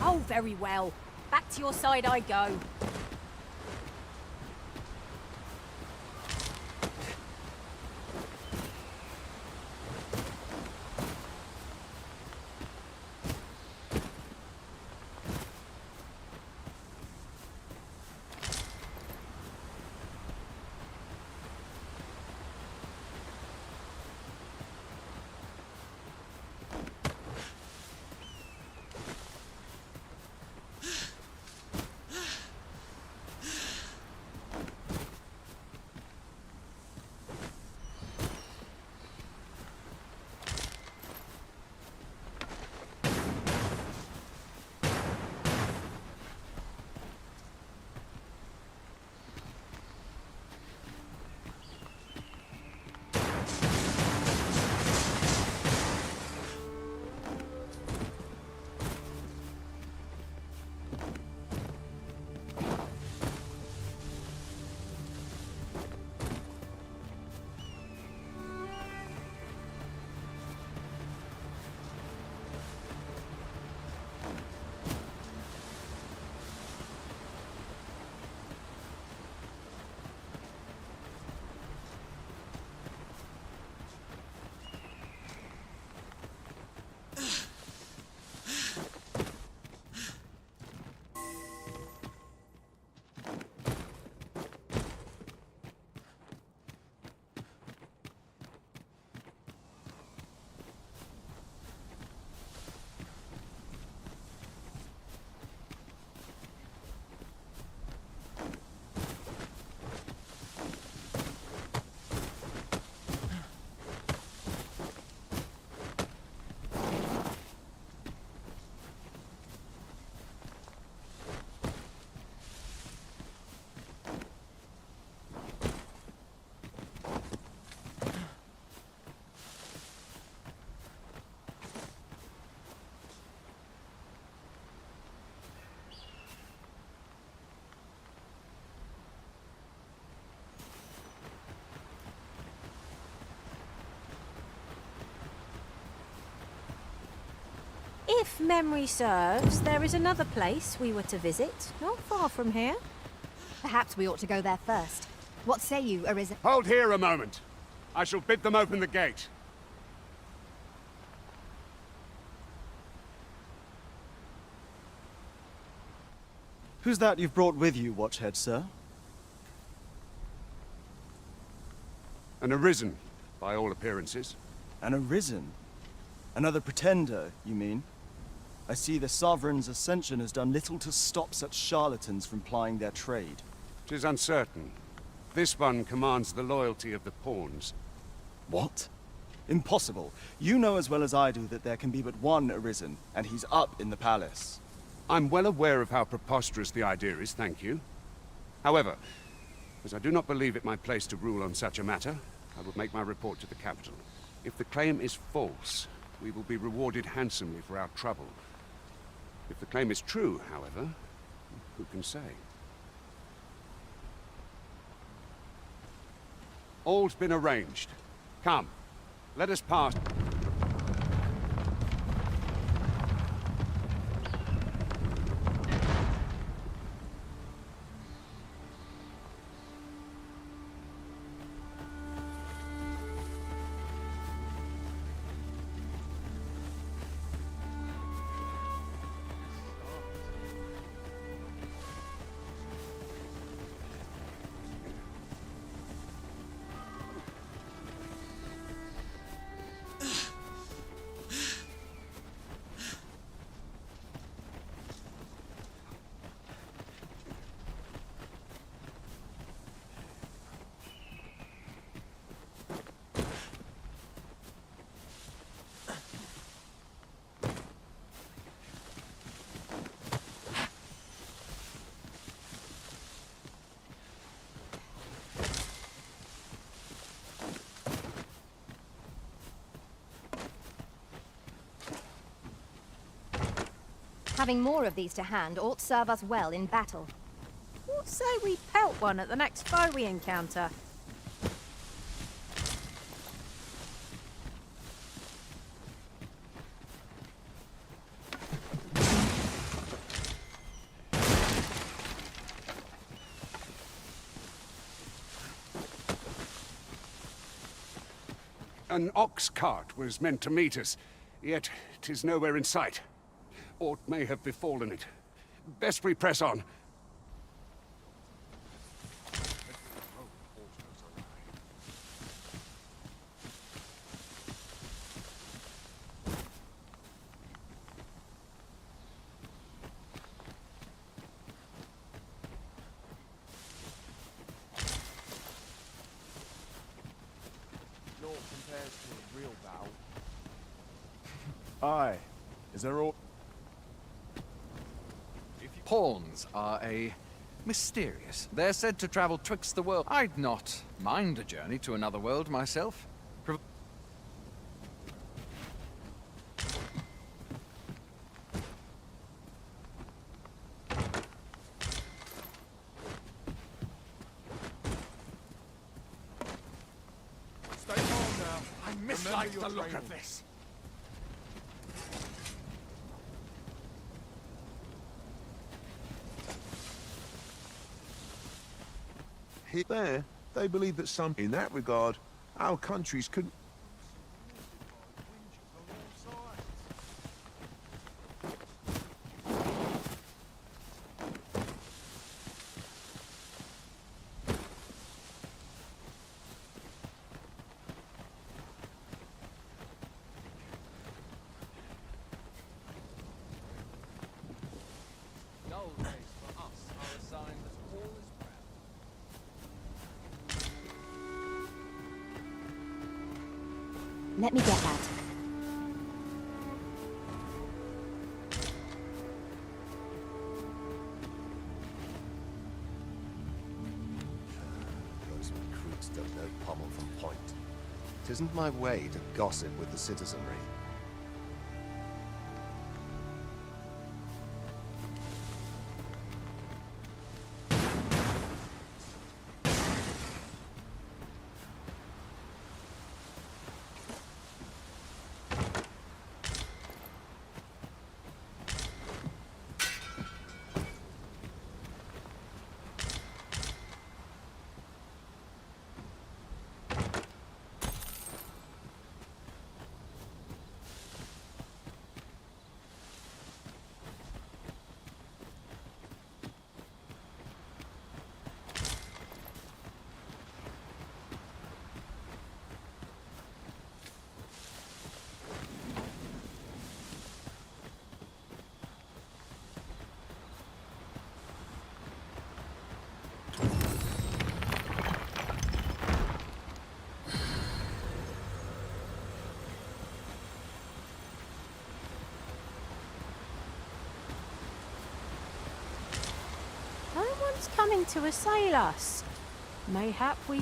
[SPEAKER 19] Oh, very well. Back to your side I go. If memory serves, there is another place we were to visit, not far from here.
[SPEAKER 13] Perhaps we ought to go there first. What say you, Arisen?
[SPEAKER 1] Hold here a moment. I shall bid them open the gate.
[SPEAKER 10] Who's that you've brought with you, Watchhead, sir?
[SPEAKER 1] An Arisen, by all appearances.
[SPEAKER 10] An Arisen? Another pretender, you mean? I see the Sovereign's ascension has done little to stop such charlatans from plying their trade.
[SPEAKER 1] 'Tis uncertain. This one commands the loyalty of the pawns.
[SPEAKER 10] What? Impossible. You know as well as I do that there can be but one Arisen, and he's up in the palace.
[SPEAKER 1] I'm well aware of how preposterous the idea is, thank you. However, as I do not believe it my place to rule on such a matter, I will make my report to the capital. If the claim is false, we will be rewarded handsomely for our trouble. If the claim is true, however, who can say? All's been arranged. Come, let us pass.
[SPEAKER 13] Having more of these to hand ought serve us well in battle.
[SPEAKER 19] What say we pelt one at the next foe we encounter?
[SPEAKER 1] An ox cart was meant to meet us, yet 'tis nowhere in sight. Aught may have befallen it. Best we press on.
[SPEAKER 2] Naught compares to a real battle. Aye. Is there all...
[SPEAKER 9] Pawns are mysterious. They're said to travel twixt the world. I'd not mind a journey to another world myself.
[SPEAKER 2] Stay calm now.
[SPEAKER 14] I mislike the look of this.
[SPEAKER 2] There, they believe that in that regard, our countries could...
[SPEAKER 9] Null days for us are a sign that all is well.
[SPEAKER 13] Let me get that.
[SPEAKER 11] Those recruits don't know pommel from point. 'Tisn't my way to gossip with the citizenry.
[SPEAKER 19] what's coming to assail us? Mayhap we...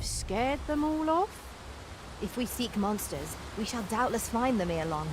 [SPEAKER 13] Scared them all off? If we seek monsters, we shall doubtless find them ere long.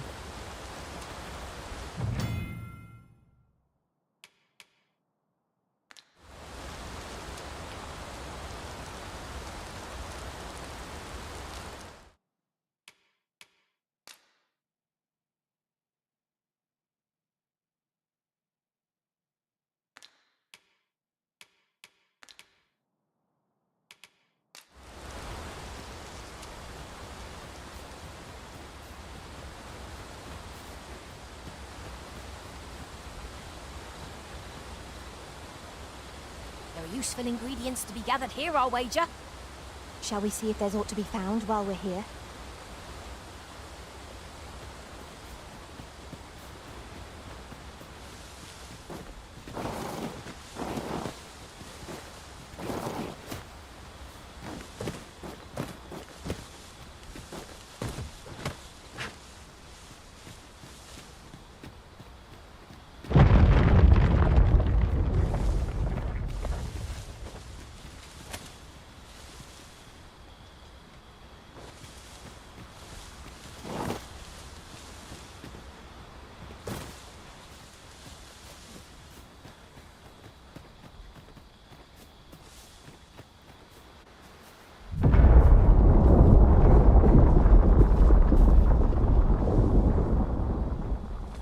[SPEAKER 19] There are useful ingredients to be gathered here, I'll wager.
[SPEAKER 13] Shall we see if there's aught to be found while we're here?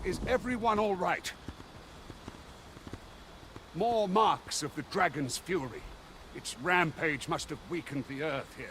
[SPEAKER 1] Is everyone all right? More marks of the dragon's fury. Its rampage must have weakened the earth here.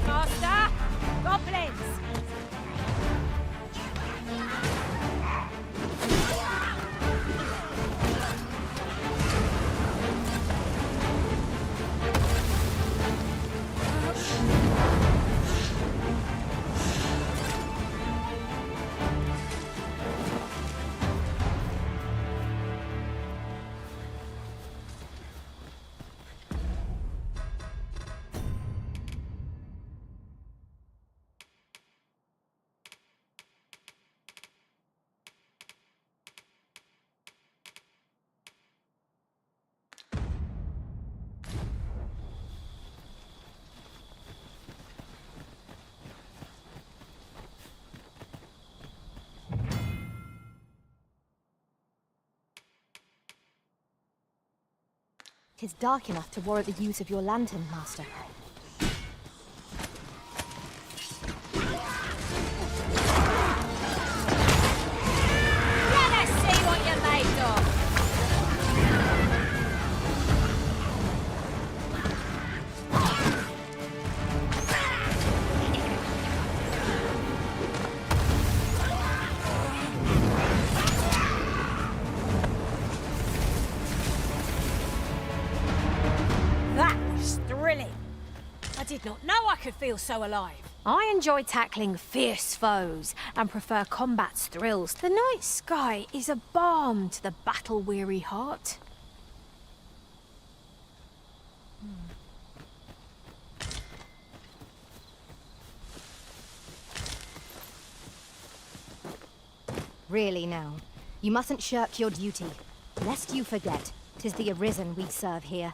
[SPEAKER 19] Master! Goblins!
[SPEAKER 13] 'Tis dark enough to warrant the use of your lantern, Master.
[SPEAKER 19] Let us see what you're made of!
[SPEAKER 16] That was thrilling. I did not know I could feel so alive.
[SPEAKER 19] I enjoy tackling fierce foes and prefer combat's thrills. The night sky is a balm to the battle-weary heart.
[SPEAKER 13] Really now, you mustn't shirk your duty. Lest you forget, 'tis the Arisen we serve here.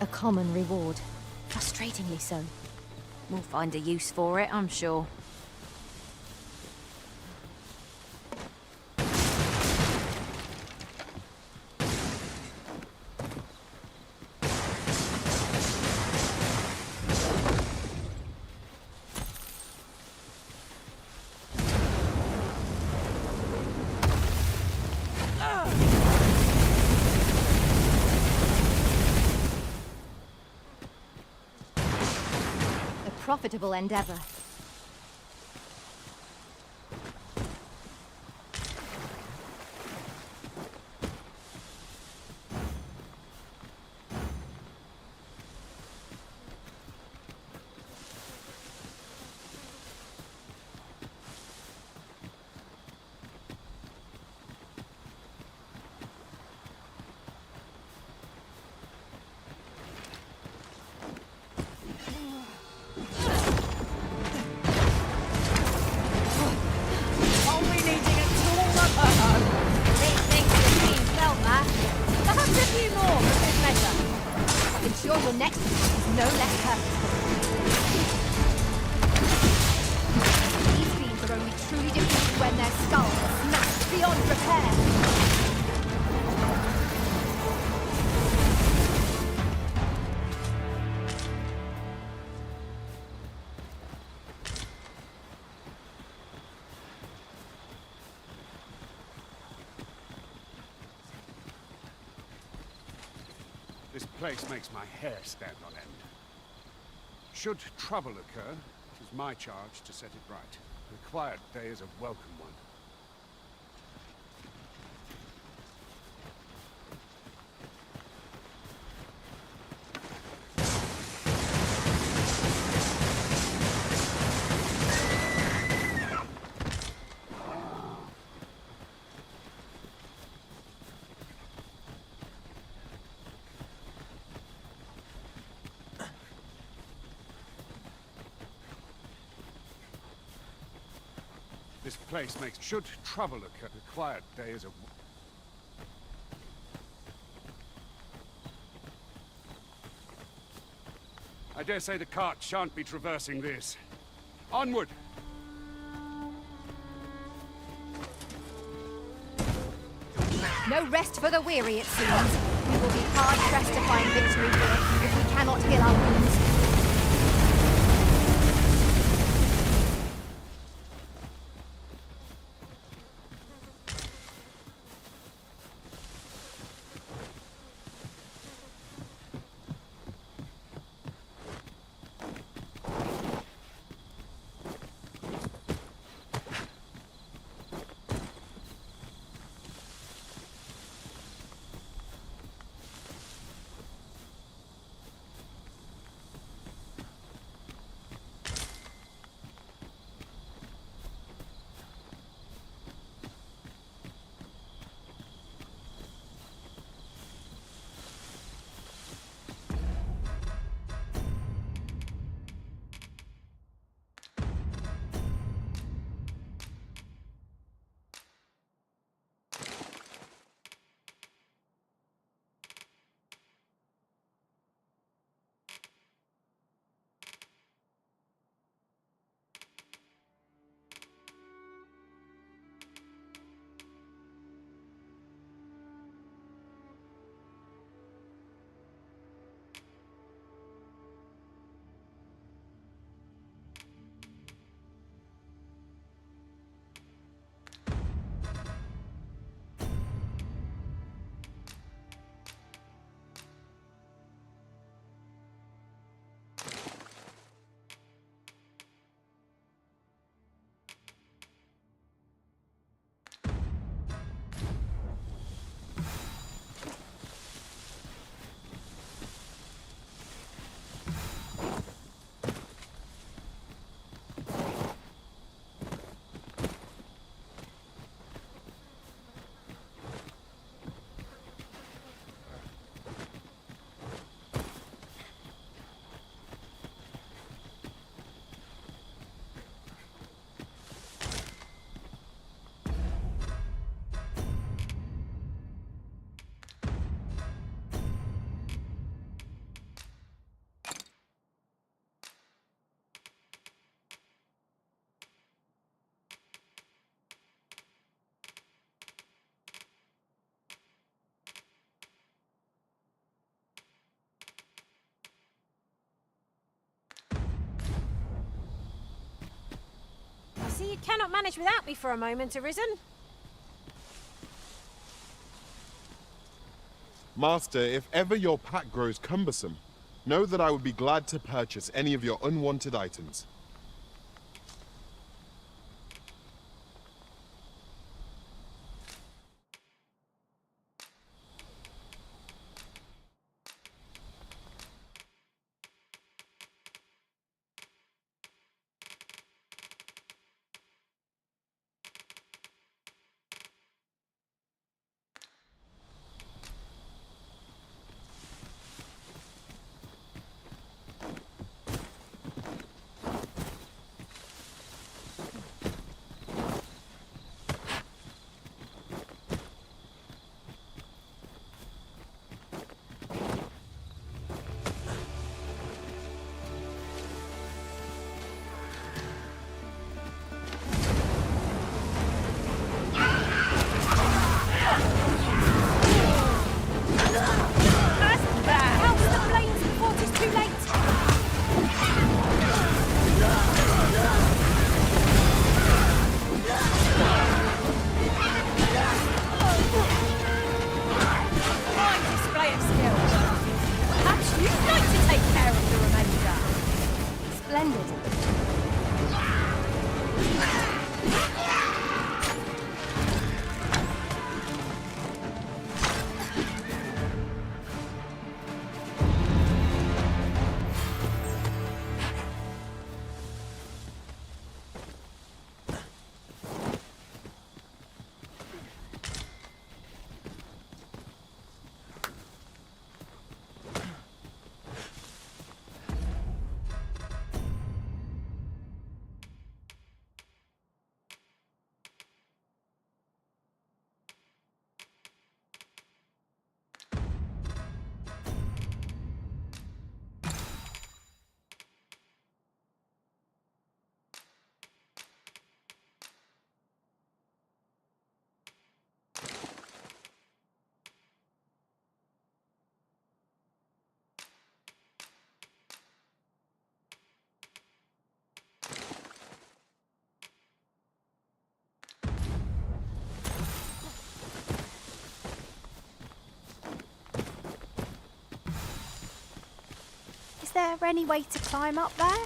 [SPEAKER 13] A common reward. Frustratingly so.
[SPEAKER 19] We'll find a use for it, I'm sure.
[SPEAKER 13] Profitable endeavor. Ensure your next attack is no less purposeful. These fiends are only truly defeated when their skulls are smashed beyond repair.
[SPEAKER 1] This place makes my hair stand on end. Should trouble occur, it is my charge to set it right. The quiet day is a welcome one. This place makes... Should trouble occur, the quiet day is a... I dare say the cart shan't be traversing this. Onward!
[SPEAKER 13] No rest for the weary, it seems. We will be hard-pressed to find victory here if we cannot heal our wounds.
[SPEAKER 19] you cannot manage without me for a moment, Arisen?
[SPEAKER 12] Master, if ever your pack grows cumbersome, know that I would be glad to purchase any of your unwanted items.
[SPEAKER 19] Is there any way to climb up there?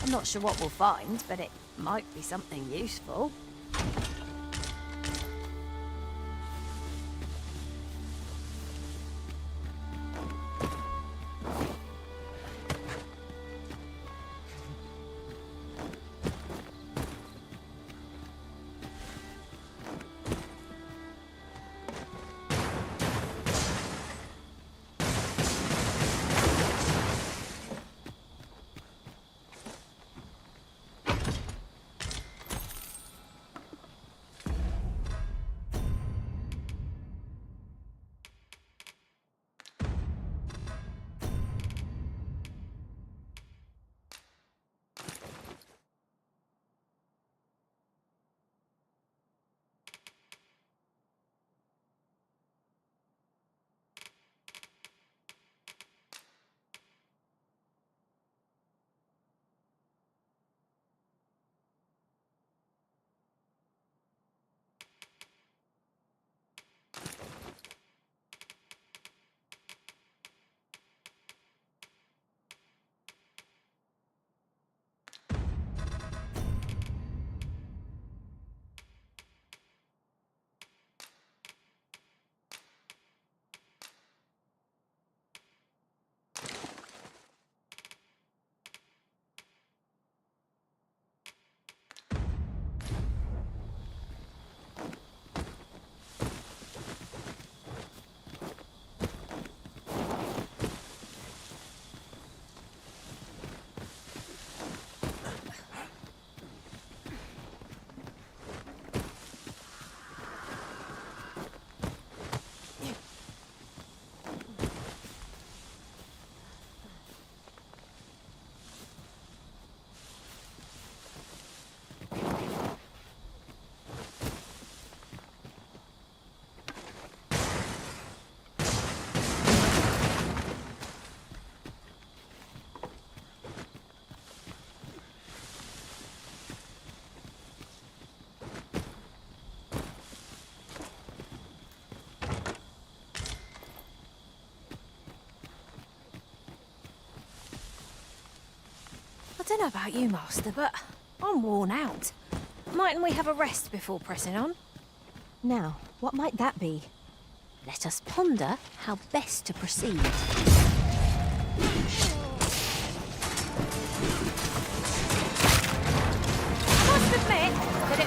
[SPEAKER 19] I'm not sure what we'll find, but it might be something useful. Don't know about you, Master, but I'm worn out. Mightn't we have a rest before pressing on?
[SPEAKER 13] Now, what might that be?
[SPEAKER 19] Let us ponder how best to proceed. Must admit that it...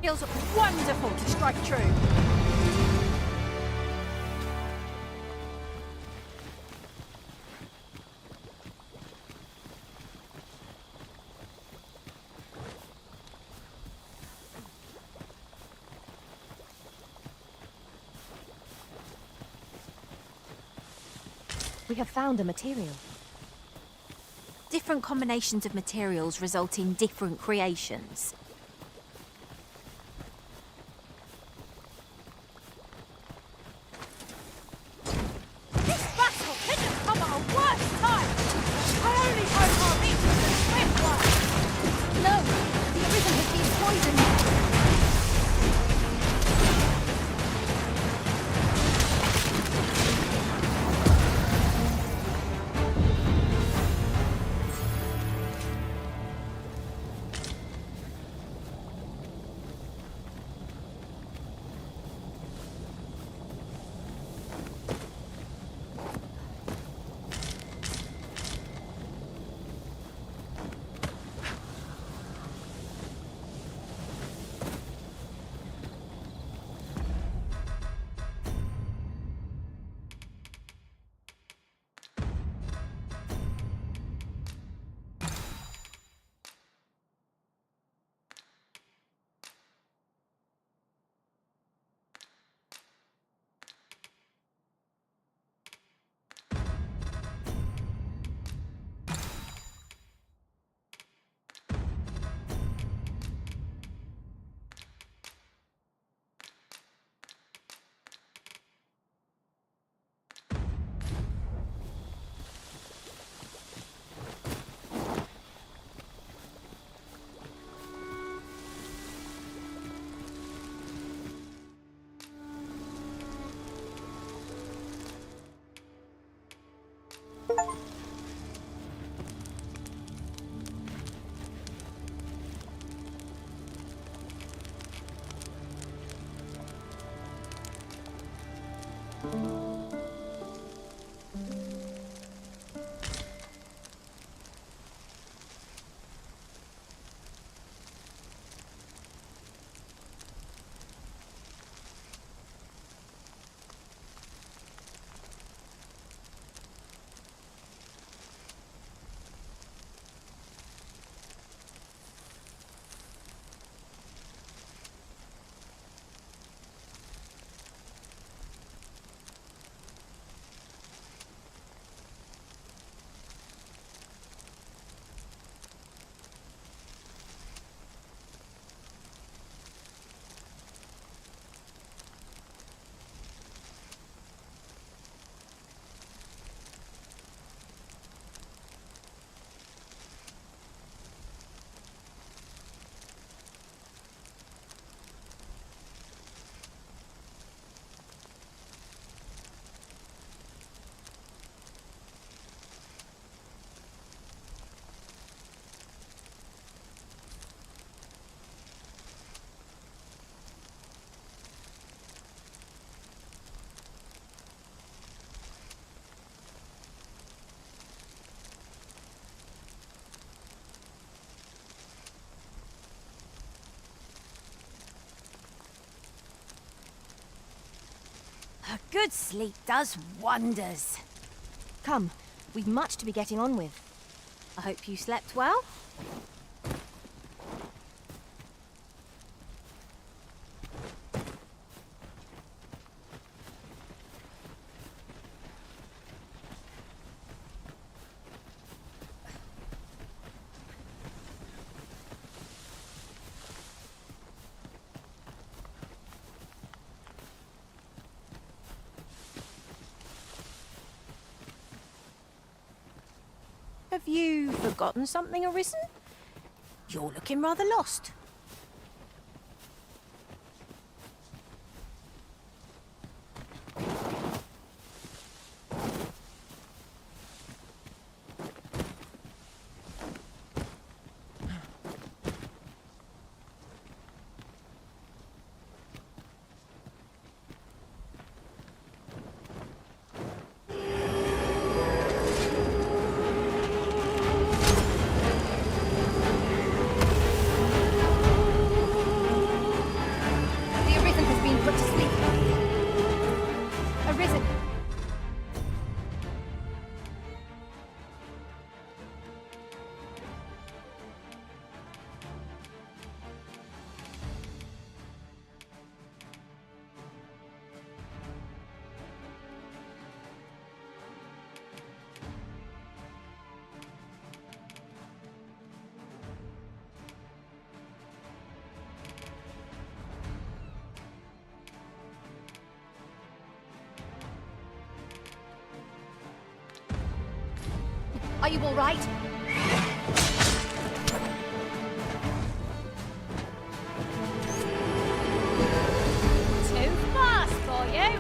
[SPEAKER 19] Feels wonderful to strike true.
[SPEAKER 13] We have found a material.
[SPEAKER 19] Different combinations of materials result in different creations. A good sleep does wonders.
[SPEAKER 13] Come, we've much to be getting on with.
[SPEAKER 19] I hope you slept well. Have you forgotten something, Arisen? You're looking rather lost.
[SPEAKER 13] Are you all right?
[SPEAKER 19] Too fast for you.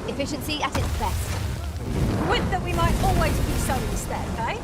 [SPEAKER 13] Efficiency at its best.
[SPEAKER 19] Would that we might always be so instead, eh?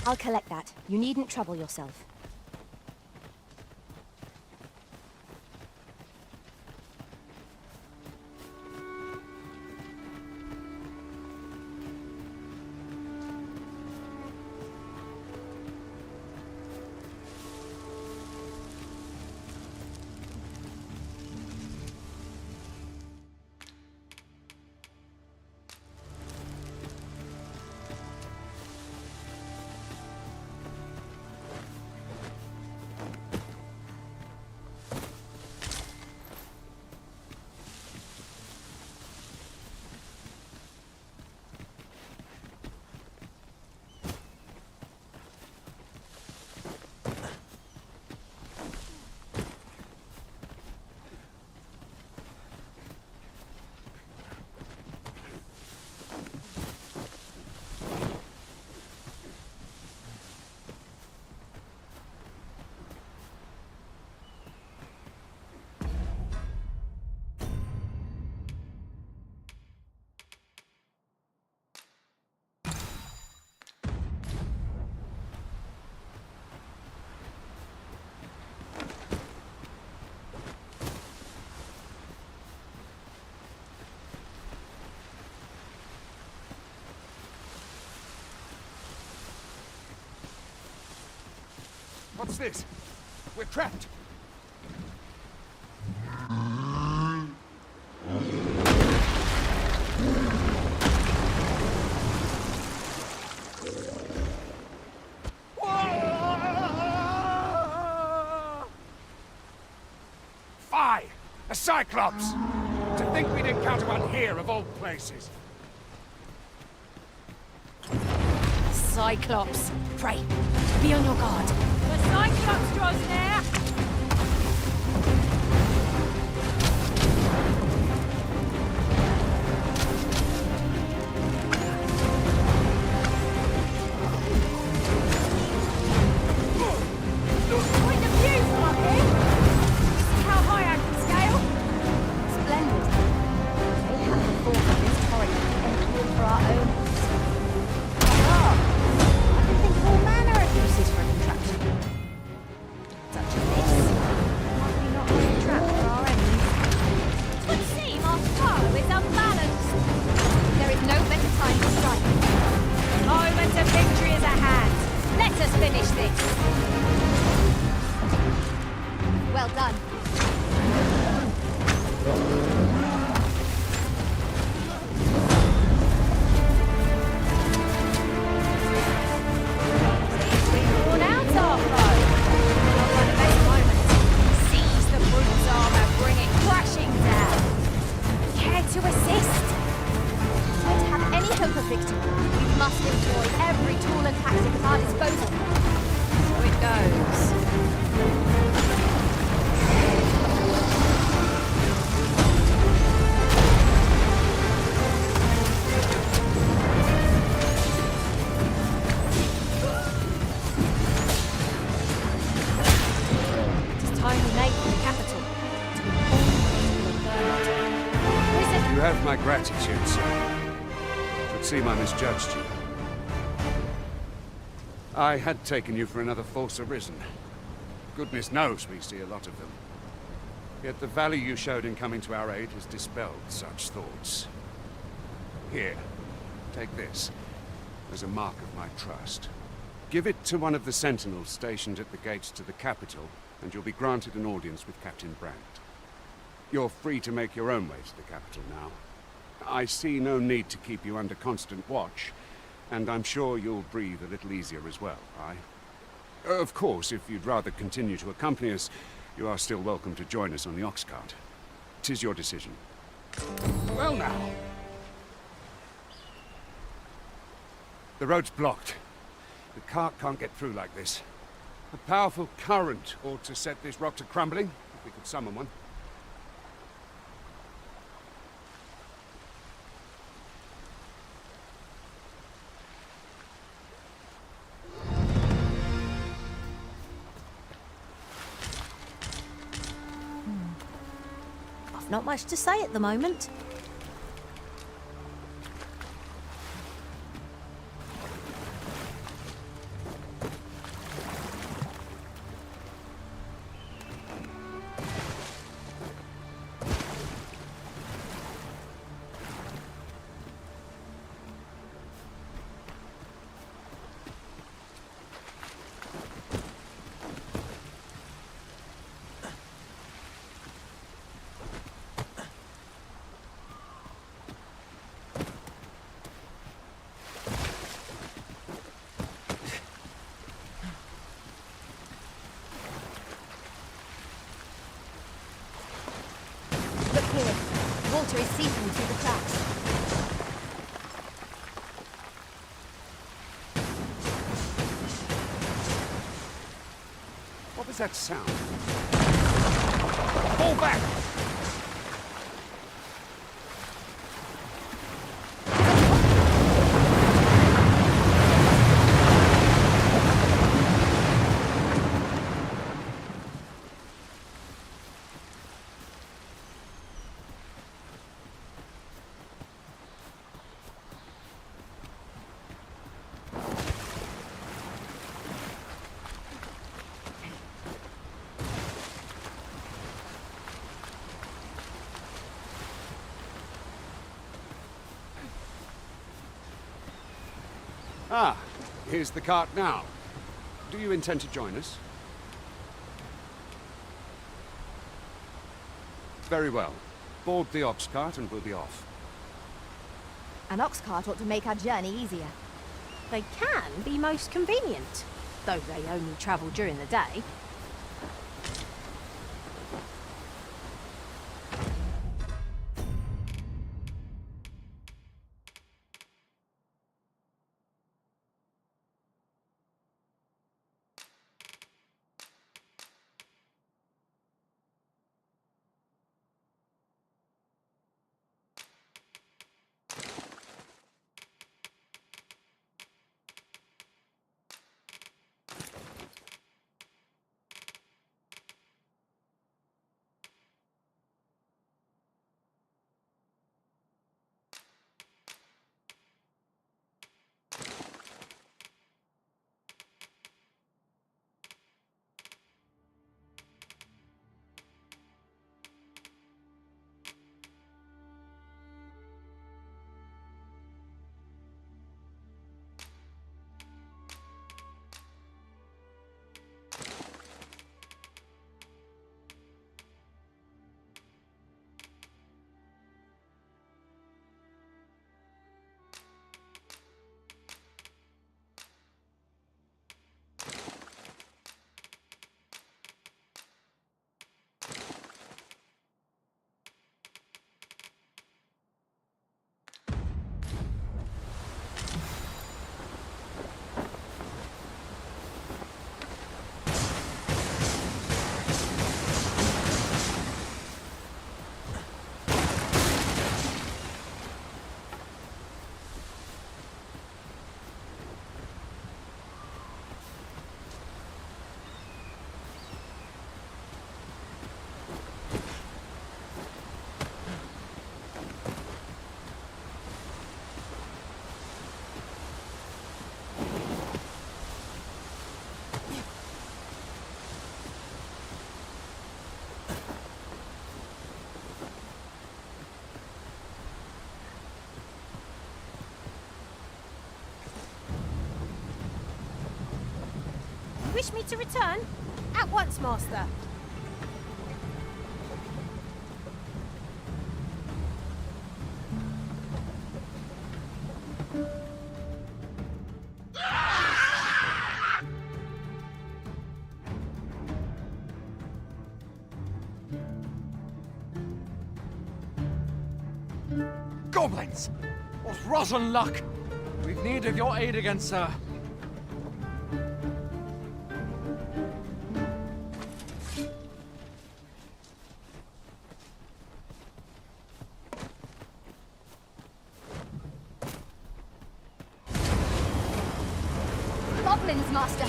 [SPEAKER 13] I'll collect that. You needn't trouble yourself.
[SPEAKER 1] What's this? We're trapped. Fie! A Cyclops! To think we'd encounter one here of all places.
[SPEAKER 19] Cyclops. Pray, be on your guard. The Cyclops draws near! Point of view, Fluffy! You see how high I can scale?
[SPEAKER 13] Splendid. We have the force of this torrent and for our own. I can think of all manner of uses for a contraption. Such as this. Might we not be a trap for our enemies?
[SPEAKER 19] It would seem our foe is unbalanced.
[SPEAKER 13] There is no better time to strike.
[SPEAKER 19] The moment of victory is at hand. Let us finish this.
[SPEAKER 13] Well done.
[SPEAKER 19] Worn out our foe. Not by the best moment. Seize the brute's arm and bring it crashing down. Care to assist?
[SPEAKER 13] To have any hope of victory, we must employ every tool and tactic at our disposal.
[SPEAKER 19] So it goes. It is time we made for the capital.
[SPEAKER 1] You have my gratitude, sir. Should seem I misjudged you. I had taken you for another false Arisen. Goodness knows we see a lot of them. Yet the value you showed in coming to our aid has dispelled such thoughts. Here, take this as a mark of my trust. Give it to one of the sentinels stationed at the gates to the capital, and you'll be granted an audience with Captain Brandt. You're free to make your own way to the capital now. I see no need to keep you under constant watch, and I'm sure you'll breathe a little easier as well, aye? Of course, if you'd rather continue to accompany us, you are still welcome to join us on the ox cart. 'Tis your decision. Well now. The road's blocked. The cart can't get through like this. A powerful current ought to set this rock to crumbling, if we could summon one.
[SPEAKER 19] I've not much to say at the moment.
[SPEAKER 13] Look here. Water is seeping through the cracks.
[SPEAKER 1] What was that sound? Fall back! Ah, here's the cart now. Do you intend to join us? Very well. Board the ox cart and we'll be off.
[SPEAKER 13] An ox cart ought to make our journey easier.
[SPEAKER 19] They can be most convenient, though they only travel during the day. Wish me to return? At once, Master.
[SPEAKER 9] Goblins! What rotten luck! We've need of your aid again, sir.
[SPEAKER 13] Goblins, Master!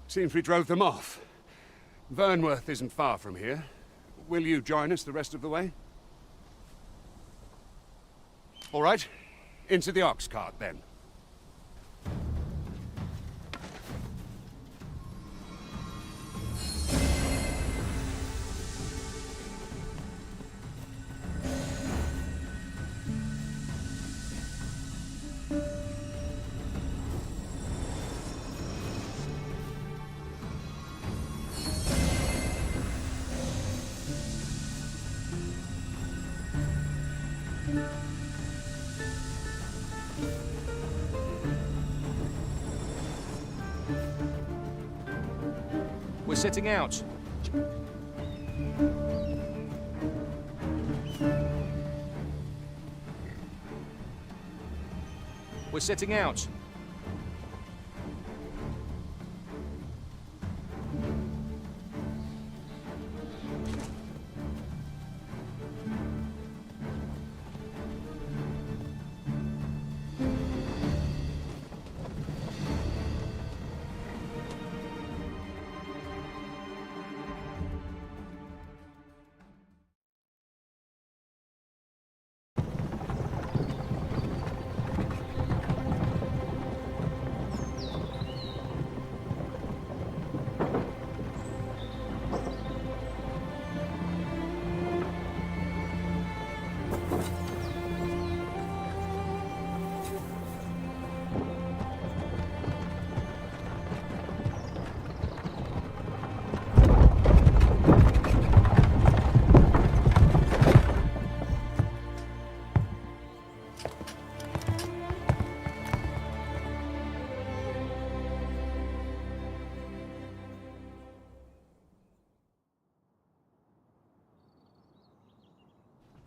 [SPEAKER 1] Seems we drove them off. Vernworth isn't far from here. Will you join us the rest of the way? All right. Into the ox cart, then.
[SPEAKER 8] We're setting out. We're setting out.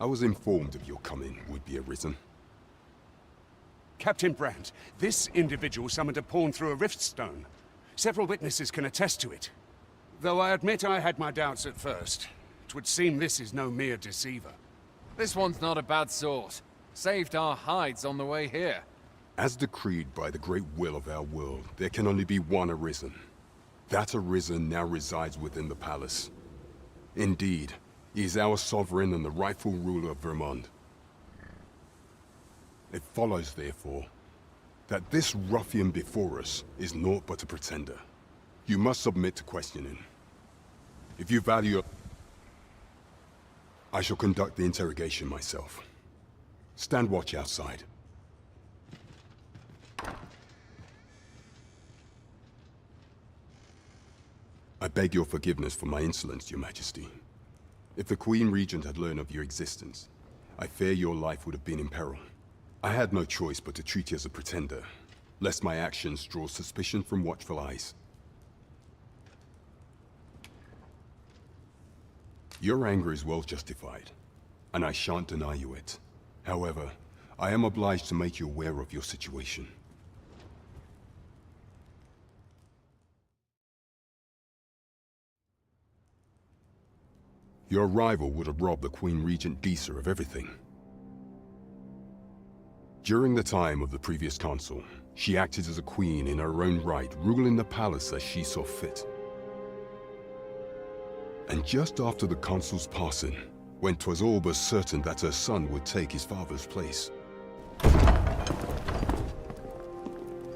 [SPEAKER 17] I was informed of your coming would be Arisen.
[SPEAKER 1] Captain Brandt, this individual summoned a pawn through a rift stone. Several witnesses can attest to it. Though I admit I had my doubts at first. It would seem this is no mere deceiver.
[SPEAKER 9] This one's not a bad sort. Saved our hides on the way here.
[SPEAKER 17] As decreed by the great will of our world, there can only be one Arisen. That Arisen now resides within the palace. Indeed, he is our sovereign and the rightful ruler of Vermont. It follows, therefore, that this ruffian before us is naught but a pretender. You must submit to questioning. If you value... I shall conduct the interrogation myself. Stand watch outside. I beg your forgiveness for my insolence, Your Majesty. If the Queen Regent had learned of your existence, I fear your life would have been in peril. I had no choice but to treat you as a pretender, lest my actions draw suspicion from watchful eyes. Your anger is well justified, and I shan't deny you it. However, I am obliged to make you aware of your situation. Your arrival would have robbed the Queen Regent Disa of everything. During the time of the previous consul, she acted as a queen in her own right, ruling the palace as she saw fit. And just after the consul's passing, when 'twas all but certain that her son would take his father's place,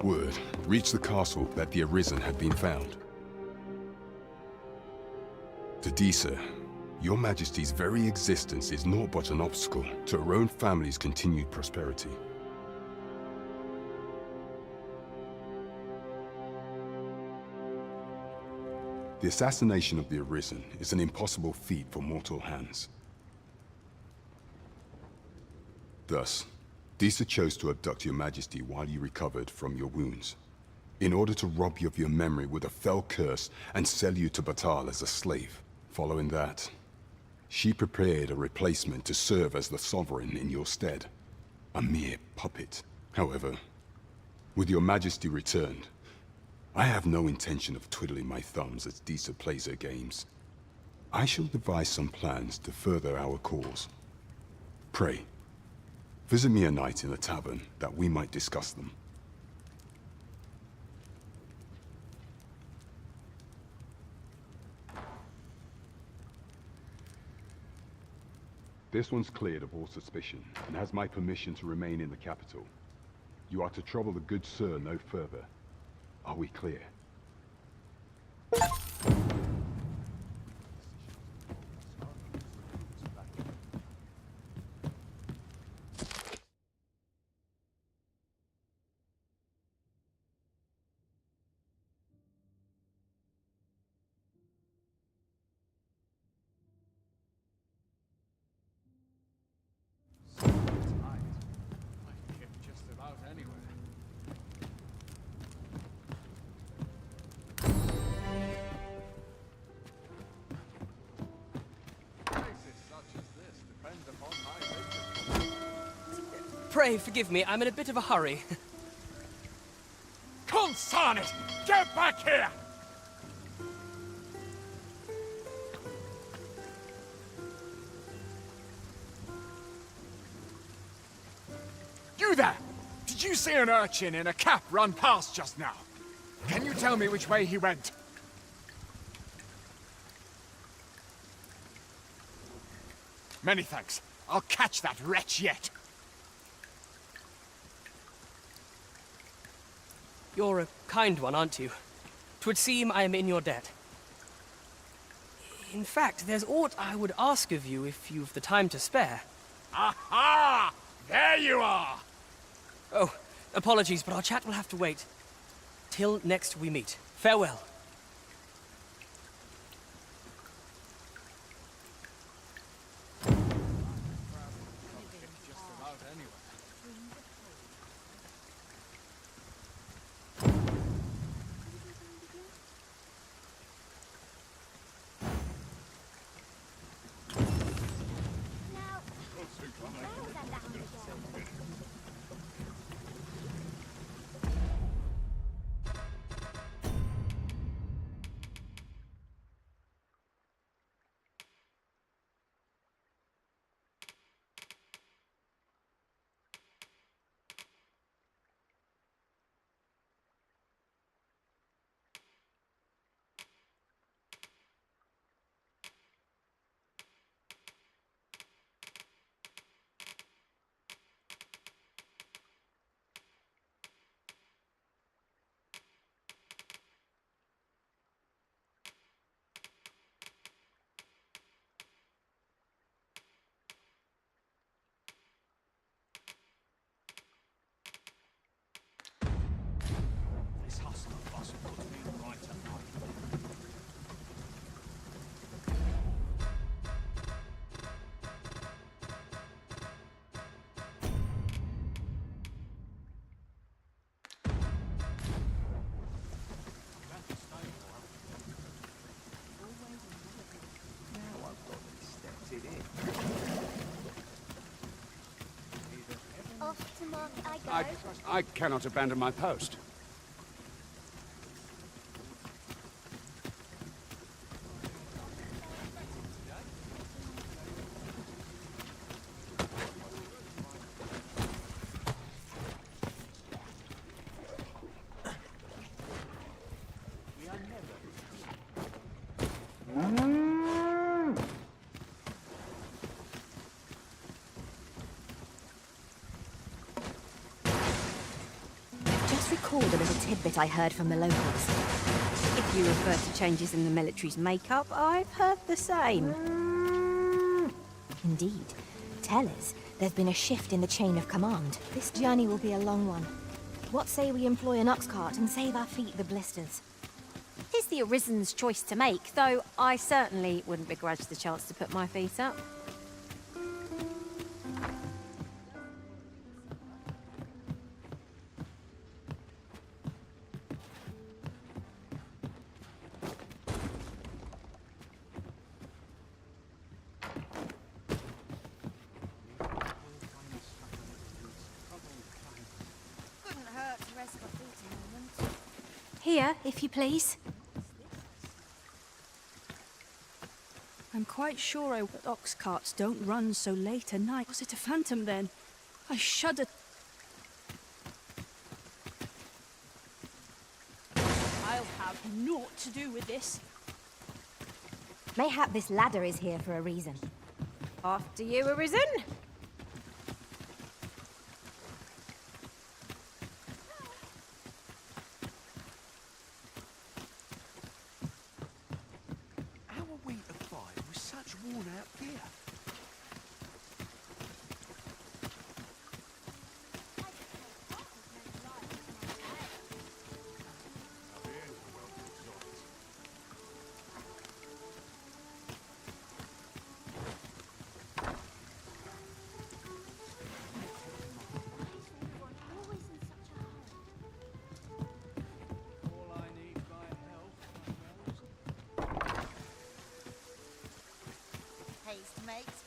[SPEAKER 17] word reached the castle that the Arisen had been found. To Disa, Your Majesty's very existence is naught but an obstacle to her own family's continued prosperity. The assassination of the Arisen is an impossible feat for mortal hands. Thus, Disa chose to abduct Your Majesty while you recovered from your wounds, in order to rob you of your memory with a fell curse and sell you to Batal as a slave. Following that, she prepared a replacement to serve as the sovereign in your stead. A mere puppet. However, with Your Majesty returned, I have no intention of twiddling my thumbs as Disa plays her games. I shall devise some plans to further our cause. Pray, visit me a night in the tavern that we might discuss them. This one's cleared of all suspicion, and has my permission to remain in the capital. You are to trouble the good sir no further. Are we clear?
[SPEAKER 20] Pray forgive me, I'm in a bit of a hurry.
[SPEAKER 15] Consign it! Get back here! You there! Did you see an urchin in a cap run past just now? Can you tell me which way he went? Many thanks. I'll catch that wretch yet.
[SPEAKER 20] You're a kind one, aren't you? 'Twould seem I am in your debt. In fact, there's aught I would ask of you if you've the time to spare.
[SPEAKER 15] Aha! There you are!
[SPEAKER 20] Oh, apologies, but our chat will have to wait. Till next we meet. Farewell.
[SPEAKER 22] Off to market I go.
[SPEAKER 1] I cannot abandon my post.
[SPEAKER 13] Just recalled a little tidbit I heard from the locals.
[SPEAKER 3] If you refer to changes in the military's makeup, I've heard the same.
[SPEAKER 13] Indeed. Tell us, there's been a shift in the chain of command. This journey will be a long one. What say we employ an ox cart and save our feet the blisters?
[SPEAKER 19] It is the Arisen's choice to make, though I certainly wouldn't begrudge the chance to put my feet up.
[SPEAKER 22] Couldn't hurt to rest my feet a moment.
[SPEAKER 19] Here, if you please.
[SPEAKER 21] I'm quite sure that ox carts don't run so late at night. Was it a phantom then? I shudder.
[SPEAKER 16] I'll have naught to do with this.
[SPEAKER 13] Mayhap this ladder is here for a reason.
[SPEAKER 19] After you, Arisen.
[SPEAKER 2] How are we to fight with such worn-out gear?
[SPEAKER 22] Haste makes